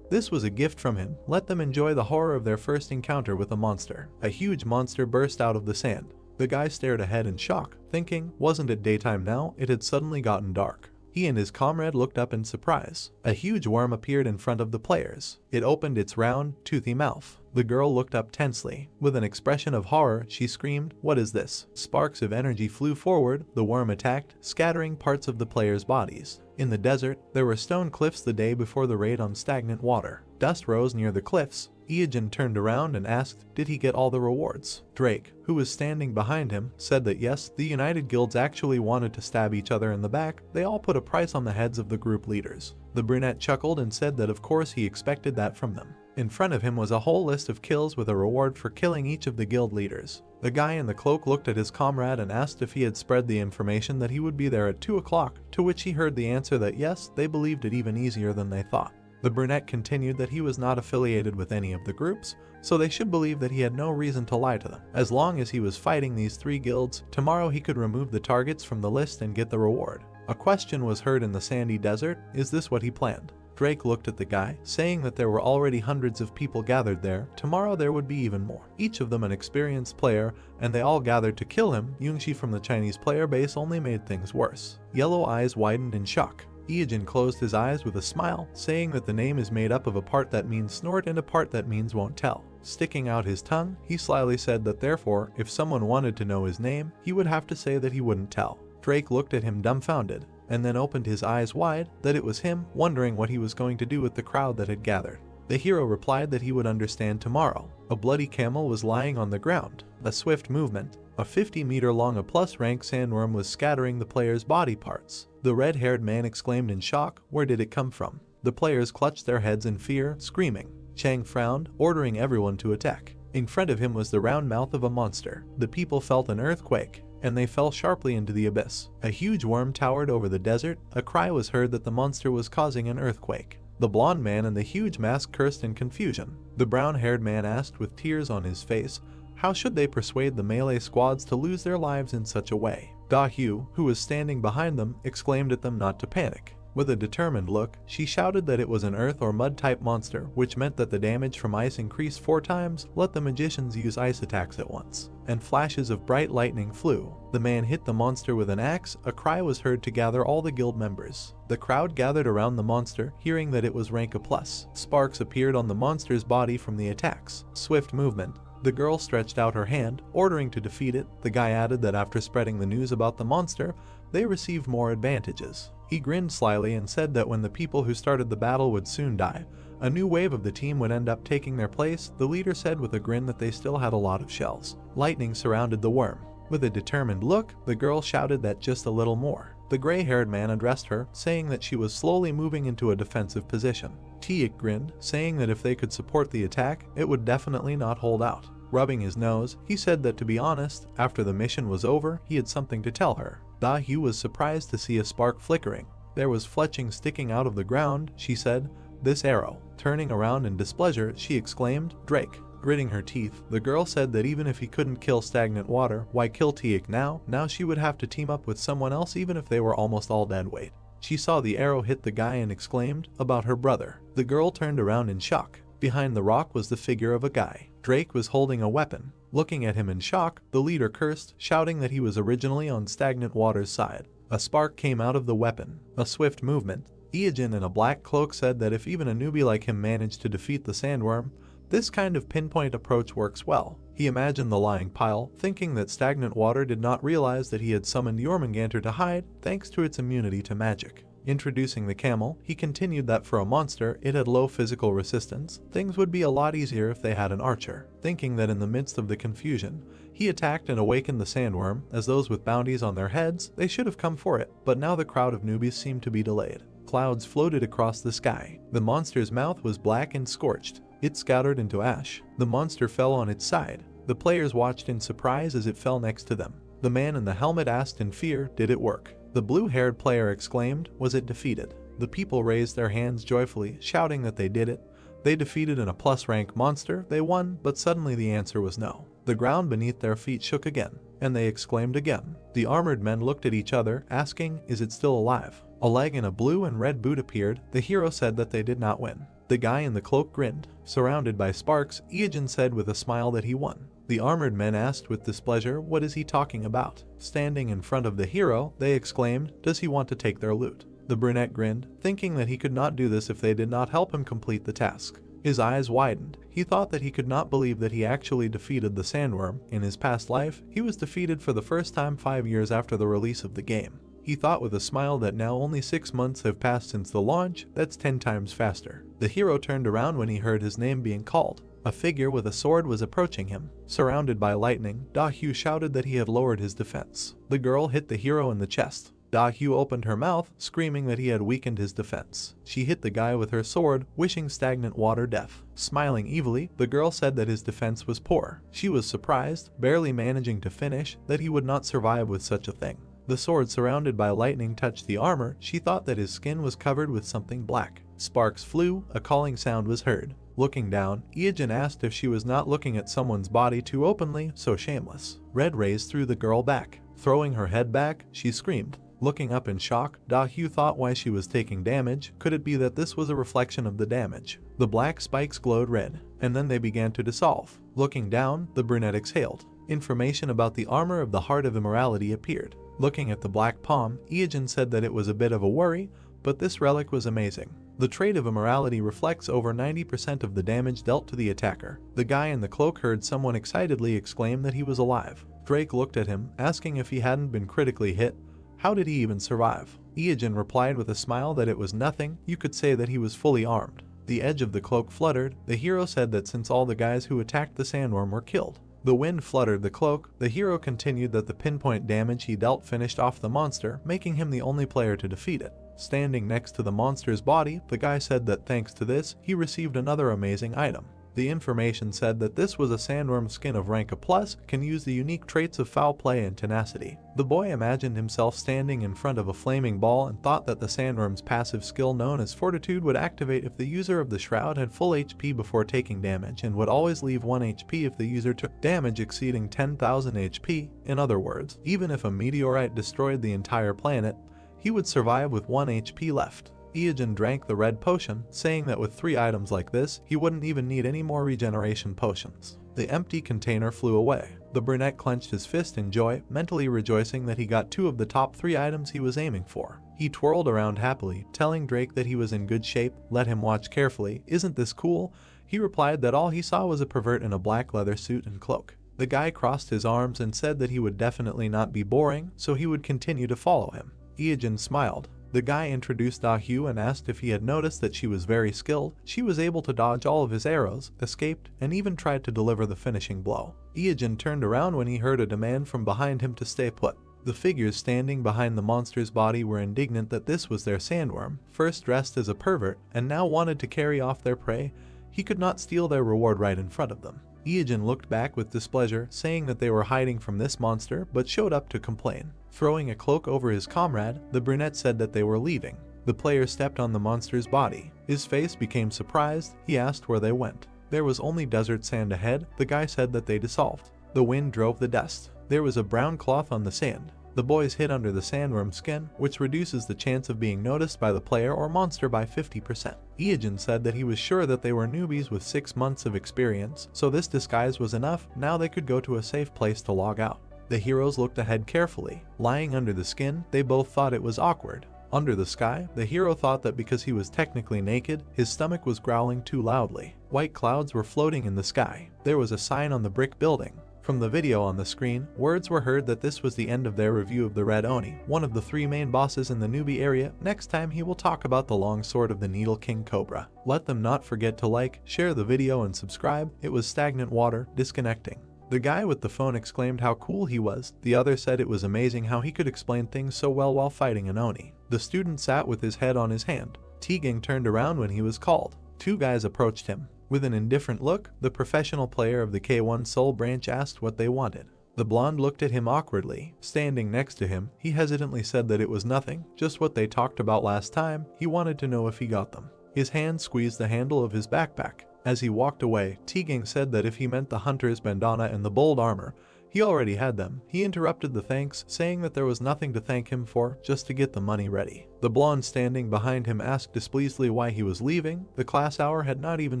This was a gift from him. Let them enjoy the horror of their first encounter with a monster. A huge monster burst out of the sand. The guy stared ahead in shock, thinking, wasn't it daytime now? It had suddenly gotten dark. He and his comrade looked up in surprise. A huge worm appeared in front of the players. It opened its round, toothy mouth. The girl looked up tensely. With an expression of horror, she screamed, what is this? Sparks of energy flew forward. The worm attacked, scattering parts of the players' bodies. In the desert, there were stone cliffs the day before the raid on stagnant water. Dust rose near the cliffs. Iyajin turned around and asked, did he get all the rewards? Drake, who was standing behind him, said that yes, the United Guilds actually wanted to stab each other in the back. They all put a price on the heads of the group leaders. The brunette chuckled and said that of course he expected that from them. In front of him was a whole list of kills with a reward for killing each of the guild leaders. The guy in the cloak looked at his comrade and asked if he had spread the information that he would be there at 2 o'clock, to which he heard the answer that yes, they believed it even easier than they thought. The brunette continued that he was not affiliated with any of the groups, so they should believe that he had no reason to lie to them. As long as he was fighting these 3 guilds, tomorrow he could remove the targets from the list and get the reward. A question was heard in the sandy desert, is this what he planned? Drake looked at the guy, saying that there were already hundreds of people gathered there. Tomorrow there would be even more. Each of them an experienced player, and they all gathered to kill him. Yungshi from the Chinese player base only made things worse. Yellow eyes widened in shock. Iyajin closed his eyes with a smile, saying that the name is made up of a part that means snort and a part that means won't tell. Sticking out his tongue, he slyly said that therefore, if someone wanted to know his name, he would have to say that he wouldn't tell. Drake looked at him dumbfounded, and then opened his eyes wide, that it was him, wondering what he was going to do with the crowd that had gathered. The hero replied that he would understand tomorrow. A bloody camel was lying on the ground. A swift movement. A 50-meter-long A+ rank sandworm was scattering the players' body parts. The red-haired man exclaimed in shock, where did it come from? The players clutched their heads in fear, screaming. Chang frowned, ordering everyone to attack. In front of him was the round mouth of a monster. The people felt an earthquake, and they fell sharply into the abyss. A huge worm towered over the desert. A cry was heard that the monster was causing an earthquake. The blonde man in the huge mask cursed in confusion. The brown-haired man asked with tears on his face, how should they persuade the melee squads to lose their lives in such a way? Da-Hyu, who was standing behind them, exclaimed at them not to panic. With a determined look, she shouted that it was an earth or mud type monster, which meant that the damage from ice increased 4 times, let the magicians use ice attacks at once, and flashes of bright lightning flew. The man hit the monster with an axe. A cry was heard to gather all the guild members. The crowd gathered around the monster, hearing that it was rank A+. Sparks appeared on the monster's body from the attacks. Swift movement. The girl stretched out her hand, ordering to defeat it. The guy added that after spreading the news about the monster, they received more advantages. He grinned slyly and said that when the people who started the battle would soon die, a new wave of the team would end up taking their place. The leader said with a grin that they still had a lot of shells. Lightning surrounded the worm. With a determined look, the girl shouted that just a little more. The gray-haired man addressed her, saying that she was slowly moving into a defensive position. Tiik grinned, saying that if they could support the attack, it would definitely not hold out. Rubbing his nose, he said that to be honest, after the mission was over, he had something to tell her. Da-hyu was surprised to see a spark flickering. There was fletching sticking out of the ground, she said. This arrow. Turning around in displeasure, she exclaimed, Drake. Gritting her teeth, the girl said that even if he couldn't kill stagnant water, why kill Tiik now? Now she would have to team up with someone else even if they were almost all dead weight. She saw the arrow hit the guy and exclaimed, about her brother. The girl turned around in shock. Behind the rock was the figure of a guy. Drake was holding a weapon. Looking at him in shock, the leader cursed, shouting that he was originally on stagnant water's side. A spark came out of the weapon. A swift movement. Iijin in a black cloak said that if even a newbie like him managed to defeat the sandworm, this kind of pinpoint approach works well. He imagined the lying pile, thinking that stagnant water did not realize that he had summoned Jormungandr to hide, thanks to its immunity to magic. Introducing the camel, he continued that for a monster, it had low physical resistance. Things would be a lot easier if they had an archer. Thinking that in the midst of the confusion, he attacked and awakened the sandworm. As those with bounties on their heads, they should have come for it, but now the crowd of newbies seemed to be delayed. Clouds floated across the sky. The monster's mouth was black and scorched. It scattered into ash. The monster fell on its side. The players watched in surprise as it fell next to them. The man in the helmet asked in fear, did it work? The blue-haired player exclaimed, was it defeated? The people raised their hands joyfully, shouting that they did it. They defeated an A+ rank monster, they won, but suddenly the answer was no. The ground beneath their feet shook again, and they exclaimed again. The armored men looked at each other, asking, is it still alive? A leg in a blue and red boot appeared. The hero said that they did not win. The guy in the cloak grinned. Surrounded by sparks, Iijin said with a smile that he won. The armored men asked with displeasure, what is he talking about? Standing in front of the hero, they exclaimed, does he want to take their loot? The brunette grinned, thinking that he could not do this if they did not help him complete the task. His eyes widened. He thought that he could not believe that he actually defeated the sandworm. In his past life, he was defeated for the first time 5 years after the release of the game. He thought with a smile that now only 6 months have passed since the launch, that's 10 times faster. The hero turned around when he heard his name being called. A figure with a sword was approaching him. Surrounded by lightning, Da-hyu shouted that he had lowered his defense. The girl hit the hero in the chest. Da-hyu opened her mouth, screaming that he had weakened his defense. She hit the guy with her sword, wishing stagnant water death. Smiling evilly, the girl said that his defense was poor. She was surprised, barely managing to finish, that he would not survive with such a thing. The sword surrounded by lightning touched the armor. She thought that his skin was covered with something black. Sparks flew, a calling sound was heard. Looking down, Iijin asked if she was not looking at someone's body too openly, so shameless. Red rays threw the girl back. Throwing her head back, she screamed. Looking up in shock, Da-hyu thought why she was taking damage. Could it be that this was a reflection of the damage? The black spikes glowed red, and then they began to dissolve. Looking down, the brunette exhaled. Information about the armor of the Heart of Immorality appeared. Looking at the black palm, Iijin said that it was a bit of a worry, but this relic was amazing. The trait of immorality reflects over 90% of the damage dealt to the attacker. The guy in the cloak heard someone excitedly exclaim that he was alive. Drake looked at him, asking if he hadn't been critically hit. How did he even survive? Iijin replied with a smile that it was nothing, you could say that he was fully armed. The edge of the cloak fluttered. The hero said that since all the guys who attacked the sandworm were killed. The wind fluttered the cloak. The hero continued that the pinpoint damage he dealt finished off the monster, making him the only player to defeat it. Standing next to the monster's body, the guy said that thanks to this, he received another amazing item. The information said that this was a sandworm skin of rank A+, can use the unique traits of foul play and tenacity. The boy imagined himself standing in front of a flaming ball and thought that the sandworm's passive skill known as Fortitude would activate if the user of the shroud had full HP before taking damage, and would always leave 1 HP if the user took damage exceeding 10,000 HP. In other words, even if a meteorite destroyed the entire planet, he would survive with 1 HP left. Iijin drank the red potion, saying that with 3 items like this, he wouldn't even need any more regeneration potions. The empty container flew away. The brunette clenched his fist in joy, mentally rejoicing that he got 2 of the top 3 items he was aiming for. He twirled around happily, telling Drake that he was in good shape. Let him watch carefully. Isn't this cool? He replied that all he saw was a pervert in a black leather suit and cloak. The guy crossed his arms and said that he would definitely not be boring, so he would continue to follow him. Iijin smiled. The guy introduced Dahu and asked if he had noticed that she was very skilled. She was able to dodge all of his arrows, escaped, and even tried to deliver the finishing blow. Iijin turned around when he heard a demand from behind him to stay put. The figures standing behind the monster's body were indignant that this was their sandworm, first dressed as a pervert, and now wanted to carry off their prey. He could not steal their reward right in front of them. Iijin looked back with displeasure, saying that they were hiding from this monster, but showed up to complain. Throwing a cloak over his comrade, the brunette said that they were leaving. The player stepped on the monster's body. His face became surprised. He asked where they went. There was only desert sand ahead. The guy said that they dissolved. The wind drove the dust. There was a brown cloth on the sand. The boys hid under the sandworm skin, which reduces the chance of being noticed by the player or monster by 50%. Iijin said that he was sure that they were newbies with 6 months of experience, so this disguise was enough. Now they could go to a safe place to log out. The heroes looked ahead carefully. Lying under the skin, they both thought it was awkward. Under the sky, the hero thought that because he was technically naked, his stomach was growling too loudly. White clouds were floating in the sky. There was a sign on the brick building. From the video on the screen, words were heard that this was the end of their review of the Red Oni, one of the 3 main bosses in the newbie area. Next time he will talk about the long sword of the Needle King Cobra. Let them not forget to like, share the video and subscribe. It was stagnant water, disconnecting. The guy with the phone exclaimed how cool he was. The other said it was amazing how he could explain things so well while fighting an Oni. The student sat with his head on his hand. Teagang turned around when he was called. 2 guys approached him. With an indifferent look, the professional player of the K1 Soul branch asked what they wanted. The blonde looked at him awkwardly. Standing next to him, he hesitantly said that it was nothing, just what they talked about last time. He wanted to know if he got them. His hand squeezed the handle of his backpack. As he walked away, Teagang said that if he meant the hunter's bandana and the bold armor, he already had them. He interrupted the thanks, saying that there was nothing to thank him for, just to get the money ready. The blonde standing behind him asked displeasedly why he was leaving. The class hour had not even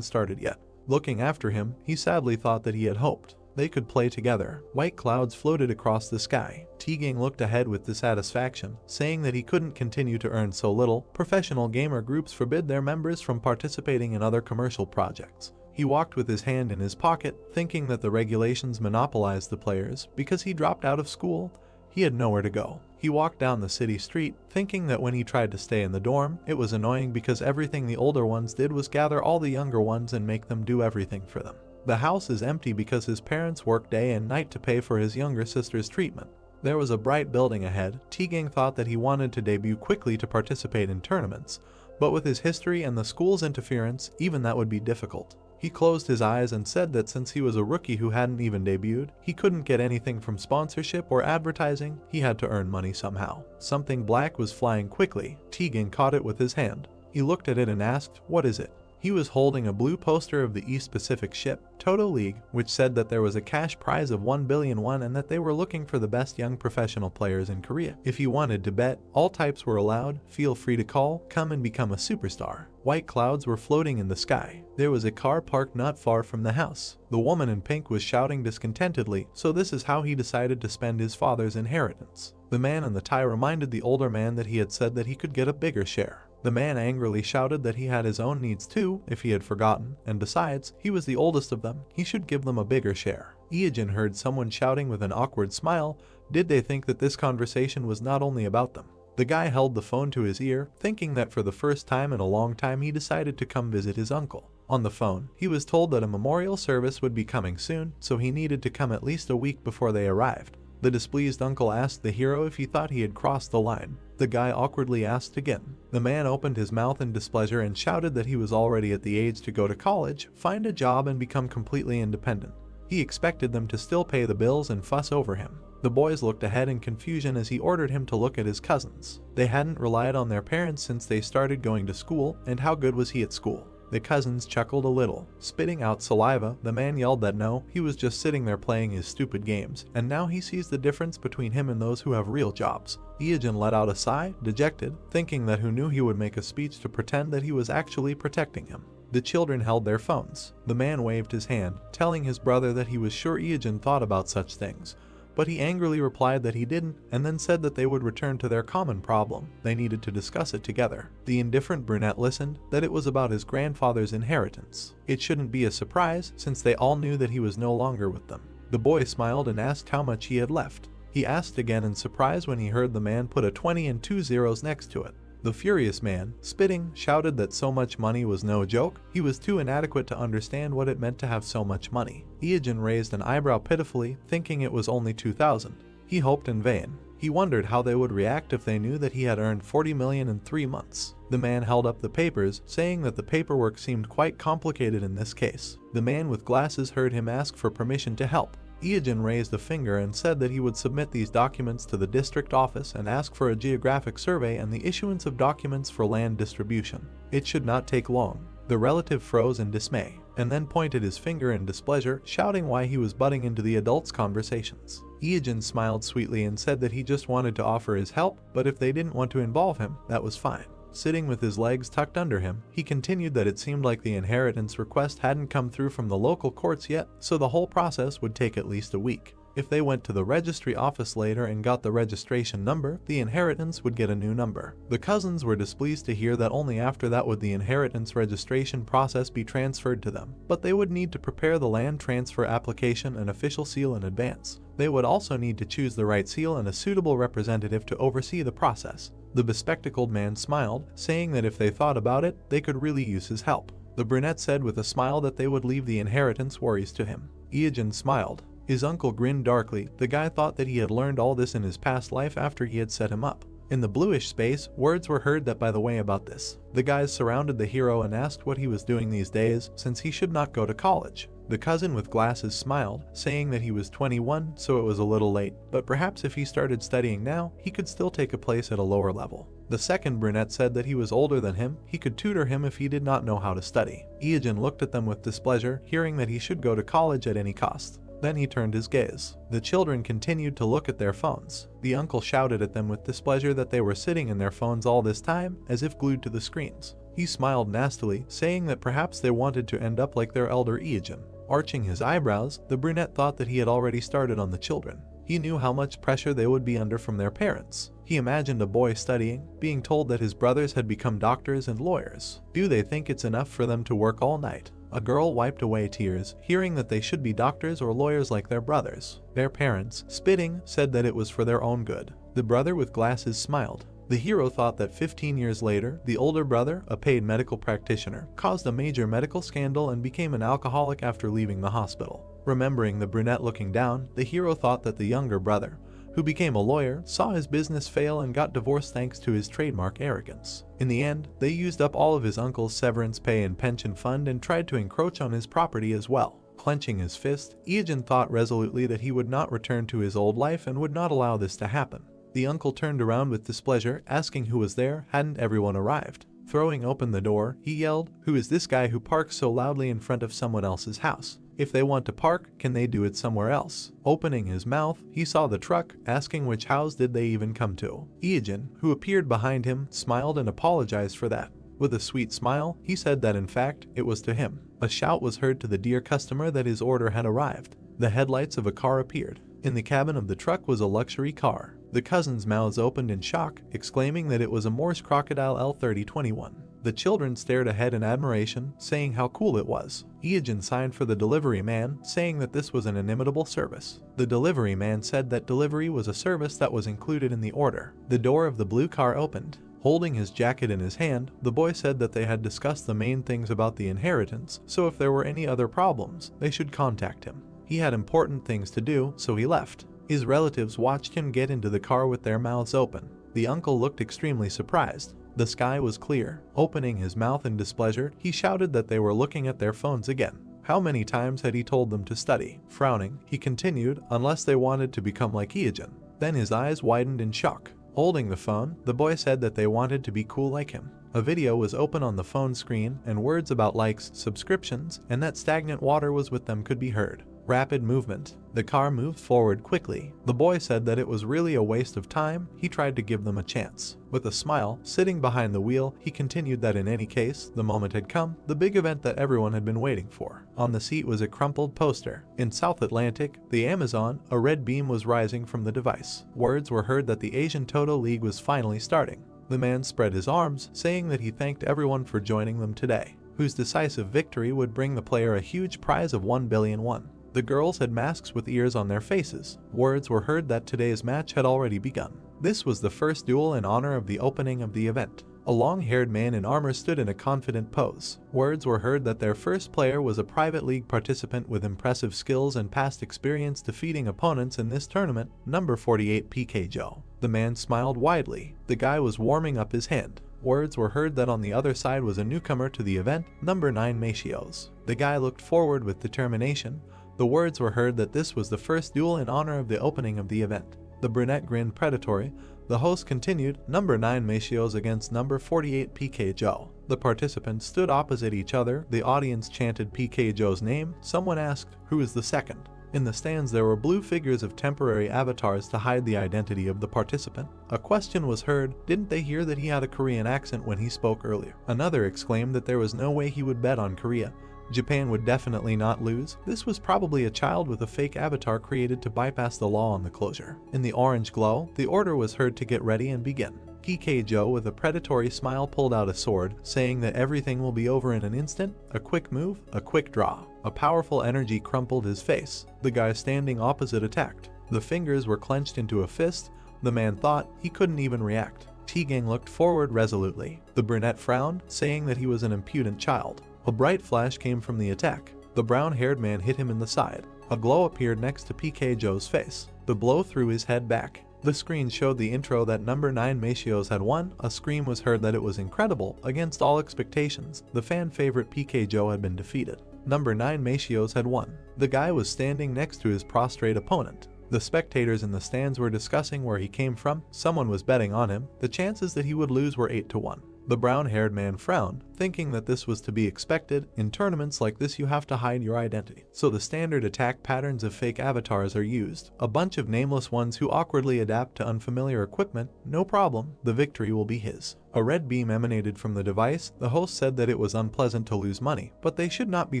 started yet. Looking after him, he sadly thought that he had hoped they could play together. White clouds floated across the sky. Teagang looked ahead with dissatisfaction, saying that he couldn't continue to earn so little. Professional gamer groups forbid their members from participating in other commercial projects. He walked with his hand in his pocket, thinking that the regulations monopolized the players. Because he dropped out of school, he had nowhere to go. He walked down the city street, thinking that when he tried to stay in the dorm, it was annoying because everything the older ones did was gather all the younger ones and make them do everything for them. The house is empty because his parents work day and night to pay for his younger sister's treatment. There was a bright building ahead. Teagang thought that he wanted to debut quickly to participate in tournaments, but with his history and the school's interference, even that would be difficult. He closed his eyes and said that since he was a rookie who hadn't even debuted, he couldn't get anything from sponsorship or advertising. He had to earn money somehow. Something black was flying quickly. Teagang caught it with his hand. He looked at it and asked, "What is it?" He was holding a blue poster of the East Pacific ship, Toto League, which said that there was a cash prize of 1 billion won and that they were looking for the best young professional players in Korea. If you wanted to bet, all types were allowed. Feel free to call, come and become a superstar. White clouds were floating in the sky. There was a car parked not far from the house. The woman in pink was shouting discontentedly, so this is how he decided to spend his father's inheritance. The man in the tie reminded the older man that he had said that he could get a bigger share. The man angrily shouted that he had his own needs too, if he had forgotten, and besides, he was the oldest of them, he should give them a bigger share. Iijin heard someone shouting with an awkward smile. Did they think that this conversation was not only about them? The guy held the phone to his ear, thinking that for the first time in a long time he decided to come visit his uncle. On the phone, he was told that a memorial service would be coming soon, so he needed to come at least a week before they arrived. The displeased uncle asked the hero if he thought he had crossed the line. The guy awkwardly asked again. The man opened his mouth in displeasure and shouted that he was already at the age to go to college, find a job and become completely independent. He expected them to still pay the bills and fuss over him. The boys looked ahead in confusion as he ordered him to look at his cousins. They hadn't relied on their parents since they started going to school, and how good was he at school? The cousins chuckled a little. Spitting out saliva, the man yelled that no, he was just sitting there playing his stupid games, and now he sees the difference between him and those who have real jobs. Ieogen let out a sigh, dejected, thinking that who knew he would make a speech to pretend that he was actually protecting him. The children held their phones. The man waved his hand, telling his brother that he was sure Ieogen thought about such things, but he angrily replied that he didn't, and then said that they would return to their common problem. They needed to discuss it together. The indifferent brunette listened, that it was about his grandfather's inheritance. It shouldn't be a surprise, since they all knew that he was no longer with them. The boy smiled and asked how much he had left. He asked again in surprise when he heard the man put a 20 and 2 zeros next to it. The furious man, spitting, shouted that so much money was no joke. He was too inadequate to understand what it meant to have so much money. Ieogen raised an eyebrow pitifully, thinking it was only 2,000. He hoped in vain. He wondered how they would react if they knew that he had earned 40 million in 3 months. The man held up the papers, saying that the paperwork seemed quite complicated in this case. The man with glasses heard him ask for permission to help. Ieogen raised a finger and said that he would submit these documents to the district office and ask for a geographic survey and the issuance of documents for land distribution. It should not take long. The relative froze in dismay, and then pointed his finger in displeasure, shouting why he was butting into the adults' conversations. Ieogen smiled sweetly and said that he just wanted to offer his help, but if they didn't want to involve him, that was fine. Sitting with his legs tucked under him, he continued that it seemed like the inheritance request hadn't come through from the local courts yet, so the whole process would take at least a week. If they went to the registry office later and got the registration number, the inheritance would get a new number. The cousins were displeased to hear that only after that would the inheritance registration process be transferred to them, but they would need to prepare the land transfer application and official seal in advance. They would also need to choose the right seal and a suitable representative to oversee the process. The bespectacled man smiled, saying that if they thought about it, they could really use his help. The brunette said with a smile that they would leave the inheritance worries to him. Ieogen smiled. His uncle grinned darkly. The guy thought that he had learned all this in his past life after he had set him up. In the bluish space, words were heard that by the way about this. The guys surrounded the hero and asked what he was doing these days, since he should not go to college. The cousin with glasses smiled, saying that he was 21, so it was a little late, but perhaps if he started studying now, he could still take a place at a lower level. The second brunette said that he was older than him, he could tutor him if he did not know how to study. Ieogen looked at them with displeasure, hearing that he should go to college at any cost. Then he turned his gaze. The children continued to look at their phones. The uncle shouted at them with displeasure that they were sitting in their phones all this time, as if glued to the screens. He smiled nastily, saying that perhaps they wanted to end up like their elder Ieogen. Arching his eyebrows, the brunette thought that he had already started on the children. He knew how much pressure they would be under from their parents. He imagined a boy studying, being told that his brothers had become doctors and lawyers. Do they think it's enough for them to work all night? A girl wiped away tears, hearing that they should be doctors or lawyers like their brothers. Their parents, spitting, said that it was for their own good. The brother with glasses smiled. The hero thought that 15 years later, the older brother, a paid medical practitioner, caused a major medical scandal and became an alcoholic after leaving the hospital. Remembering the brunette looking down, the hero thought that the younger brother, who became a lawyer, saw his business fail and got divorced thanks to his trademark arrogance. In the end, they used up all of his uncle's severance pay and pension fund and tried to encroach on his property as well. Clenching his fist, Ieogen thought resolutely that he would not return to his old life and would not allow this to happen. The uncle turned around with displeasure, asking who was there. Hadn't everyone arrived? Throwing open the door, he yelled, "Who is this guy who parks so loudly in front of someone else's house? If they want to park, can they do it somewhere else?" Opening his mouth, he saw the truck, asking which house did they even come to. Ieogen, who appeared behind him, smiled and apologized for that. With a sweet smile, he said that in fact, it was to him. A shout was heard to the dear customer that his order had arrived. The headlights of a car appeared. In the cabin of the truck was a luxury car. The cousins' mouths opened in shock, exclaiming that it was a Morse Crocodile L3021. The children stared ahead in admiration, saying how cool it was. Ieogen signed for the delivery man, saying that this was an inimitable service. The delivery man said that delivery was a service that was included in the order. The door of the blue car opened. Holding his jacket in his hand, the boy said that they had discussed the main things about the inheritance, so if there were any other problems, they should contact him. He had important things to do, so he left. His relatives watched him get into the car with their mouths open. The uncle looked extremely surprised. The sky was clear. Opening his mouth in displeasure, he shouted that they were looking at their phones again. How many times had he told them to study? Frowning, he continued, unless they wanted to become like Ieogen. Then his eyes widened in shock. Holding the phone, the boy said that they wanted to be cool like him. A video was open on the phone screen, and words about likes, subscriptions, and that stagnant water was with them could be heard. Rapid movement. The car moved forward quickly. The boy said that it was really a waste of time. He tried to give them a chance. With a smile, sitting behind the wheel, he continued that in any case, the moment had come, the big event that everyone had been waiting for. On the seat was a crumpled poster. In South Atlantic, the Amazon, a red beam was rising from the device. Words were heard that the Asian Toto League was finally starting. The man spread his arms, saying that he thanked everyone for joining them today, whose decisive victory would bring the player a huge prize of 1 billion won. The girls had masks with ears on their faces. Words were heard that today's match had already begun. This was the first duel in honor of the opening of the event. A long-haired man in armor stood in a confident pose. Words were heard that their first player was a private league participant with impressive skills and past experience defeating opponents in this tournament, number 48 PK Joe. The man smiled widely. The guy was warming up his hand. Words were heard that on the other side was a newcomer to the event, number 9 Machios. The guy looked forward with determination. The words were heard that this was the first duel in honor of the opening of the event. The brunette grinned predatory. The host continued, number 9 Machios against number 48 PK Joe. The participants stood opposite each other. The audience chanted PK Joe's name. Someone asked, who is the second? In the stands there were blue figures of temporary avatars to hide the identity of the participant. A question was heard, didn't they hear that he had a Korean accent when he spoke earlier? Another exclaimed that there was no way he would bet on Korea. Japan would definitely not lose. This was probably a child with a fake avatar created to bypass the law on the closure. In the orange glow, the order was heard to get ready and begin. PK Joe with a predatory smile pulled out a sword, saying that everything will be over in an instant. A quick move, a quick draw. A powerful energy crumpled his face. The guy standing opposite attacked. The fingers were clenched into a fist. The man thought he couldn't even react. T-Gang looked forward resolutely. The brunette frowned, saying that he was an impudent child. A bright flash came from the attack. The brown-haired man hit him in the side. A glow appeared next to PK Joe's face. The blow threw his head back. The screen showed the intro that number 9 Machios had won. A scream was heard that it was incredible. Against all expectations, the fan favorite PK Joe had been defeated. Number 9 Machios had won. The guy was standing next to his prostrate opponent. The spectators in the stands were discussing where he came from. Someone was betting on him. The chances that he would lose were 8 to 1. The brown-haired man frowned, thinking that this was to be expected. In tournaments like this you have to hide your identity. So the standard attack patterns of fake avatars are used. A bunch of nameless ones who awkwardly adapt to unfamiliar equipment. No problem, the victory will be his. A red beam emanated from the device. The host said that it was unpleasant to lose money, but they should not be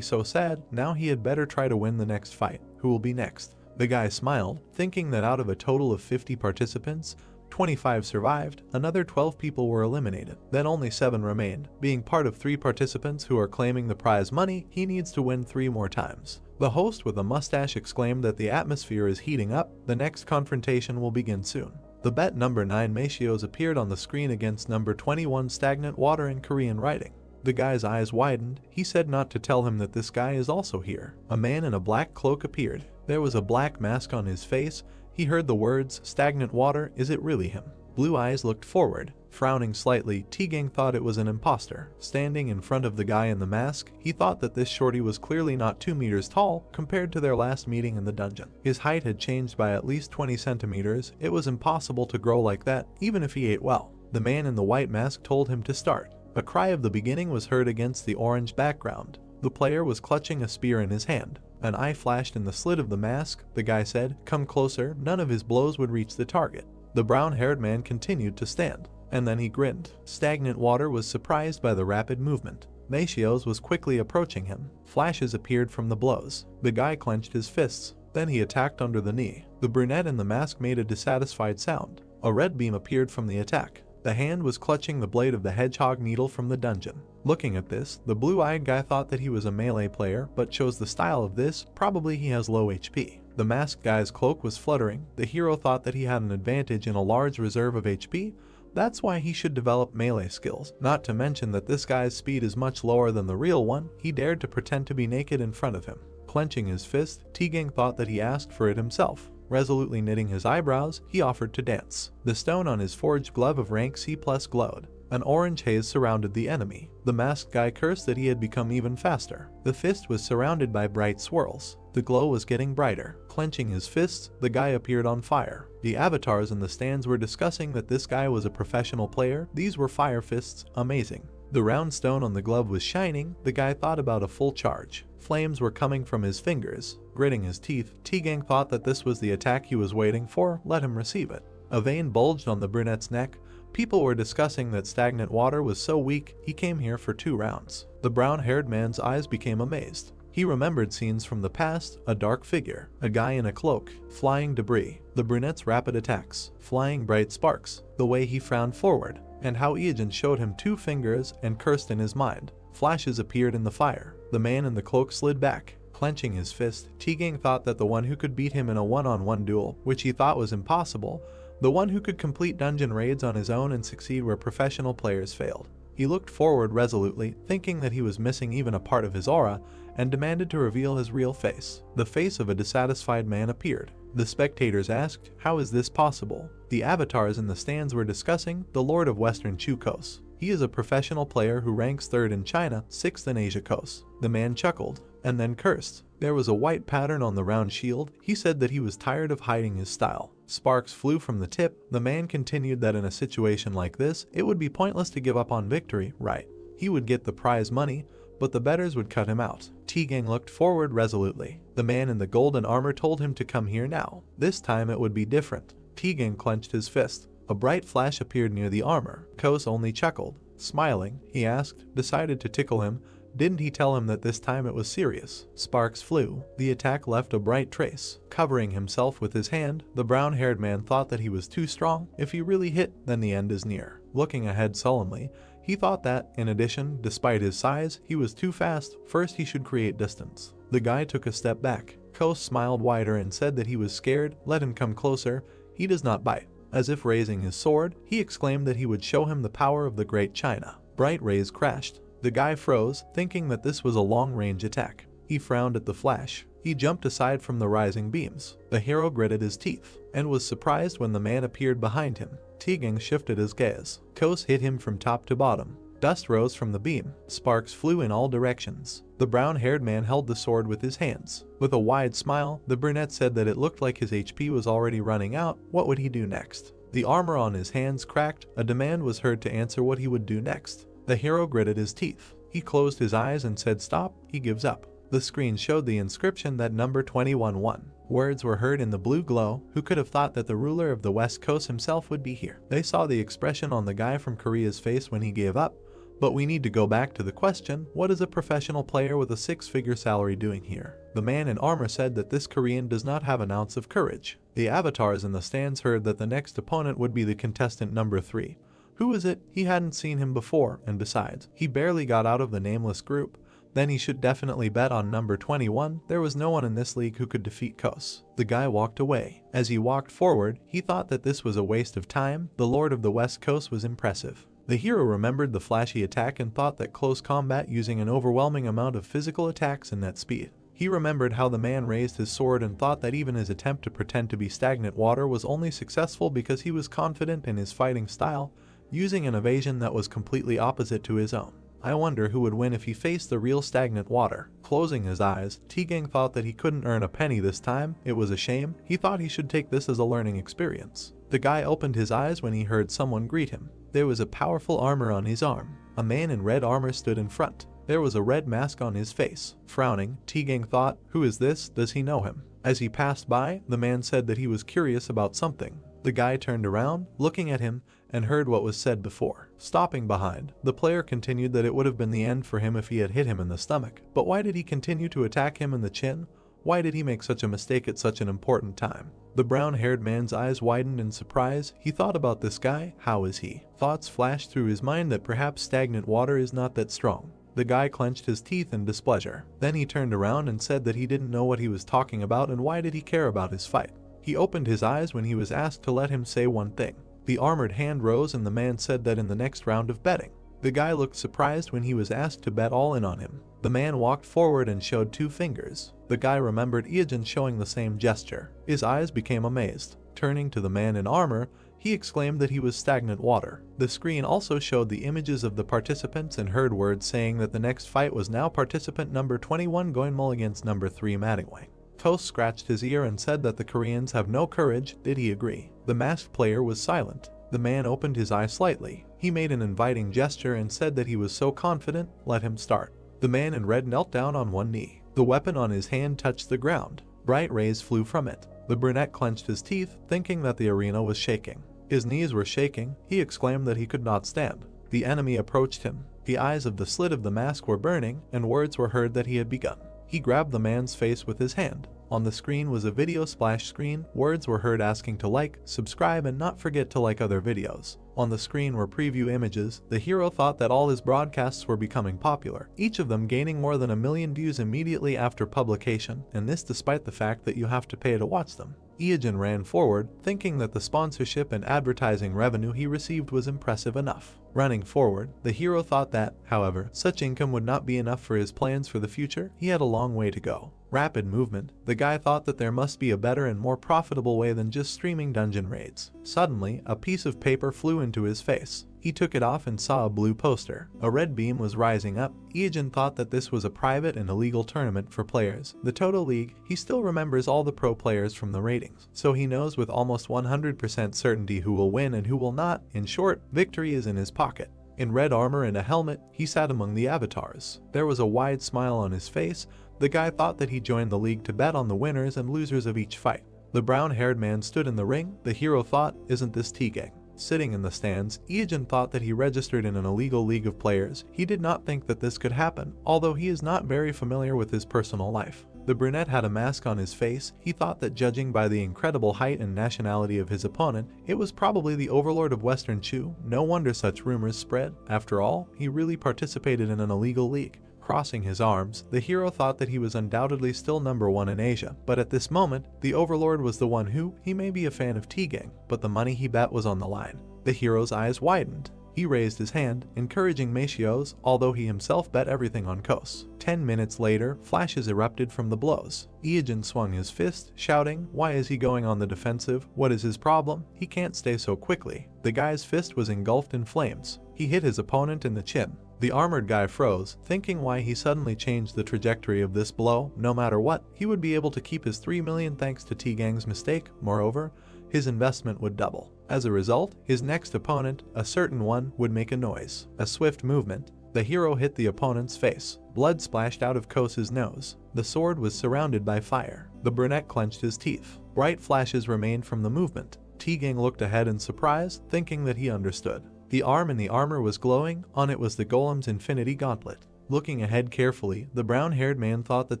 so sad. Now he had better try to win the next fight. Who will be next? The guy smiled, thinking that out of a total of 50 participants, 25 survived, another 12 people were eliminated, then only 7 remained. Being part of 3 participants who are claiming the prize money, he needs to win 3 more times. The host with a mustache exclaimed that the atmosphere is heating up. The next confrontation will begin soon. The bet number 9 Machios appeared on the screen against number 21 Stagnant Water in Korean writing. The guy's eyes widened. He said not to tell him that this guy is also here. A man in a black cloak appeared. There was a black mask on his face. He heard the words, stagnant water, is it really him? Blue eyes looked forward. Frowning slightly, T-Gang thought it was an imposter. Standing in front of the guy in the mask, he thought that this shorty was clearly not 2 meters tall compared to their last meeting in the dungeon. His height had changed by at least 20 centimeters. It was impossible to grow like that, even if he ate well. The man in the white mask told him to start. A cry of the beginning was heard against the orange background. The player was clutching a spear in his hand. An eye flashed in the slit of the mask. The guy said, "Come closer." None of his blows would reach the target. The brown-haired man continued to stand, and then he grinned. Stagnant Water was surprised by the rapid movement. Machios was quickly approaching him. Flashes appeared from the blows. The guy clenched his fists. Then he attacked under the knee. The brunette in the mask made a dissatisfied sound. A red beam appeared from the attack. The hand was clutching the blade of the hedgehog needle from the dungeon. Looking at this, the blue-eyed guy thought that he was a melee player, but chose the style of this. Probably he has low HP. The masked guy's cloak was fluttering. The hero thought that he had an advantage in a large reserve of HP. That's why he should develop melee skills. Not to mention that this guy's speed is much lower than the real one. He dared to pretend to be naked in front of him. Clenching his fist, T-Gang thought that he asked for it himself. Resolutely knitting his eyebrows, he offered to dance. The stone on his forged glove of rank C+ glowed. An orange haze surrounded the enemy. The masked guy cursed that he had become even faster. The fist was surrounded by bright swirls. The glow was getting brighter. Clenching his fists, the guy appeared on fire. The avatars in the stands were discussing that this guy was a professional player. These were fire fists, amazing. The round stone on the glove was shining. The guy thought about a full charge. Flames were coming from his fingers. Gritting his teeth, T-Gang thought that this was the attack he was waiting for. Let him receive it. A vein bulged on the brunette's neck. People were discussing that stagnant water was so weak, he came here for 2 rounds. The brown-haired man's eyes became amazed. He remembered scenes from the past, a dark figure, a guy in a cloak, flying debris, the brunette's rapid attacks, flying bright sparks, the way he frowned forward, and how Iajin showed him 2 fingers and cursed in his mind. Flashes appeared in the fire. The man in the cloak slid back. Clenching his fist, T-Gang thought that the one who could beat him in a one-on-one duel, which he thought was impossible, the one who could complete dungeon raids on his own and succeed where professional players failed. He looked forward resolutely, thinking that he was missing even a part of his aura, and demanded to reveal his real face. The face of a dissatisfied man appeared. The spectators asked, "How is this possible?" The avatars in the stands were discussing the Lord of Western Chukos. He is a professional player who ranks 3rd in China, 6th in Asia Coast. The man chuckled, and then cursed. There was a white pattern on the round shield. He said that he was tired of hiding his style. Sparks flew from the tip. The man continued that in a situation like this, it would be pointless to give up on victory, right? He would get the prize money, but the bettors would cut him out. T-Gang looked forward resolutely. The man in the golden armor told him to come here now. This time it would be different. T-Gang clenched his fist. A bright flash appeared near the armor. Kos only chuckled. Smiling, he asked, decided to tickle him. Didn't he tell him that this time it was serious? Sparks flew. The attack left a bright trace. Covering himself with his hand, the brown-haired man thought that he was too strong. If he really hit, then the end is near. Looking ahead sullenly, he thought that, in addition, despite his size, he was too fast. First he should create distance. The guy took a step back. Kos smiled wider and said that he was scared. Let him come closer. He does not bite. As if raising his sword, he exclaimed that he would show him the power of the Great China. Bright rays crashed. The guy froze, thinking that this was a long-range attack. He frowned at the flash. He jumped aside from the rising beams. The hero gritted his teeth, and was surprised when the man appeared behind him. T-Gang shifted his gaze. Kos hit him from top to bottom. Dust rose from the beam. Sparks flew in all directions. The brown-haired man held the sword with his hands. With a wide smile, the brunette said that it looked like his HP was already running out. What would he do next? The armor on his hands cracked. A demand was heard to answer what he would do next. The hero gritted his teeth. He closed his eyes and said stop. He gives up. The screen showed the inscription that number 21-1. Words were heard in the blue glow. Who could have thought that the ruler of the West Coast himself would be here? They saw the expression on the guy from Korea's face when he gave up. But we need to go back to the question, what is a professional player with a 6-figure salary doing here? The man in armor said that this Korean does not have an ounce of courage. The avatars in the stands heard that the next opponent would be the contestant number 3. Who is it? He hadn't seen him before, and besides, he barely got out of the nameless group. Then he should definitely bet on number 21. There was no one in this league who could defeat Kos. The guy walked away. As he walked forward, he thought that this was a waste of time. The Lord of the West Coast was impressive. The hero remembered the flashy attack and thought that close combat using an overwhelming amount of physical attacks and net speed. He remembered how the man raised his sword and thought that even his attempt to pretend to be stagnant water was only successful because he was confident in his fighting style, using an evasion that was completely opposite to his own. I wonder who would win if he faced the real stagnant water. Closing his eyes, T-Gang thought that he couldn't earn a penny this time. It was a shame. He thought he should take this as a learning experience. The guy opened his eyes when he heard someone greet him. There was a powerful armor on his arm. A man in red armor stood in front. There was a red mask on his face. Frowning, T-Gang thought, who is this? Does he know him? As he passed by, the man said that he was curious about something. The guy turned around, looking at him, and heard what was said before. Stopping behind, the player continued that it would have been the end for him if he had hit him in the stomach. But why did he continue to attack him in the chin? Why did he make such a mistake at such an important time? The brown-haired man's eyes widened in surprise. He thought about this guy. How is he? Thoughts flashed through his mind that perhaps stagnant water is not that strong. The guy clenched his teeth in displeasure. Then he turned around and said that he didn't know what he was talking about and why did he care about his fight. He opened his eyes when he was asked to let him say one thing. The armored hand rose and the man said that in the next round of betting. The guy looked surprised when he was asked to bet all in on him. The man walked forward and showed 2 fingers. The guy remembered Iajin showing the same gesture. His eyes became amazed. Turning to the man in armor, He exclaimed that he was stagnant water. The screen also showed the images of the participants and heard words saying that the next fight was now participant number 21 Goinmul against number 3 Madingwang. Toast scratched his ear and said that the Koreans have no courage. Did he agree? The masked player was silent. The man opened his eye slightly. He made an inviting gesture and said that he was so confident. Let him start. The man in red knelt down on one knee. The weapon on his hand touched the ground. Bright rays flew from it. The brunette clenched his teeth, thinking that the arena was shaking. His knees were shaking. He exclaimed that he could not stand. The enemy approached him. The eyes of the slit of the mask were burning, and words were heard that he had begun. He grabbed the man's face with his hand. On the screen was a video splash screen. Words were heard asking to like, subscribe, and not forget to like other videos. On the screen were preview images. The hero thought that all his broadcasts were becoming popular, each of them gaining more than 1 million views immediately after publication, and this despite the fact that you have to pay to watch them. Eugene ran forward, thinking that the sponsorship and advertising revenue he received was impressive enough. Running forward, the hero thought that, however, such income would not be enough for his plans for the future. He had a long way to go. Rapid movement. The guy thought that there must be a better and more profitable way than just streaming dungeon raids. Suddenly, a piece of paper flew into his face. He took it off and saw a blue poster. A red beam was rising up. Eugene thought that this was a private and illegal tournament for players. The Toto League. He still remembers all the pro players from the ratings, so he knows with almost 100% certainty who will win and who will not. In short, victory is in his pocket. In red armor and a helmet, he sat among the avatars. There was a wide smile on his face. The guy thought that he joined the league to bet on the winners and losers of each fight. The brown-haired man stood in the ring. The hero thought, isn't this T-Gang? Sitting in the stands, Eugene thought that he registered in an illegal league of players. He did not think that this could happen, although he is not very familiar with his personal life. The brunette had a mask on his face. He thought that judging by the incredible height and nationality of his opponent, it was probably the overlord of Western Chu. No wonder such rumors spread. After all, he really participated in an illegal league. Crossing his arms, the hero thought that he was undoubtedly still number 1 in Asia, but at this moment, the overlord was the one who, he may be a fan of T-Gang, but the money he bet was on the line. The hero's eyes widened. He raised his hand, encouraging Machios, although he himself bet everything on Kos. 10 minutes later, flashes erupted from the blows. Eugene swung his fist, shouting, why is he going on the defensive? What is his problem? He can't stay so quickly. The guy's fist was engulfed in flames. He hit his opponent in the chin. The armored guy froze, thinking why he suddenly changed the trajectory of this blow. No matter what, he would be able to keep his 3 million thanks to T-Gang's mistake. Moreover, his investment would double. As a result, his next opponent, a certain one, would make a noise. A swift movement. The hero hit the opponent's face. Blood splashed out of Kos's nose. The sword was surrounded by fire. The brunette clenched his teeth. Bright flashes remained from the movement. T-Gang looked ahead in surprise, thinking that he understood. The arm in the armor was glowing. On it was the golem's infinity gauntlet. Looking ahead carefully, the brown-haired man thought that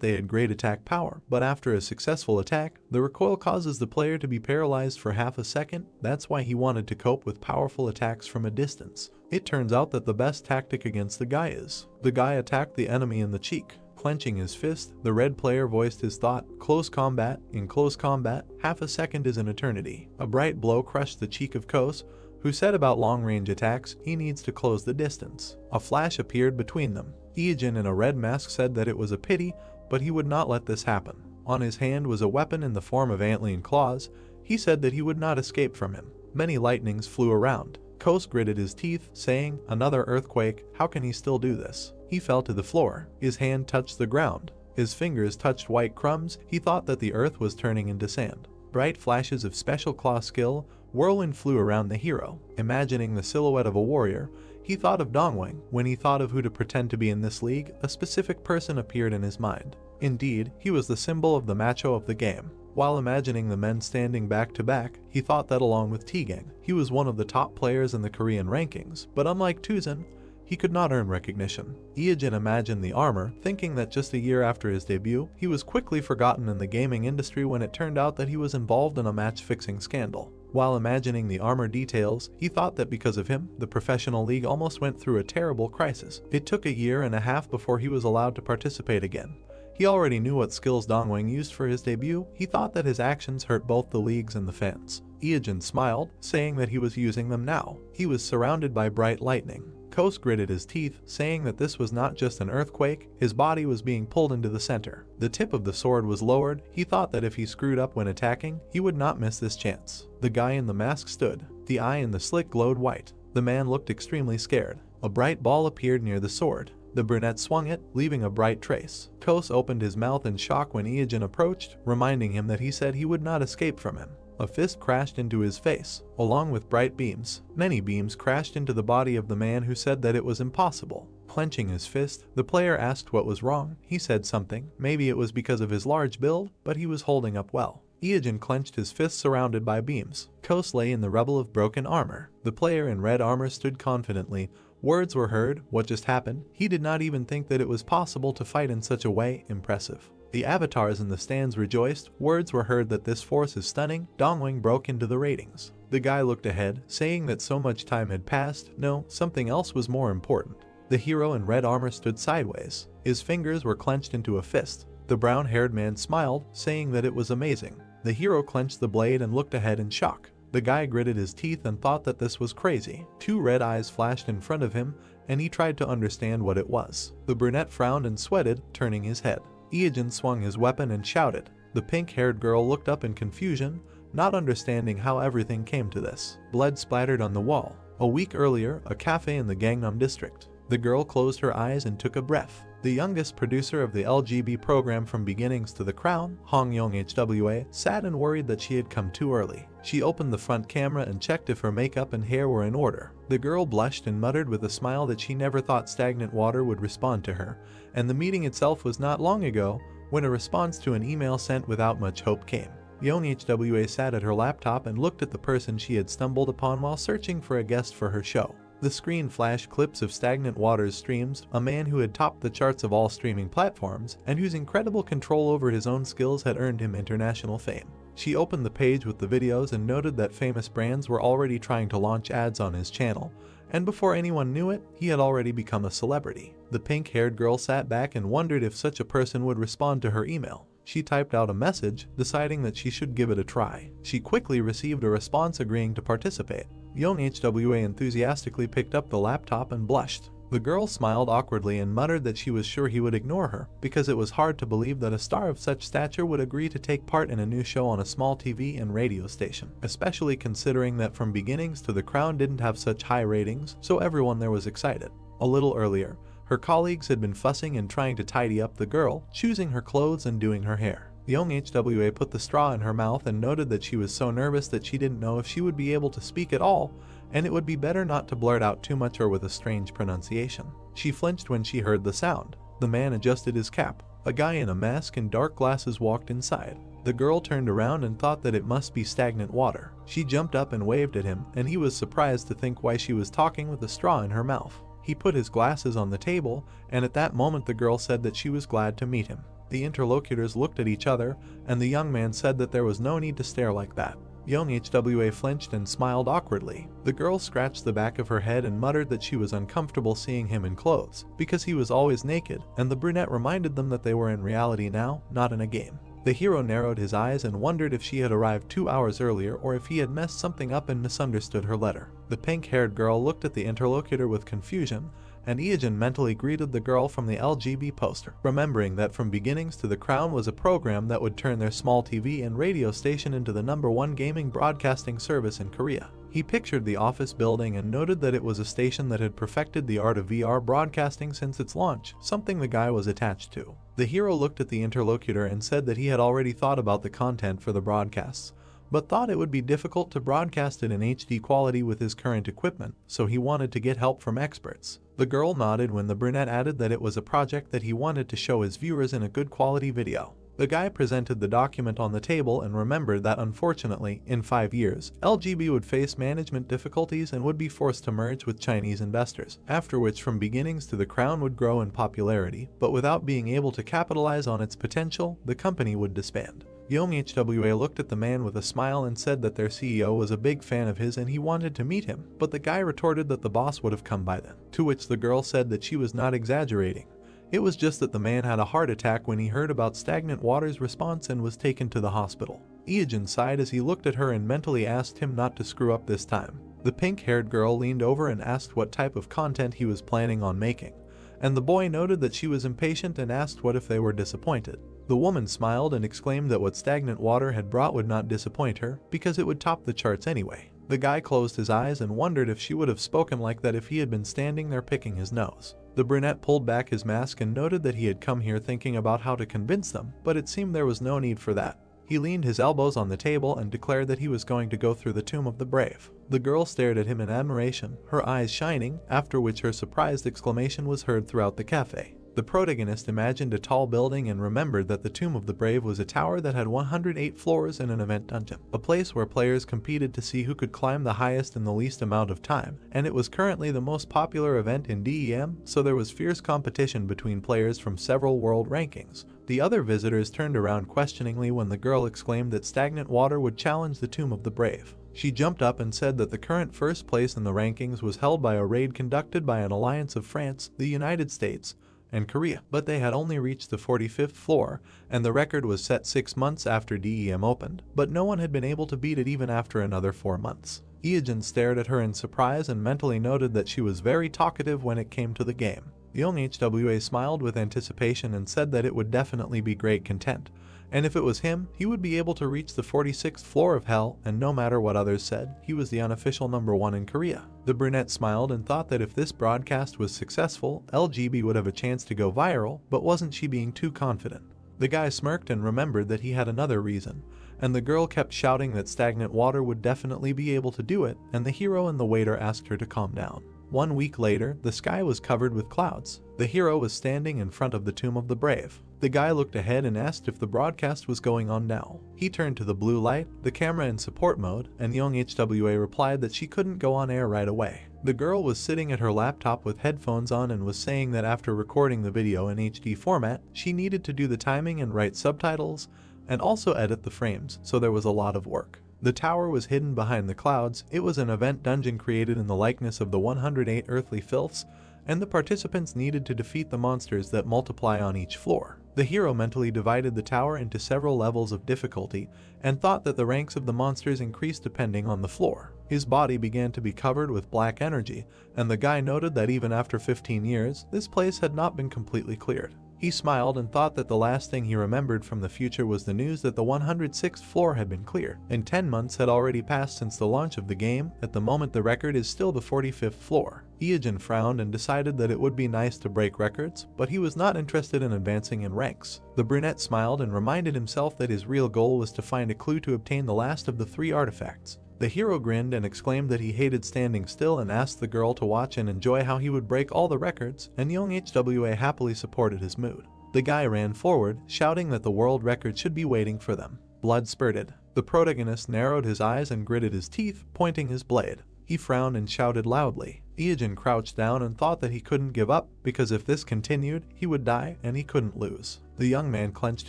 they had great attack power, but after a successful attack, the recoil causes the player to be paralyzed for half a second. That's why he wanted to cope with powerful attacks from a distance. It turns out that the best tactic against the guy is. The guy attacked the enemy in the cheek. Clenching his fist, the red player voiced his thought, close combat. In close combat, half a second is an eternity. A bright blow crushed the cheek of Kos, who said about long-range attacks, he needs to close the distance. A flash appeared between them. Eugene in a red mask said that it was a pity, but he would not let this happen. On his hand was a weapon in the form of antlion claws. He said that he would not escape from him. Many lightnings flew around. Kos gritted his teeth, saying, another earthquake, how can he still do this? He fell to the floor. His hand touched the ground. His fingers touched white crumbs. He thought that the earth was turning into sand. Bright flashes of special claw skill. Whirlwind flew around the hero. Imagining the silhouette of a warrior, he thought of Dongwang. When he thought of who to pretend to be in this league, a specific person appeared in his mind. Indeed, he was the symbol of the macho of the game. While imagining the men standing back to back, he thought that along with T-Gang, he was one of the top players in the Korean rankings, but unlike Tuzan, he could not earn recognition. Eugene imagined the armor, thinking that just a year after his debut, he was quickly forgotten in the gaming industry when it turned out that he was involved in a match-fixing scandal. While imagining the armor details, he thought that because of him, the professional league almost went through a terrible crisis. It took 1.5 years before he was allowed to participate again. He already knew what skills Dongwang used for his debut. He thought that his actions hurt both the leagues and the fans. Eugene smiled, saying that he was using them now. He was surrounded by bright lightning. Kos gritted his teeth, saying that this was not just an earthquake, his body was being pulled into the center. The tip of the sword was lowered. He thought that if he screwed up when attacking, he would not miss this chance. The guy in the mask stood. The eye in the slit glowed white. The man looked extremely scared. A bright ball appeared near the sword. The brunette swung it, leaving a bright trace. Kos opened his mouth in shock when Iajin approached, reminding him that he said he would not escape from him. A fist crashed into his face, along with bright beams. Many beams crashed into the body of the man who said that it was impossible. Clenching his fist, the player asked what was wrong. He said something. Maybe it was because of his large build, but he was holding up well. Iajin clenched his fist surrounded by beams. Kos lay in the rubble of broken armor. The player in red armor stood confidently. Words were heard. What just happened? He did not even think that it was possible to fight in such a way. Impressive. The avatars in the stands rejoiced. Words were heard that this force is stunning. Dongwing broke into the ratings. The guy looked ahead, saying that so much time had passed. No, something else was more important. The hero in red armor stood sideways. His fingers were clenched into a fist. The brown-haired man smiled, saying that it was amazing. The hero clenched the blade and looked ahead in shock. The guy gritted his teeth and thought that this was crazy. Two red eyes flashed in front of him, and he tried to understand what it was. The brunette frowned and sweated, turning his head. Iajin swung his weapon and shouted. The pink-haired girl looked up in confusion, not understanding how everything came to this. Blood splattered on the wall. A week earlier, a cafe in the Gangnam district. The girl closed her eyes and took a breath. The youngest producer of the LGB program from beginnings to the crown, Hong Yong HWA, sat and worried that she had come too early. She opened the front camera and checked if her makeup and hair were in order. The girl blushed and muttered with a smile that she never thought stagnant water would respond to her, and the meeting itself was not long ago when a response to an email sent without much hope came. Yong HWA sat at her laptop and looked at the person she had stumbled upon while searching for a guest for her show. The screen flashed clips of Stagnant Water's streams, a man who had topped the charts of all streaming platforms, and whose incredible control over his own skills had earned him international fame. She opened the page with the videos and noted that famous brands were already trying to launch ads on his channel, and before anyone knew it, he had already become a celebrity. The pink-haired girl sat back and wondered if such a person would respond to her email. She typed out a message, deciding that she should give it a try. She quickly received a response agreeing to participate. Yong HWA enthusiastically picked up the laptop and blushed. The girl smiled awkwardly and muttered that she was sure he would ignore her, because it was hard to believe that a star of such stature would agree to take part in a new show on a small TV and radio station, especially considering that from beginnings to the crown didn't have such high ratings, so everyone there was excited. A little earlier, her colleagues had been fussing and trying to tidy up the girl, choosing her clothes and doing her hair. Young HWA put the straw in her mouth and noted that she was so nervous that she didn't know if she would be able to speak at all, and it would be better not to blurt out too much or with a strange pronunciation. She flinched when she heard the sound. The man adjusted his cap. A guy in a mask and dark glasses walked inside. The girl turned around and thought that it must be Stagnant Water. She jumped up and waved at him, and he was surprised to think why she was talking with a straw in her mouth. He put his glasses on the table, and at that moment the girl said that she was glad to meet him. The interlocutors looked at each other, and the young man said that there was no need to stare like that. Young HWA flinched and smiled awkwardly. The girl scratched the back of her head and muttered that she was uncomfortable seeing him in clothes, because he was always naked, and the brunette reminded them that they were in reality now, not in a game. The hero narrowed his eyes and wondered if she had arrived 2 hours earlier or if he had messed something up and misunderstood her letter. The pink-haired girl looked at the interlocutor with confusion, and Iajin mentally greeted the girl from the LGB poster, remembering that From Beginnings to the Crown was a program that would turn their small TV and radio station into the #1 gaming broadcasting service in Korea. He pictured the office building and noted that it was a station that had perfected the art of VR broadcasting since its launch, something the guy was attached to. The hero looked at the interlocutor and said that he had already thought about the content for the broadcasts, but thought it would be difficult to broadcast it in HD quality with his current equipment, so he wanted to get help from experts. The girl nodded when the brunette added that it was a project that he wanted to show his viewers in a good quality video. The guy presented the document on the table and remembered that unfortunately, in 5 years, LGB would face management difficulties and would be forced to merge with Chinese investors, after which From Beginnings to the Crown would grow in popularity, but without being able to capitalize on its potential, the company would disband. Young HWA looked at the man with a smile and said that their CEO was a big fan of his and he wanted to meet him, but the guy retorted that the boss would have come by then, to which the girl said that she was not exaggerating. It was just that the man had a heart attack when he heard about Stagnant Water's response and was taken to the hospital. Iajin sighed as he looked at her and mentally asked him not to screw up this time. The pink-haired girl leaned over and asked what type of content he was planning on making, and the boy noted that she was impatient and asked what if they were disappointed. The woman smiled and exclaimed that what stagnant water had brought would not disappoint her, because it would top the charts anyway. The guy closed his eyes and wondered if she would have spoken like that if he had been standing there picking his nose. The brunette pulled back his mask and noted that he had come here thinking about how to convince them, but it seemed there was no need for that. He leaned his elbows on the table and declared that he was going to go through the Tomb of the Brave. The girl stared at him in admiration, her eyes shining, after which her surprised exclamation was heard throughout the cafe. The protagonist imagined a tall building and remembered that the Tomb of the Brave was a tower that had 108 floors in an event dungeon, a place where players competed to see who could climb the highest in the least amount of time, and it was currently the most popular event in DEM, so there was fierce competition between players from several world rankings. The other visitors turned around questioningly when the girl exclaimed that stagnant water would challenge the Tomb of the Brave. She jumped up and said that the current first place in the rankings was held by a raid conducted by an alliance of France, the United States, and Korea, but they had only reached the 45th floor, and the record was set 6 months after DEM opened, but no one had been able to beat it even after another 4 months. Iogen stared at her in surprise and mentally noted that she was very talkative when it came to the game. The young HWA smiled with anticipation and said that it would definitely be great content, and if it was him, he would be able to reach the 46th floor of hell, and no matter what others said, he was the unofficial #1 in Korea. The brunette smiled and thought that if this broadcast was successful, LGB would have a chance to go viral, but wasn't she being too confident? The guy smirked and remembered that he had another reason, and the girl kept shouting that stagnant water would definitely be able to do it, and the hero and the waiter asked her to calm down. 1 week later, the sky was covered with clouds. The hero was standing in front of the Tomb of the Brave. The guy looked ahead and asked if the broadcast was going on now. He turned to the blue light, the camera in support mode, and young HWA replied that she couldn't go on air right away. The girl was sitting at her laptop with headphones on and was saying that after recording the video in HD format, she needed to do the timing and write subtitles, and also edit the frames, so there was a lot of work. The tower was hidden behind the clouds. It was an event dungeon created in the likeness of the 108 earthly filths, and the participants needed to defeat the monsters that multiply on each floor. The hero mentally divided the tower into several levels of difficulty and thought that the ranks of the monsters increased depending on the floor. His body began to be covered with black energy, and the guy noted that even after 15 years, this place had not been completely cleared. He smiled and thought that the last thing he remembered from the future was the news that the 106th floor had been cleared, and 10 months had already passed since the launch of the game. At the moment, the record is still the 45th floor. Iogen frowned and decided that it would be nice to break records, but he was not interested in advancing in ranks. The brunette smiled and reminded himself that his real goal was to find a clue to obtain the last of the 3 artifacts. The hero grinned and exclaimed that he hated standing still and asked the girl to watch and enjoy how he would break all the records, and young HWA happily supported his mood. The guy ran forward, shouting that the world record should be waiting for them. Blood spurted. The protagonist narrowed his eyes and gritted his teeth, pointing his blade. He frowned and shouted loudly. Iogen crouched down and thought that he couldn't give up, because if this continued, he would die and he couldn't lose. The young man clenched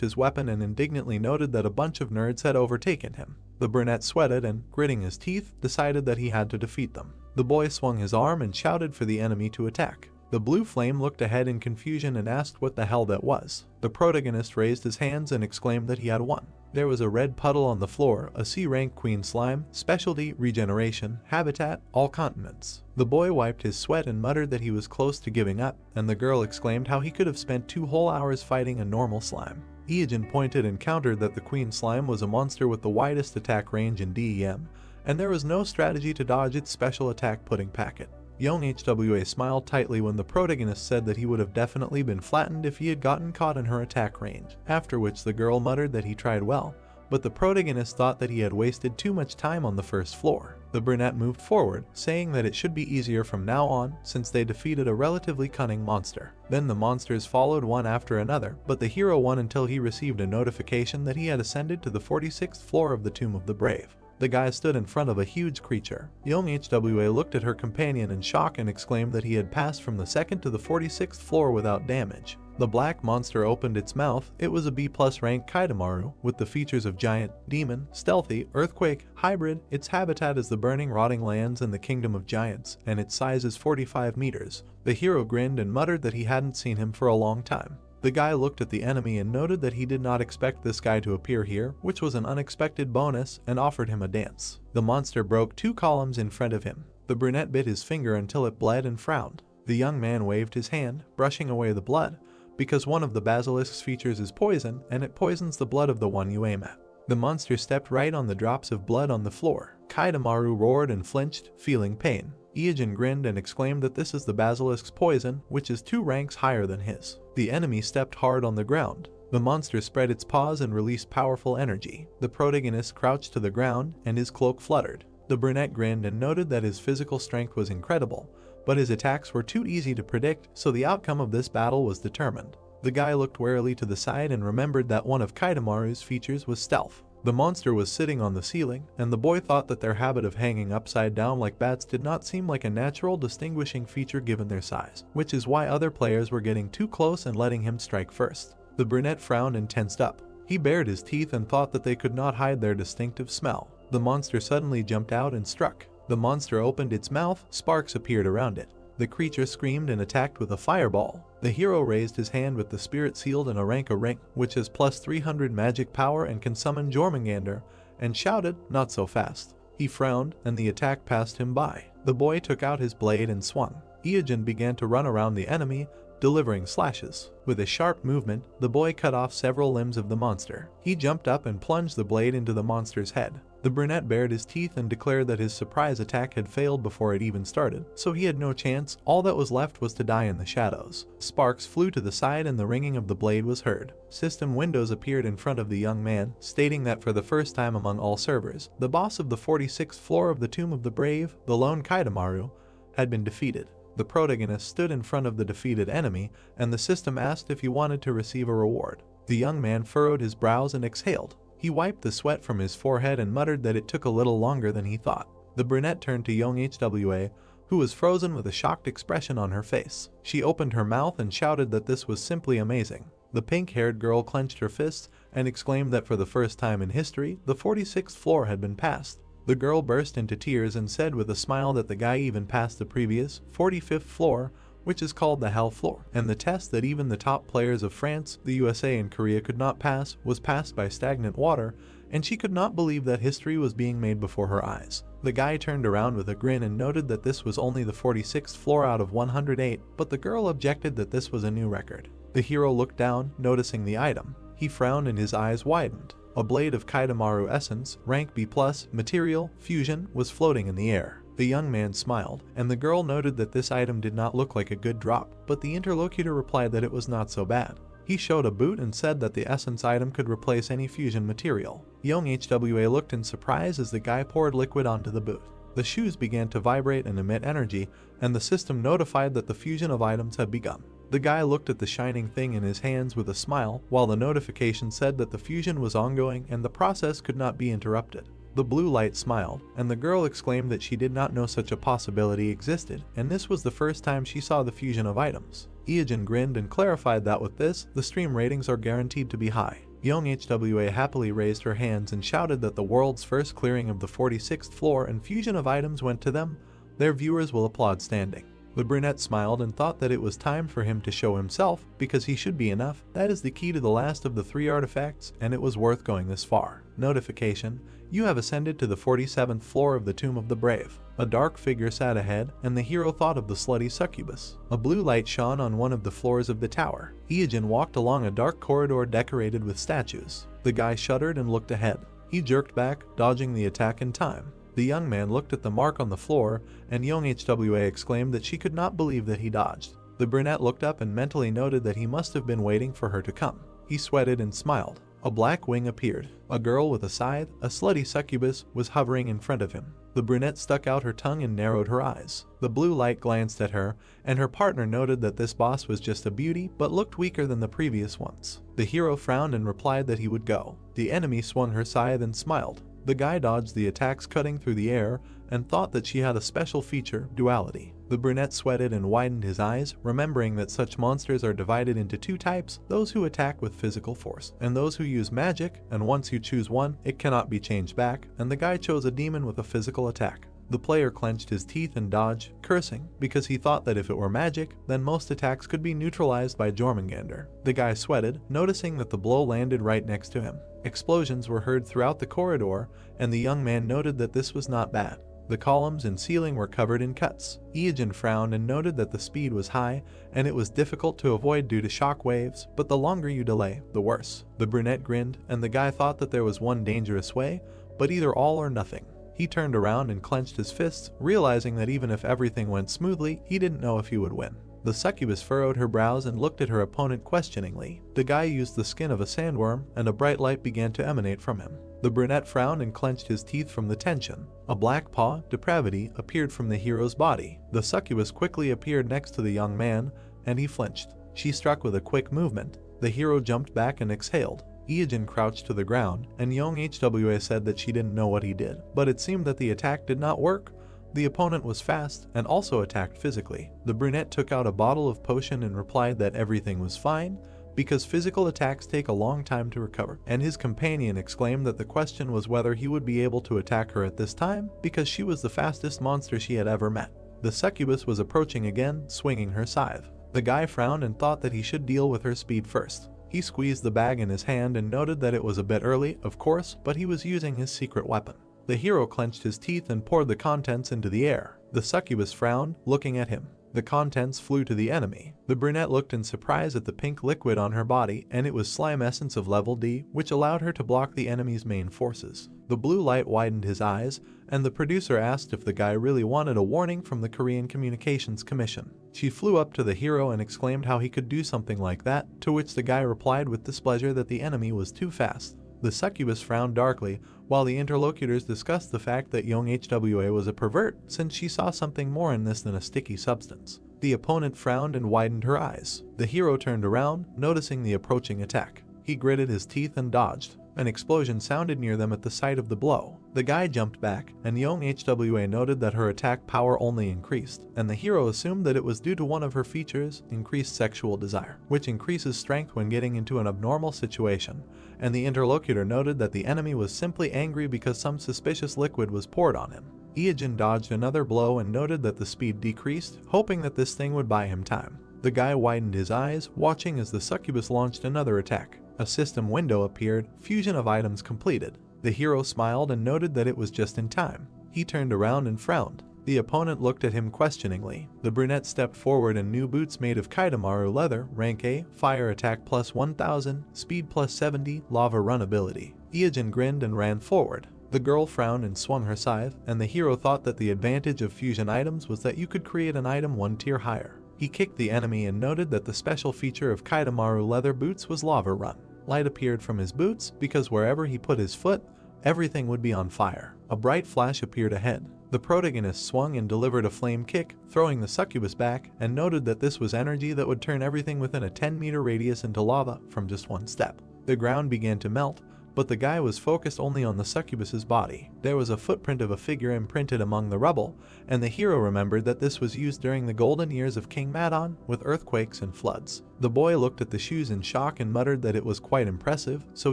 his weapon and indignantly noted that a bunch of nerds had overtaken him. The brunette sweated and, gritting his teeth, decided that he had to defeat them. The boy swung his arm and shouted for the enemy to attack. The blue flame looked ahead in confusion and asked what the hell that was. The protagonist raised his hands and exclaimed that he had won. There was a red puddle on the floor, a C-rank queen slime, specialty, regeneration, habitat, all continents. The boy wiped his sweat and muttered that he was close to giving up, and the girl exclaimed how he could have spent 2 whole hours fighting a normal slime. Iogen pointed and countered that the queen slime was a monster with the widest attack range in DEM, and there was no strategy to dodge its special attack pudding packet. Young HWA smiled tightly when the protagonist said that he would have definitely been flattened if he had gotten caught in her attack range, after which the girl muttered that he tried well, but the protagonist thought that he had wasted too much time on the first floor. The brunette moved forward, saying that it should be easier from now on since they defeated a relatively cunning monster. Then the monsters followed one after another, but the hero won until he received a notification that he had ascended to the 46th floor of the Tomb of the Brave. The guy stood in front of a huge creature. Young HWA looked at her companion in shock and exclaimed that he had passed from the 2nd to the 46th floor without damage. The black monster opened its mouth. It was a B+ rank Kaitamaru, with the features of giant, demon, stealthy, earthquake, hybrid. Its habitat is the burning rotting lands and the kingdom of giants, and its size is 45 meters. The hero grinned and muttered that he hadn't seen him for a long time. The guy looked at the enemy and noted that he did not expect this guy to appear here, which was an unexpected bonus, and offered him a dance. The monster broke 2 columns in front of him. The brunette bit his finger until it bled and frowned. The young man waved his hand, brushing away the blood, because one of the basilisk's features is poison, and it poisons the blood of the one you aim at. The monster stepped right on the drops of blood on the floor. Kaidamaru roared and flinched, feeling pain. Iojin grinned and exclaimed that this is the basilisk's poison, which is 2 ranks higher than his. The enemy stepped hard on the ground. The monster spread its paws and released powerful energy. The protagonist crouched to the ground, and his cloak fluttered. The brunette grinned and noted that his physical strength was incredible, but his attacks were too easy to predict, so the outcome of this battle was determined. The guy looked warily to the side and remembered that one of Kaidamaru's features was stealth. The monster was sitting on the ceiling, and the boy thought that their habit of hanging upside down like bats did not seem like a natural distinguishing feature given their size, which is why other players were getting too close and letting him strike first. The brunette frowned and tensed up. He bared his teeth and thought that they could not hide their distinctive smell. The monster suddenly jumped out and struck. The monster opened its mouth, sparks appeared around it. The creature screamed and attacked with a fireball. The hero raised his hand with the spirit sealed in a ring, which has plus 300 magic power and can summon Jormungandr, and shouted, "Not so fast." He frowned, and the attack passed him by. The boy took out his blade and swung. Iojin began to run around the enemy, delivering slashes. With a sharp movement, the boy cut off several limbs of the monster. He jumped up and plunged the blade into the monster's head. The brunette bared his teeth and declared that his surprise attack had failed before it even started, so he had no chance. All that was left was to die in the shadows. Sparks flew to the side and the ringing of the blade was heard. System windows appeared in front of the young man, stating that for the first time among all servers, the boss of the 46th floor of the Tomb of the Brave, the lone Kaidamaru, had been defeated. The protagonist stood in front of the defeated enemy, and the system asked if he wanted to receive a reward. The young man furrowed his brows and exhaled. He wiped the sweat from his forehead and muttered that it took a little longer than he thought. The brunette turned to young HWA, who was frozen with a shocked expression on her face. She opened her mouth and shouted that this was simply amazing. The pink-haired girl clenched her fists and exclaimed that for the first time in history, the 46th floor had been passed. The girl burst into tears and said with a smile that the guy even passed the previous, 45th floor, which is called the Hell Floor, and the test that even the top players of France, the USA, and Korea could not pass was passed by stagnant water, and she could not believe that history was being made before her eyes. The guy turned around with a grin and noted that this was only the 46th floor out of 108, but the girl objected that this was a new record. The hero looked down, noticing the item. He frowned and his eyes widened. A blade of Kaidamaru essence, rank B+, material, fusion, was floating in the air. The young man smiled, and the girl noted that this item did not look like a good drop, but the interlocutor replied that it was not so bad. He showed a boot and said that the essence item could replace any fusion material. Young HWA looked in surprise as the guy poured liquid onto the boot. The shoes began to vibrate and emit energy, and the system notified that the fusion of items had begun. The guy looked at the shining thing in his hands with a smile, while the notification said that the fusion was ongoing and the process could not be interrupted. The blue light smiled, and the girl exclaimed that she did not know such a possibility existed, and this was the first time she saw the fusion of items. Iojin grinned and clarified that with this, the stream ratings are guaranteed to be high. Young HWA happily raised her hands and shouted that the world's first clearing of the 46th floor and fusion of items went to them. Their viewers will applaud standing. The brunette smiled and thought that it was time for him to show himself, because he should be enough. That is the key to the last of the 3 artifacts, and it was worth going this far. Notification: you have ascended to the 47th floor of the Tomb of the Brave. A dark figure sat ahead, and the hero thought of the slutty succubus. A blue light shone on one of the floors of the tower. Iojin walked along a dark corridor decorated with statues. The guy shuddered and looked ahead. He jerked back, dodging the attack in time. The young man looked at the mark on the floor, and young HWA exclaimed that she could not believe that he dodged. The brunette looked up and mentally noted that he must have been waiting for her to come. He sweated and smiled. A black wing appeared. A girl with a scythe, a slutty succubus, was hovering in front of him. The brunette stuck out her tongue and narrowed her eyes. The blue light glanced at her, and her partner noted that this boss was just a beauty, but looked weaker than the previous ones. The hero frowned and replied that he would go. The enemy swung her scythe and smiled. The guy dodged the attacks cutting through the air and thought that she had a special feature, duality. The brunette sweated and widened his eyes, remembering that such monsters are divided into 2 types, those who attack with physical force, and those who use magic, and once you choose one, it cannot be changed back, and the guy chose a demon with a physical attack. The player clenched his teeth and dodged, cursing, because he thought that if it were magic, then most attacks could be neutralized by Jormungandr. The guy sweated, noticing that the blow landed right next to him. Explosions were heard throughout the corridor, and the young man noted that this was not bad. The columns and ceiling were covered in cuts. Iogen frowned and noted that the speed was high, and it was difficult to avoid due to shock waves, but the longer you delay, the worse. The brunette grinned, and the guy thought that there was one dangerous way, but either all or nothing. He turned around and clenched his fists, realizing that even if everything went smoothly, he didn't know if he would win. The succubus furrowed her brows and looked at her opponent questioningly. The guy used the skin of a sandworm, and a bright light began to emanate from him. The brunette frowned and clenched his teeth from the tension. A black paw, depravity, appeared from the hero's body. The succubus quickly appeared next to the young man, and he flinched. She struck with a quick movement. The hero jumped back and exhaled. Iogen crouched to the ground, and young HWA said that she didn't know what he did, but it seemed that the attack did not work. The opponent was fast and also attacked physically. The brunette took out a bottle of potion and replied that everything was fine, because physical attacks take a long time to recover, and his companion exclaimed that the question was whether he would be able to attack her at this time, because she was the fastest monster she had ever met. The succubus was approaching again, swinging her scythe. The guy frowned and thought that he should deal with her speed first. He squeezed the bag in his hand and noted that it was a bit early, of course, but he was using his secret weapon. The hero clenched his teeth and poured the contents into the air. The succubus frowned, looking at him. The contents flew to the enemy. The brunette looked in surprise at the pink liquid on her body, and it was slime essence of level D, which allowed her to block the enemy's main forces. The blue light widened his eyes, and the producer asked if the guy really wanted a warning from the Korean Communications Commission. She flew up to the hero and exclaimed how he could do something like that, to which the guy replied with displeasure that the enemy was too fast. The succubus frowned darkly, while the interlocutors discussed the fact that young HWA was a pervert, since she saw something more in this than a sticky substance. The opponent frowned and widened her eyes. The hero turned around, noticing the approaching attack. He gritted his teeth and dodged. An explosion sounded near them at the sight of the blow. The guy jumped back, and young HWA noted that her attack power only increased, and the hero assumed that it was due to one of her features, increased sexual desire, which increases strength when getting into an abnormal situation, and the interlocutor noted that the enemy was simply angry because some suspicious liquid was poured on him. Iogen dodged another blow and noted that the speed decreased, hoping that this thing would buy him time. The guy widened his eyes, watching as the succubus launched another attack. A system window appeared, fusion of items completed. The hero smiled and noted that it was just in time. He turned around and frowned. The opponent looked at him questioningly. The brunette stepped forward in new boots made of Kaitamaru leather, rank A, fire attack plus 1000, speed plus 70, lava run ability. Iogen grinned and ran forward. The girl frowned and swung her scythe, and the hero thought that the advantage of fusion items was that you could create an item one tier higher. He kicked the enemy and noted that the special feature of Kaitamaru leather boots was lava run. Light appeared from his boots, because wherever he put his foot, everything would be on fire. A bright flash appeared ahead. The protagonist swung and delivered a flame kick, throwing the succubus back, and noted that this was energy that would turn everything within a 10-meter radius into lava from just one step. The ground began to melt, but the guy was focused only on the succubus's body. There was a footprint of a figure imprinted among the rubble, and the hero remembered that this was used during the golden years of King Madon, with earthquakes and floods. The boy looked at the shoes in shock and muttered that it was quite impressive, so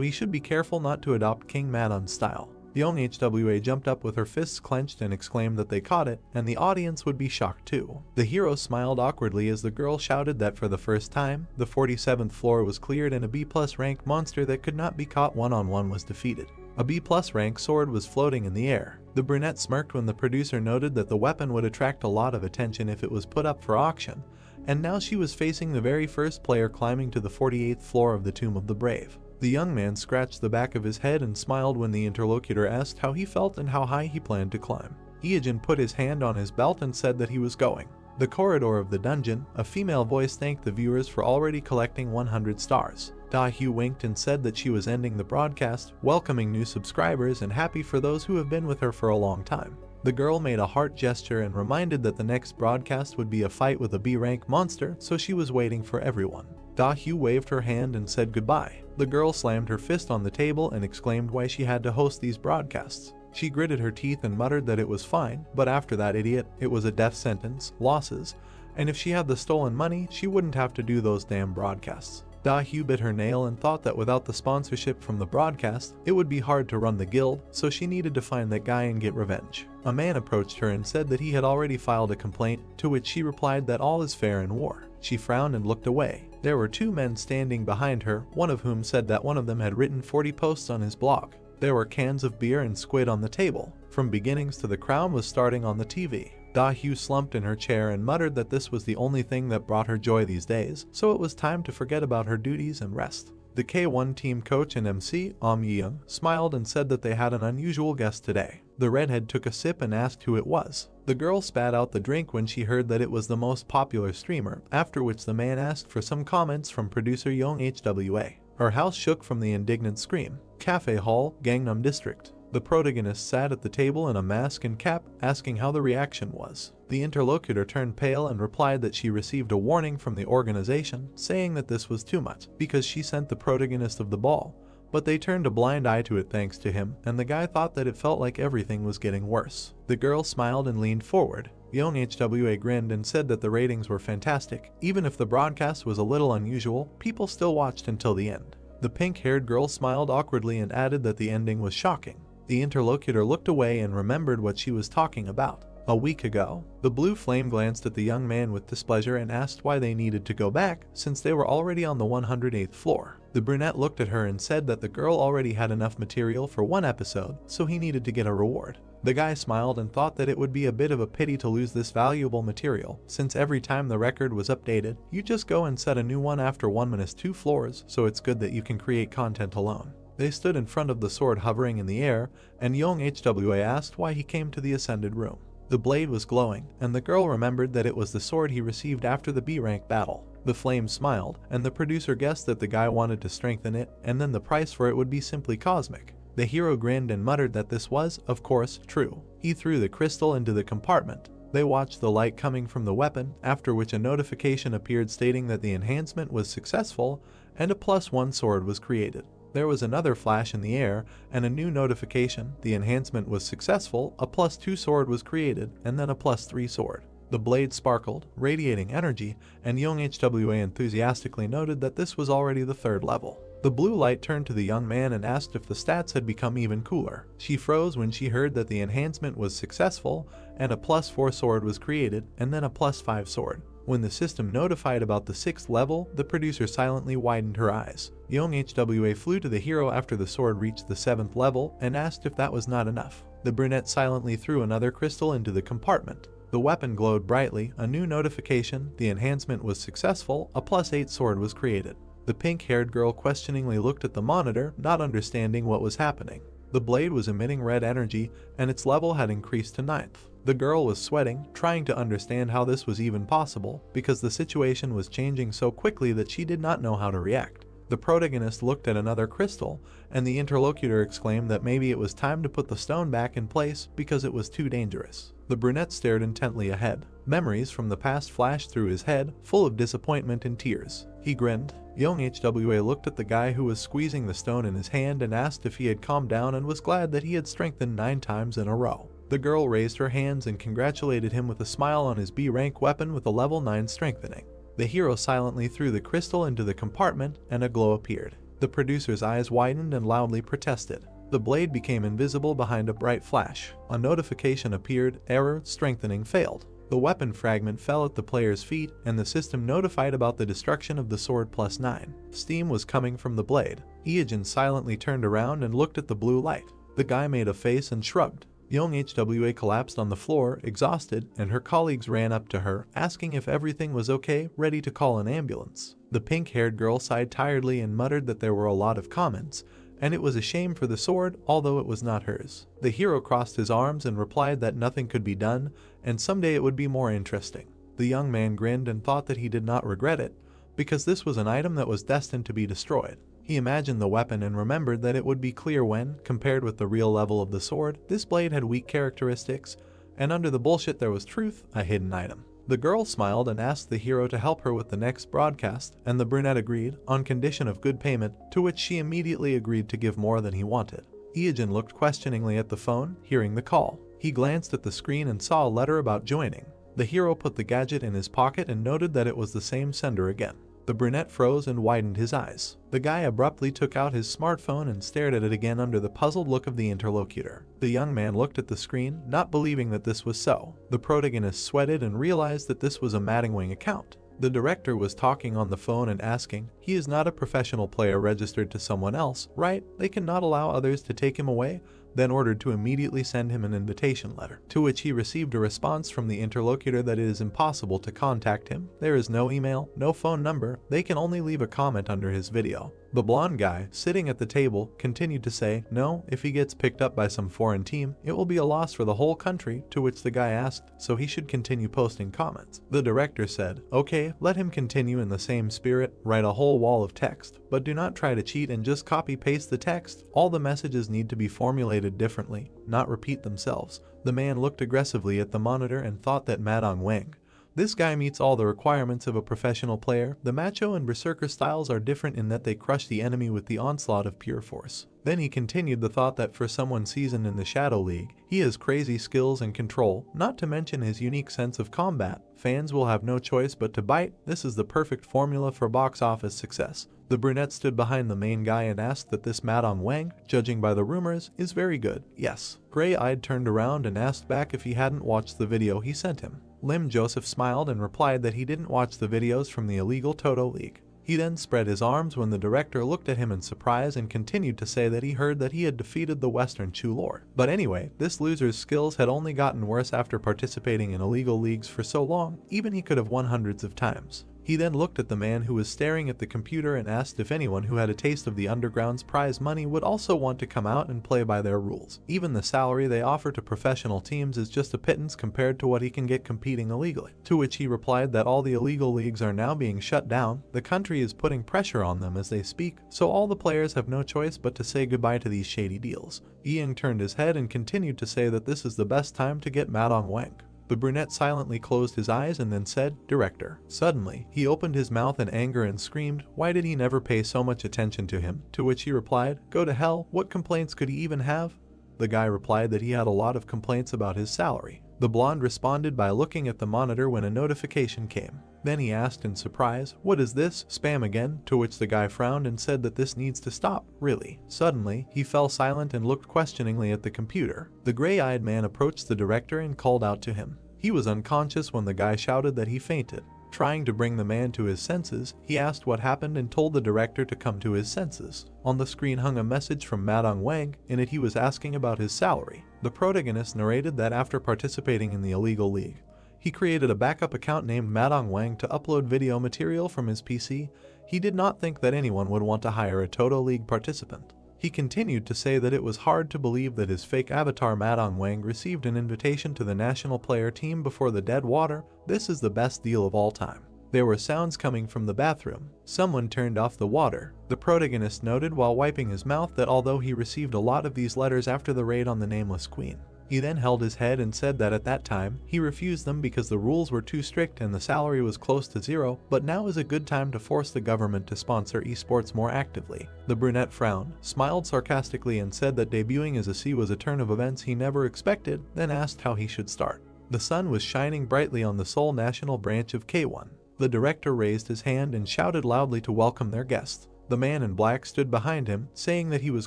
he should be careful not to adopt King Madon's style. The young HWA jumped up with her fists clenched and exclaimed that they caught it, and the audience would be shocked too. The hero smiled awkwardly as the girl shouted that for the first time, the 47th floor was cleared and a B+ rank monster that could not be caught one-on-one was defeated. A B+ rank sword was floating in the air. The brunette smirked when the producer noted that the weapon would attract a lot of attention if it was put up for auction, and now she was facing the very first player climbing to the 48th floor of the Tomb of the Brave. The young man scratched the back of his head and smiled when the interlocutor asked how he felt and how high he planned to climb. Iogen put his hand on his belt and said that he was going. The corridor of the dungeon, a female voice thanked the viewers for already collecting 100 stars. Da-Hyu winked and said that she was ending the broadcast, welcoming new subscribers and happy for those who have been with her for a long time. The girl made a heart gesture and reminded that the next broadcast would be a fight with a B-rank monster, so she was waiting for everyone. Da-Hyu waved her hand and said goodbye. The girl slammed her fist on the table and exclaimed why she had to host these broadcasts. She gritted her teeth and muttered that it was fine, but after that idiot, it was a death sentence, losses, and if she had the stolen money, she wouldn't have to do those damn broadcasts. Da-hyu bit her nail and thought that without the sponsorship from the broadcast, it would be hard to run the guild, so she needed to find that guy and get revenge. A man approached her and said that he had already filed a complaint, to which she replied that all is fair in war. She frowned and looked away. There were two men standing behind her, one of whom said that one of them had written 40 posts on his blog. There were cans of beer and squid on the table. From beginnings to the crown was starting on the TV. Da-hyu slumped in her chair and muttered that this was the only thing that brought her joy these days, so it was time to forget about her duties and rest. The K1 team coach and MC, Yeung, smiled and said that they had an unusual guest today. The redhead took a sip and asked who it was. The girl spat out the drink when she heard that it was the most popular streamer, after which the man asked for some comments from producer Young HWA. Her house shook from the indignant scream. Cafe Hall, Gangnam District. The protagonist sat at the table in a mask and cap, asking how the reaction was. The interlocutor turned pale and replied that she received a warning from the organization, saying that this was too much, because she sent the protagonist of the ball. But they turned a blind eye to it thanks to him, and the guy thought that it felt like everything was getting worse. The girl smiled and leaned forward. Young HWA grinned and said that the ratings were fantastic. Even if the broadcast was a little unusual, people still watched until the end. The pink-haired girl smiled awkwardly and added that the ending was shocking. The interlocutor looked away and remembered what she was talking about. A week ago, the blue flame glanced at the young man with displeasure and asked why they needed to go back, since they were already on the 108th floor. The brunette looked at her and said that the girl already had enough material for one episode, so he needed to get a reward. The guy smiled and thought that it would be a bit of a pity to lose this valuable material, since every time the record was updated, you just go and set a new one after 1-2 floors, so it's good that you can create content alone. They stood in front of the sword hovering in the air, and Young HWA asked why he came to the ascended room. The blade was glowing, and the girl remembered that it was the sword he received after the B-rank battle. The flame smiled, and the producer guessed that the guy wanted to strengthen it, and then the price for it would be simply cosmic. The hero grinned and muttered that this was, of course, true. He threw the crystal into the compartment. They watched the light coming from the weapon, after which a notification appeared stating that the enhancement was successful, and a +1 sword was created. There was another flash in the air, and a new notification. The enhancement was successful, a +2 sword was created, and then a +3 sword. The blade sparkled, radiating energy, and Young HWA enthusiastically noted that this was already the 3rd level. The blue light turned to the young man and asked if the stats had become even cooler. She froze when she heard that the enhancement was successful, and a +4 sword was created, and then a +5 sword. When the system notified about the 6th level, the producer silently widened her eyes. Young HWA flew to the hero after the sword reached the 7th level and asked if that was not enough. The brunette silently threw another crystal into the compartment. The weapon glowed brightly, a new notification, the enhancement was successful, a +8 sword was created. The pink-haired girl questioningly looked at the monitor, not understanding what was happening. The blade was emitting red energy, and its level had increased to 9th. The girl was sweating, trying to understand how this was even possible, because the situation was changing so quickly that she did not know how to react. The protagonist looked at another crystal, and the interlocutor exclaimed that maybe it was time to put the stone back in place because it was too dangerous. The brunette stared intently ahead. Memories from the past flashed through his head, full of disappointment and tears. He grinned. Young HWA looked at the guy who was squeezing the stone in his hand and asked if he had calmed down and was glad that he had strengthened 9 times in a row. The girl raised her hands and congratulated him with a smile on his B-rank weapon with a level 9 strengthening. The hero silently threw the crystal into the compartment, and a glow appeared. The producer's eyes widened and loudly protested. The blade became invisible behind a bright flash. A notification appeared, error, strengthening failed. The weapon fragment fell at the player's feet, and the system notified about the destruction of the sword +9. Steam was coming from the blade. Eugene silently turned around and looked at the blue light. The guy made a face and shrugged. Young HWA collapsed on the floor, exhausted, and her colleagues ran up to her, asking if everything was okay, ready to call an ambulance. The pink-haired girl sighed tiredly and muttered that there were a lot of comments, and it was a shame for the sword, although it was not hers. The hero crossed his arms and replied that nothing could be done, and someday it would be more interesting. The young man grinned and thought that he did not regret it, because this was an item that was destined to be destroyed. He imagined the weapon and remembered that it would be clear when, compared with the real level of the sword, this blade had weak characteristics, and under the bullshit there was truth, a hidden item. The girl smiled and asked the hero to help her with the next broadcast, and the brunette agreed, on condition of good payment, to which she immediately agreed to give more than he wanted. Iogen looked questioningly at the phone, hearing the call. He glanced at the screen and saw a letter about joining. The hero put the gadget in his pocket and noted that it was the same sender again. The brunette froze and widened his eyes. The guy abruptly took out his smartphone and stared at it again under the puzzled look of the interlocutor. The young man looked at the screen, not believing that this was so. The protagonist sweated and realized that this was a Madamwa account. The director was talking on the phone and asking, "He is not a professional player registered to someone else, right? They cannot allow others to take him away?" Then ordered to immediately send him an invitation letter, to which he received a response from the interlocutor that it is impossible to contact him. There is no email, no phone number, they can only leave a comment under his video. The blonde guy, sitting at the table, continued to say, "No, if he gets picked up by some foreign team, it will be a loss for the whole country," to which the guy asked, so he should continue posting comments. The director said, "Okay, let him continue in the same spirit, write a whole wall of text, but do not try to cheat and just copy-paste the text. All the messages need to be formulated differently, not repeat themselves." The man looked aggressively at the monitor and thought that Madong. This guy meets all the requirements of a professional player. The macho and berserker styles are different in that they crush the enemy with the onslaught of pure force. Then he continued the thought that for someone seasoned in the Shadow League, he has crazy skills and control, not to mention his unique sense of combat. Fans will have no choice but to bite. This is the perfect formula for box office success. The brunette stood behind the main guy and asked that this Madong, judging by the rumors, is very good. Yes. Gray-eyed turned around and asked back if he hadn't watched the video he sent him. Lim Joseph smiled and replied that he didn't watch the videos from the illegal Toto League. He then spread his arms when the director looked at him in surprise and continued to say that he heard that he had defeated the Western Chu Lord. But anyway, this loser's skills had only gotten worse after participating in illegal leagues for so long, even he could have won hundreds of times. He then looked at the man who was staring at the computer and asked if anyone who had a taste of the underground's prize money would also want to come out and play by their rules. Even the salary they offer to professional teams is just a pittance compared to what he can get competing illegally. To which he replied that all the illegal leagues are now being shut down, the country is putting pressure on them as they speak, so all the players have no choice but to say goodbye to these shady deals. Ian turned his head and continued to say that this is the best time to get Madong. The brunette silently closed his eyes and then said, "Director." Suddenly, he opened his mouth in anger and screamed, "Why did he never pay so much attention to him?" To which he replied, "Go to hell, what complaints could he even have?" The guy replied that he had a lot of complaints about his salary. The blonde responded by looking at the monitor when a notification came. Then he asked in surprise, "What is this? Spam again?" To which the guy frowned and said that this needs to stop, really. Suddenly, he fell silent and looked questioningly at the computer. The gray-eyed man approached the director and called out to him. He was unconscious when the guy shouted that he fainted. Trying to bring the man to his senses, he asked what happened and told the director to come to his senses. On the screen hung a message from Madong. In it he was asking about his salary. The protagonist narrated that after participating in the illegal league, he created a backup account named Madong to upload video material from his PC. He did not think that anyone would want to hire a Toto League participant. He continued to say that it was hard to believe that his fake avatar Madong received an invitation to the national player team before the dead water. This is the best deal of all time. There were sounds coming from the bathroom. Someone turned off the water. The protagonist noted while wiping his mouth that although he received a lot of these letters after the raid on the Nameless Queen, he then held his head and said that at that time, he refused them because the rules were too strict and the salary was close to zero, but now is a good time to force the government to sponsor esports more actively. The brunette frowned, smiled sarcastically and said that debuting as a C was a turn of events he never expected, then asked how he should start. The sun was shining brightly on the Seoul National branch of K1. The director raised his hand and shouted loudly to welcome their guests. The man in black stood behind him, saying that he was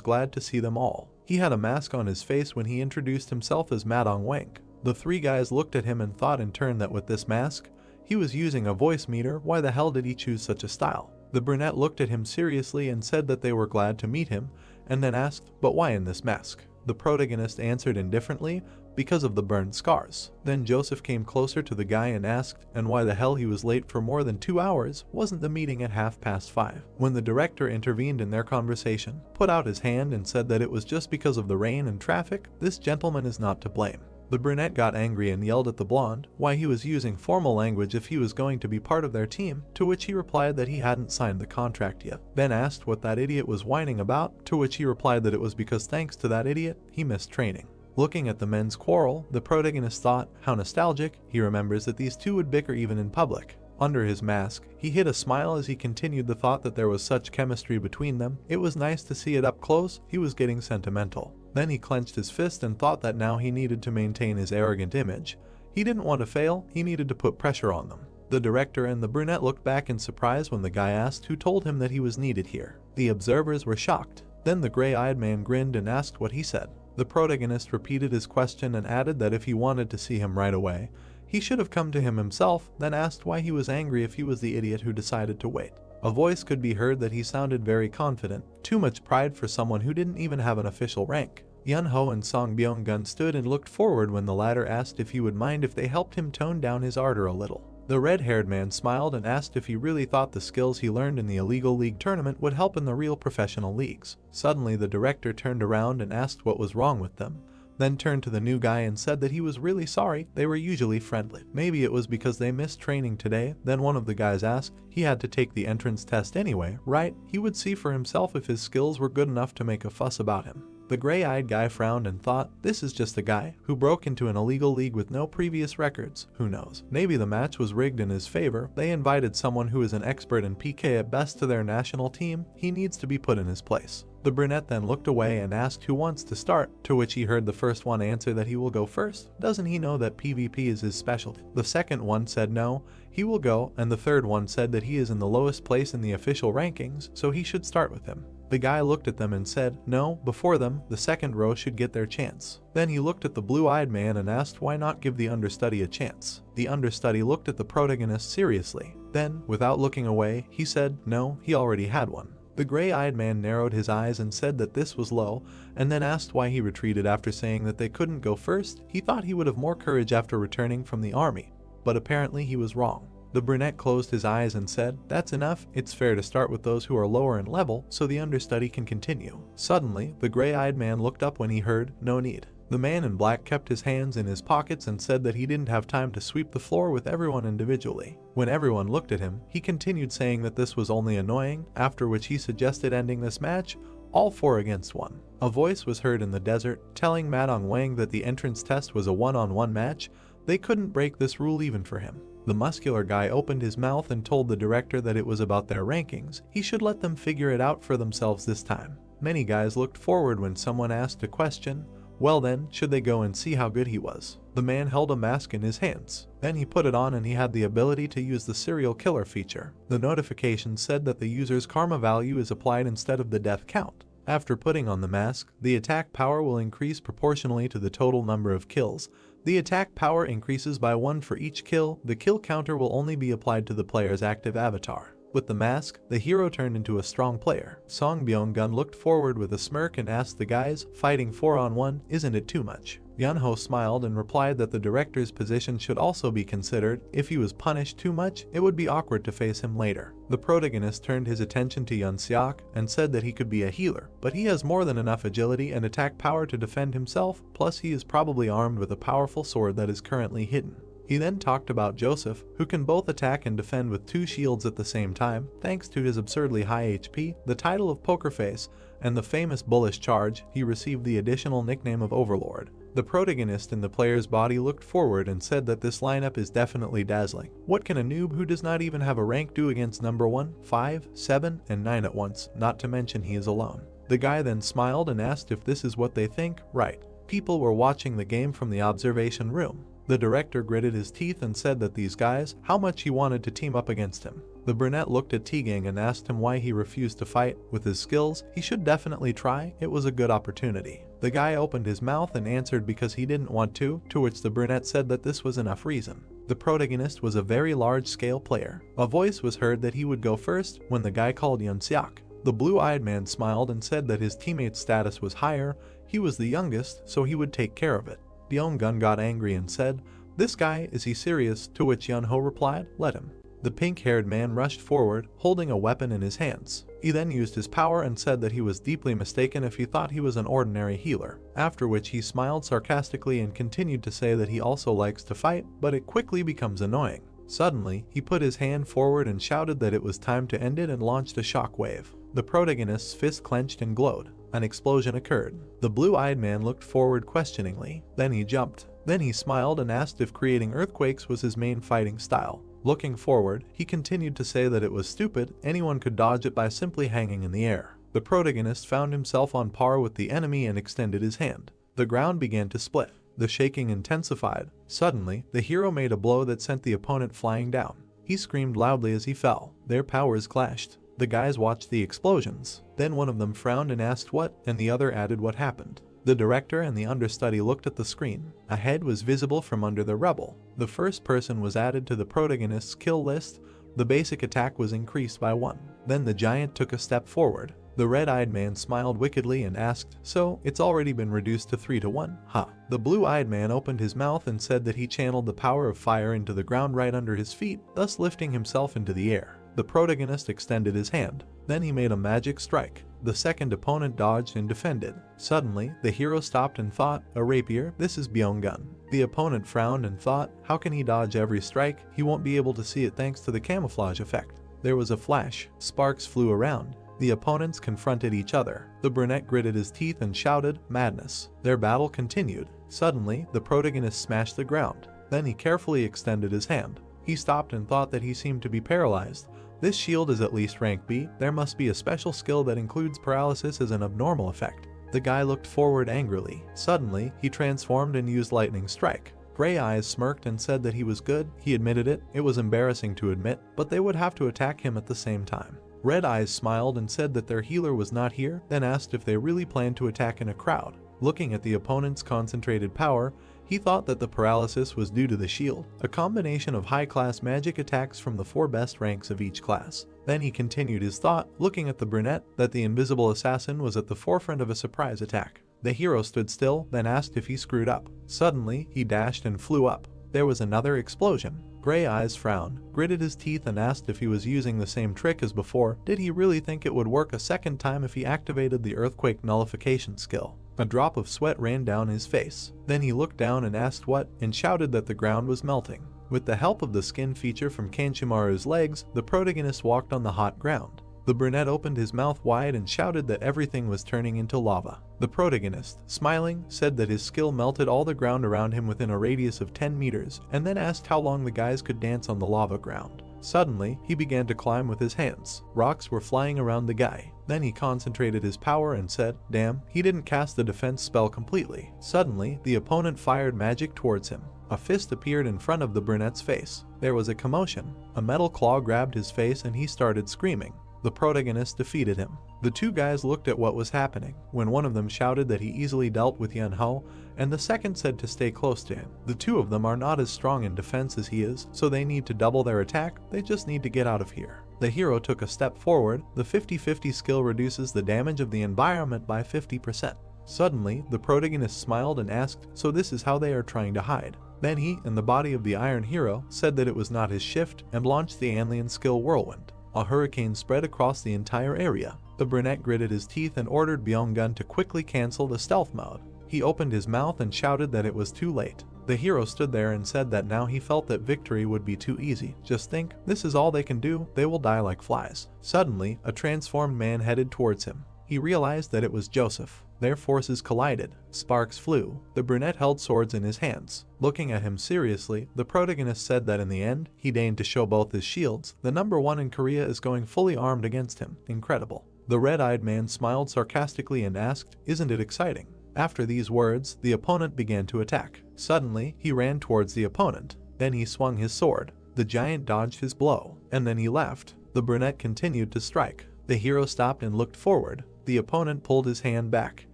glad to see them all. He had a mask on his face when he introduced himself as Madong. The three guys looked at him and thought in turn that with this mask, he was using a voice meter. Why the hell did he choose such a style? The brunette looked at him seriously and said that they were glad to meet him, and then asked, "But why in this mask?" The protagonist answered indifferently, "Because of the burned scars." Then Joseph came closer to the guy and asked, and why the hell he was late for more than 2 hours, wasn't the meeting at 5:30? When the director intervened in their conversation, put out his hand and said that it was just because of the rain and traffic, this gentleman is not to blame. The brunette got angry and yelled at the blonde why he was using formal language if he was going to be part of their team, to which he replied that he hadn't signed the contract yet. Then asked what that idiot was whining about, to which he replied that it was because thanks to that idiot, he missed training. Looking at the men's quarrel, the protagonist thought, how nostalgic. He remembers that these two would bicker even in public. Under his mask, he hid a smile as he continued the thought that there was such chemistry between them. It was nice to see it up close. He was getting sentimental. Then he clenched his fist and thought that now he needed to maintain his arrogant image. He didn't want to fail, he needed to put pressure on them. The director and the brunette looked back in surprise when the guy asked who told him that he was needed here. The observers were shocked. Then the gray-eyed man grinned and asked what he said. The protagonist repeated his question and added that if he wanted to see him right away, he should have come to him himself, then asked why he was angry if he was the idiot who decided to wait. A voice could be heard that he sounded very confident, too much pride for someone who didn't even have an official rank. Yunho and Song Byung-gun stood and looked forward when the latter asked if he would mind if they helped him tone down his ardor a little. The red-haired man smiled and asked if he really thought the skills he learned in the illegal league tournament would help in the real professional leagues. Suddenly the director turned around and asked what was wrong with them, then turned to the new guy and said that he was really sorry, they were usually friendly. Maybe it was because they missed training today. Then one of the guys asked, he had to take the entrance test anyway, right? He would see for himself if his skills were good enough to make a fuss about him. The gray-eyed guy frowned and thought, this is just a guy who broke into an illegal league with no previous records. Who knows? Maybe the match was rigged in his favor. They invited someone who is an expert in PK at best to their national team. He needs to be put in his place. The brunette then looked away and asked who wants to start, to which he heard the first one answer that he will go first. Doesn't he know that PvP is his specialty? The second one said no, he will go, and the third one said that he is in the lowest place in the official rankings, so he should start with him. The guy looked at them and said, no, before them, the second row should get their chance. Then he looked at the blue-eyed man and asked why not give the understudy a chance. The understudy looked at the protagonist seriously. Then, without looking away, he said, no, he already had one. The gray-eyed man narrowed his eyes and said that this was low, and then asked why he retreated after saying that they couldn't go first. He thought he would have more courage after returning from the army, but apparently he was wrong. The brunette closed his eyes and said, that's enough, it's fair to start with those who are lower in level so the understudy can continue. Suddenly, the gray-eyed man looked up when he heard, no need. The man in black kept his hands in his pockets and said that he didn't have time to sweep the floor with everyone individually. When everyone looked at him, he continued saying that this was only annoying, after which he suggested ending this match, all 4 against 1. A voice was heard in the desert, telling Madong Wang that the entrance test was a one-on-one match. They couldn't break this rule even for him. The muscular guy opened his mouth and told the director that it was about their rankings. He should let them figure it out for themselves this time. Many guys looked forward when someone asked a question. Well then, should they go and see how good he was? The man held a mask in his hands. Then he put it on and he had the ability to use the serial killer feature. The notification said that the user's karma value is applied instead of the death count. After putting on the mask, the attack power will increase proportionally to the total number of kills. The attack power increases by 1 for each kill. The kill counter will only be applied to the player's active avatar. With the mask, the hero turned into a strong player. Song Byung-gun looked forward with a smirk and asked the guys, fighting 4-on-1, isn't it too much? Yunho smiled and replied that the director's position should also be considered. If he was punished too much, it would be awkward to face him later. The protagonist turned his attention to Yun-seok and said that he could be a healer, but he has more than enough agility and attack power to defend himself, plus he is probably armed with a powerful sword that is currently hidden. He then talked about Joseph, who can both attack and defend with 2 shields at the same time, thanks to his absurdly high HP, the title of Poker Face, and the famous bullish charge. He received the additional nickname of Overlord. The protagonist in the player's body looked forward and said that this lineup is definitely dazzling. What can a noob who does not even have a rank do against number 1, 5, 7, and 9 at once, not to mention he is alone? The guy then smiled and asked if this is what they think. Right. People were watching the game from the observation room. The director gritted his teeth and said that these guys, how much he wanted to team up against him. The brunette looked at Tegang and asked him why he refused to fight. With his skills, he should definitely try. It was a good opportunity. The guy opened his mouth and answered because he didn't want to which the brunette said that this was enough reason. The protagonist was a very large-scale player. A voice was heard that he would go first when the guy called Yun-seok. The blue-eyed man smiled and said that his teammate's status was higher. He was the youngest, so he would take care of it. Byung-gun got angry and said, this guy, is he serious? To which Yunho replied, let him. The pink-haired man rushed forward, holding a weapon in his hands. He then used his power and said that he was deeply mistaken if he thought he was an ordinary healer, after which he smiled sarcastically and continued to say that he also likes to fight, but it quickly becomes annoying. Suddenly, he put his hand forward and shouted that it was time to end it and launched a shockwave. The protagonist's fist clenched and glowed. An explosion occurred. The blue-eyed man looked forward questioningly. Then he jumped. Then he smiled and asked if creating earthquakes was his main fighting style. Looking forward, he continued to say that it was stupid, anyone could dodge it by simply hanging in the air. The protagonist found himself on par with the enemy and extended his hand. The ground began to split. The shaking intensified. Suddenly, the hero made a blow that sent the opponent flying down. He screamed loudly as he fell. Their powers clashed. The guys watched the explosions. Then one of them frowned and asked what, and the other added what happened. The director and the understudy looked at the screen. A head was visible from under the rubble. The first person was added to the protagonist's kill list. The basic attack was increased by 1. Then the giant took a step forward. The red-eyed man smiled wickedly and asked, "So, it's already been reduced to 3 to 1, huh?" The blue-eyed man opened his mouth and said that he channeled the power of fire into the ground right under his feet, thus lifting himself into the air. The protagonist extended his hand. Then he made a magic strike. The second opponent dodged and defended. Suddenly, the hero stopped and thought, "A rapier? This is Byung-gun." The opponent frowned and thought, "How can he dodge every strike? He won't be able to see it thanks to the camouflage effect." There was a flash. Sparks flew around. The opponents confronted each other. The brunette gritted his teeth and shouted, "Madness." Their battle continued. Suddenly, the protagonist smashed the ground. Then he carefully extended his hand. He stopped and thought that he seemed to be paralyzed. This shield is at least rank B. There must be a special skill that includes paralysis as an abnormal effect. The guy looked forward angrily. Suddenly, he transformed and used lightning strike. Gray Eyes smirked and said that he was good. He admitted it. It was embarrassing to admit, but they would have to attack him at the same time. Red Eyes smiled and said that their healer was not here, then asked if they really planned to attack in a crowd. Looking at the opponent's concentrated power, he thought that the paralysis was due to the shield, a combination of high-class magic attacks from the 4 best ranks of each class. Then he continued his thought, looking at the brunette, that the invisible assassin was at the forefront of a surprise attack. The hero stood still, then asked if he screwed up. Suddenly, he dashed and flew up. There was another explosion. Gray Eyes frowned, gritted his teeth and asked if he was using the same trick as before. Did he really think it would work a second time if he activated the earthquake nullification skill? A drop of sweat ran down his face. Then he looked down and asked what, and shouted that the ground was melting. With the help of the skin feature from Kanchimaru's legs, the protagonist walked on the hot ground. The brunette opened his mouth wide and shouted that everything was turning into lava. The protagonist, smiling, said that his skill melted all the ground around him within a radius of 10 meters, and then asked how long the guys could dance on the lava ground. Suddenly, he began to climb with his hands. Rocks were flying around the guy. Then he concentrated his power and said, "Damn, he didn't cast the defense spell completely." Suddenly, the opponent fired magic towards him. A fist appeared in front of the brunette's face. There was a commotion. A metal claw grabbed his face and he started screaming. The protagonist defeated him. The 2 guys looked at what was happening, when one of them shouted that he easily dealt with Yahello, and the second said to stay close to him. The 2 of them are not as strong in defense as he is, so they need to double their attack. They just need to get out of here. The hero took a step forward. The 50-50 skill reduces the damage of the environment by 50%. Suddenly, the protagonist smiled and asked, "So this is how they are trying to hide?" Then he, in the body of the Iron Hero, said that it was not his shift, and launched the alien skill Whirlwind. A hurricane spread across the entire area. The brunette gritted his teeth and ordered Byung-gun to quickly cancel the stealth mode. He opened his mouth and shouted that it was too late. The hero stood there and said that now he felt that victory would be too easy. Just think, this is all they can do, they will die like flies. Suddenly, a transformed man headed towards him. He realized that it was Joseph. Their forces collided. Sparks flew. The brunette held swords in his hands. Looking at him seriously, the protagonist said that in the end, he deigned to show both his shields. The #1 in Korea is going fully armed against him. Incredible. The red-eyed man smiled sarcastically and asked, "Isn't it exciting?" After these words, the opponent began to attack. Suddenly, he ran towards the opponent. Then he swung his sword. The giant dodged his blow, and then he left. The brunette continued to strike. The hero stopped and looked forward. The opponent pulled his hand back.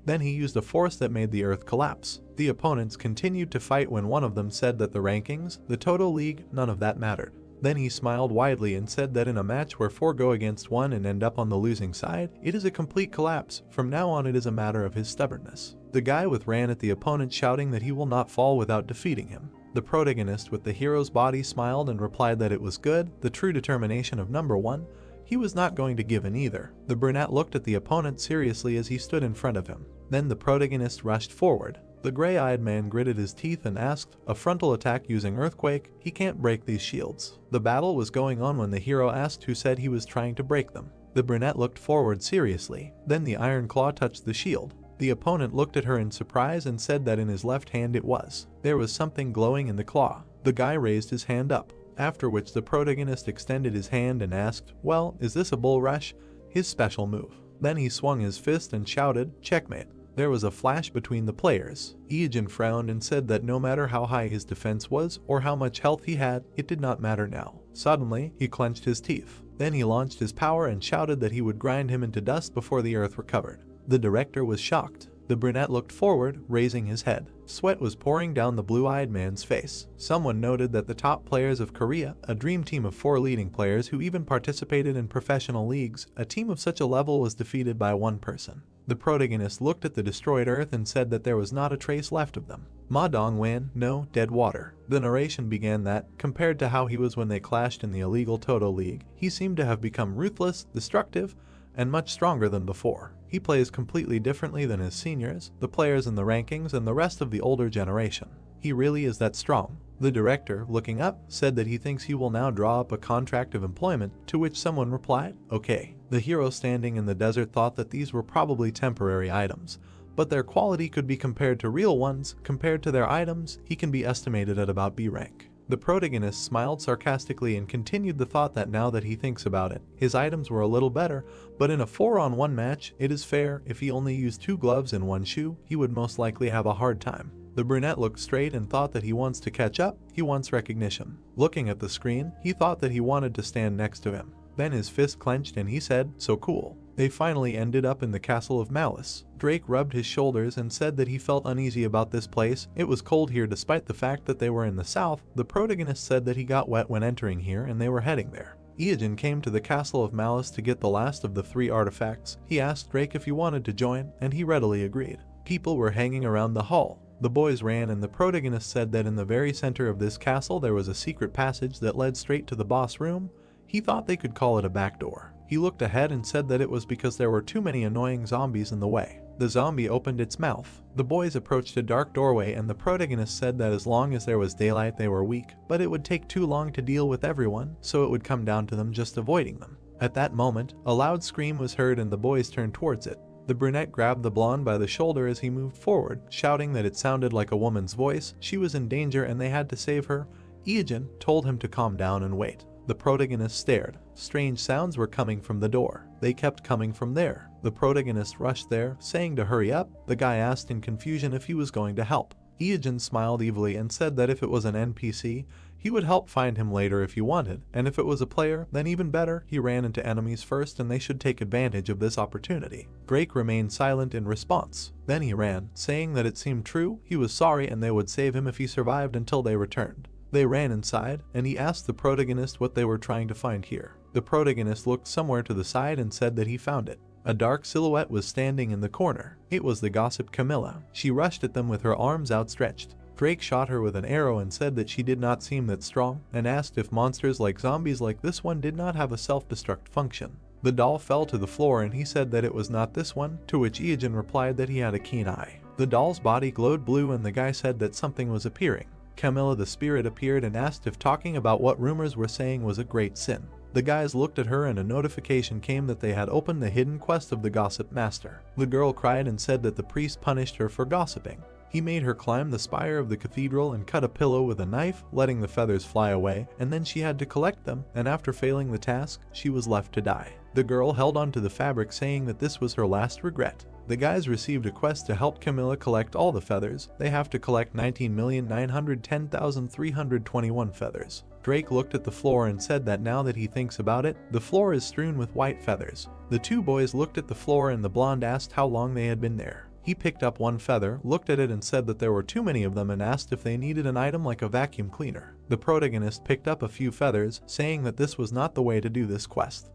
Then he used a force that made the earth collapse. The opponents continued to fight when one of them said that the rankings, the total league, none of that mattered. Then he smiled widely and said that in a match where 4 go against 1 and end up on the losing side, it is a complete collapse. From now on it is a matter of his stubbornness. The guy ran at the opponent shouting that he will not fall without defeating him. The protagonist with the hero's body smiled and replied that it was good, the true determination of #1. He was not going to give in either. The brunette looked at the opponent seriously as he stood in front of him. Then the protagonist rushed forward. The gray-eyed man gritted his teeth and asked, "A frontal attack using earthquake? He can't break these shields." The battle was going on when the hero asked who said he was trying to break them. The brunette looked forward seriously. Then the iron claw touched the shield. The opponent looked at her in surprise and said that in his left hand it was. There was something glowing in the claw. The guy raised his hand up. After which the protagonist extended his hand and asked, "Well, is this a bull rush?" His special move. Then he swung his fist and shouted, "Checkmate." There was a flash between the players. Ijin frowned and said that no matter how high his defense was or how much health he had, it did not matter now. Suddenly, he clenched his teeth. Then he launched his power and shouted that he would grind him into dust before the earth recovered. The director was shocked. The brunette looked forward, raising his head. Sweat was pouring down the blue-eyed man's face. Someone noted that the top players of Korea, a dream team of 4 leading players who even participated in professional leagues, a team of such a level was defeated by one person. The protagonist looked at the destroyed earth and said that there was not a trace left of them. Ma Dongwan, no, dead water. The narration began that, compared to how he was when they clashed in the illegal Toto League, he seemed to have become ruthless, destructive, and much stronger than before. He plays completely differently than his seniors, the players in the rankings, and the rest of the older generation. He really is that strong. The director, looking up, said that he thinks he will now draw up a contract of employment, to which someone replied, "Okay." The hero standing in the desert thought that these were probably temporary items, but their quality could be compared to real ones. Compared to their items, he can be estimated at about B rank. The protagonist smiled sarcastically and continued the thought that now that he thinks about it, his items were a little better, but in a 4-on-1 match, it is fair. If he only used 2 gloves and 1 shoe, he would most likely have a hard time. The brunette looked straight and thought that he wants to catch up, he wants recognition. Looking at the screen, he thought that he wanted to stand next to him. Then his fist clenched and he said, "So cool." They finally ended up in the castle of Malice. Drake rubbed his shoulders and said that he felt uneasy about this place. It was cold here despite the fact that they were in the south. The protagonist said that he got wet when entering here and they were heading there. Ijin came to the castle of Malice to get the last of the 3 artifacts. He asked Drake if he wanted to join, and he readily agreed. People were hanging around the hall. The boys ran and the protagonist said that in the very center of this castle there was a secret passage that led straight to the boss room. He thought they could call it a back door. He looked ahead and said that it was because there were too many annoying zombies in the way. The zombie opened its mouth. The boys approached a dark doorway and the protagonist said that as long as there was daylight they were weak, but it would take too long to deal with everyone, so it would come down to them just avoiding them. At that moment, a loud scream was heard and the boys turned towards it. The brunette grabbed the blonde by the shoulder as he moved forward, shouting that it sounded like a woman's voice. She was in danger and they had to save her. Ijin told him to calm down and wait. The protagonist stared. Strange sounds were coming from the door. They kept coming from there. The protagonist rushed there, saying to hurry up. The guy asked in confusion if he was going to help. Ijin smiled evilly and said that if it was an NPC, he would help find him later if he wanted, and if it was a player, then even better. He ran into enemies first and they should take advantage of this opportunity. Drake remained silent in response. Then he ran, saying that it seemed true, he was sorry and they would save him if he survived until they returned. They ran inside, and he asked the protagonist what they were trying to find here. The protagonist looked somewhere to the side and said that he found it. A dark silhouette was standing in the corner. It was the gossip Camilla. She rushed at them with her arms outstretched. Drake shot her with an arrow and said that she did not seem that strong, and asked if monsters like zombies like this one did not have a self-destruct function. The doll fell to the floor and he said that it was not this one, to which Ijin replied that he had a keen eye. The doll's body glowed blue and the guy said that something was appearing. Camilla the spirit appeared and asked if talking about what rumors were saying was a great sin. The guys looked at her and a notification came that they had opened the hidden quest of the gossip master. The girl cried and said that the priest punished her for gossiping. He made her climb the spire of the cathedral and cut a pillow with a knife, letting the feathers fly away, and then she had to collect them, and after failing the task, she was left to die. The girl held onto the fabric saying that this was her last regret. The guys received a quest to help Camilla collect all the feathers. They have to collect 19,910,321 feathers. Drake looked at the floor and said that now that he thinks about it, the floor is strewn with white feathers. The 2 boys looked at the floor and the blonde asked how long they had been there. He picked up 1 feather, looked at it and said that there were too many of them and asked if they needed an item like a vacuum cleaner. The protagonist picked up a few feathers, saying that this was not the way to do this quest.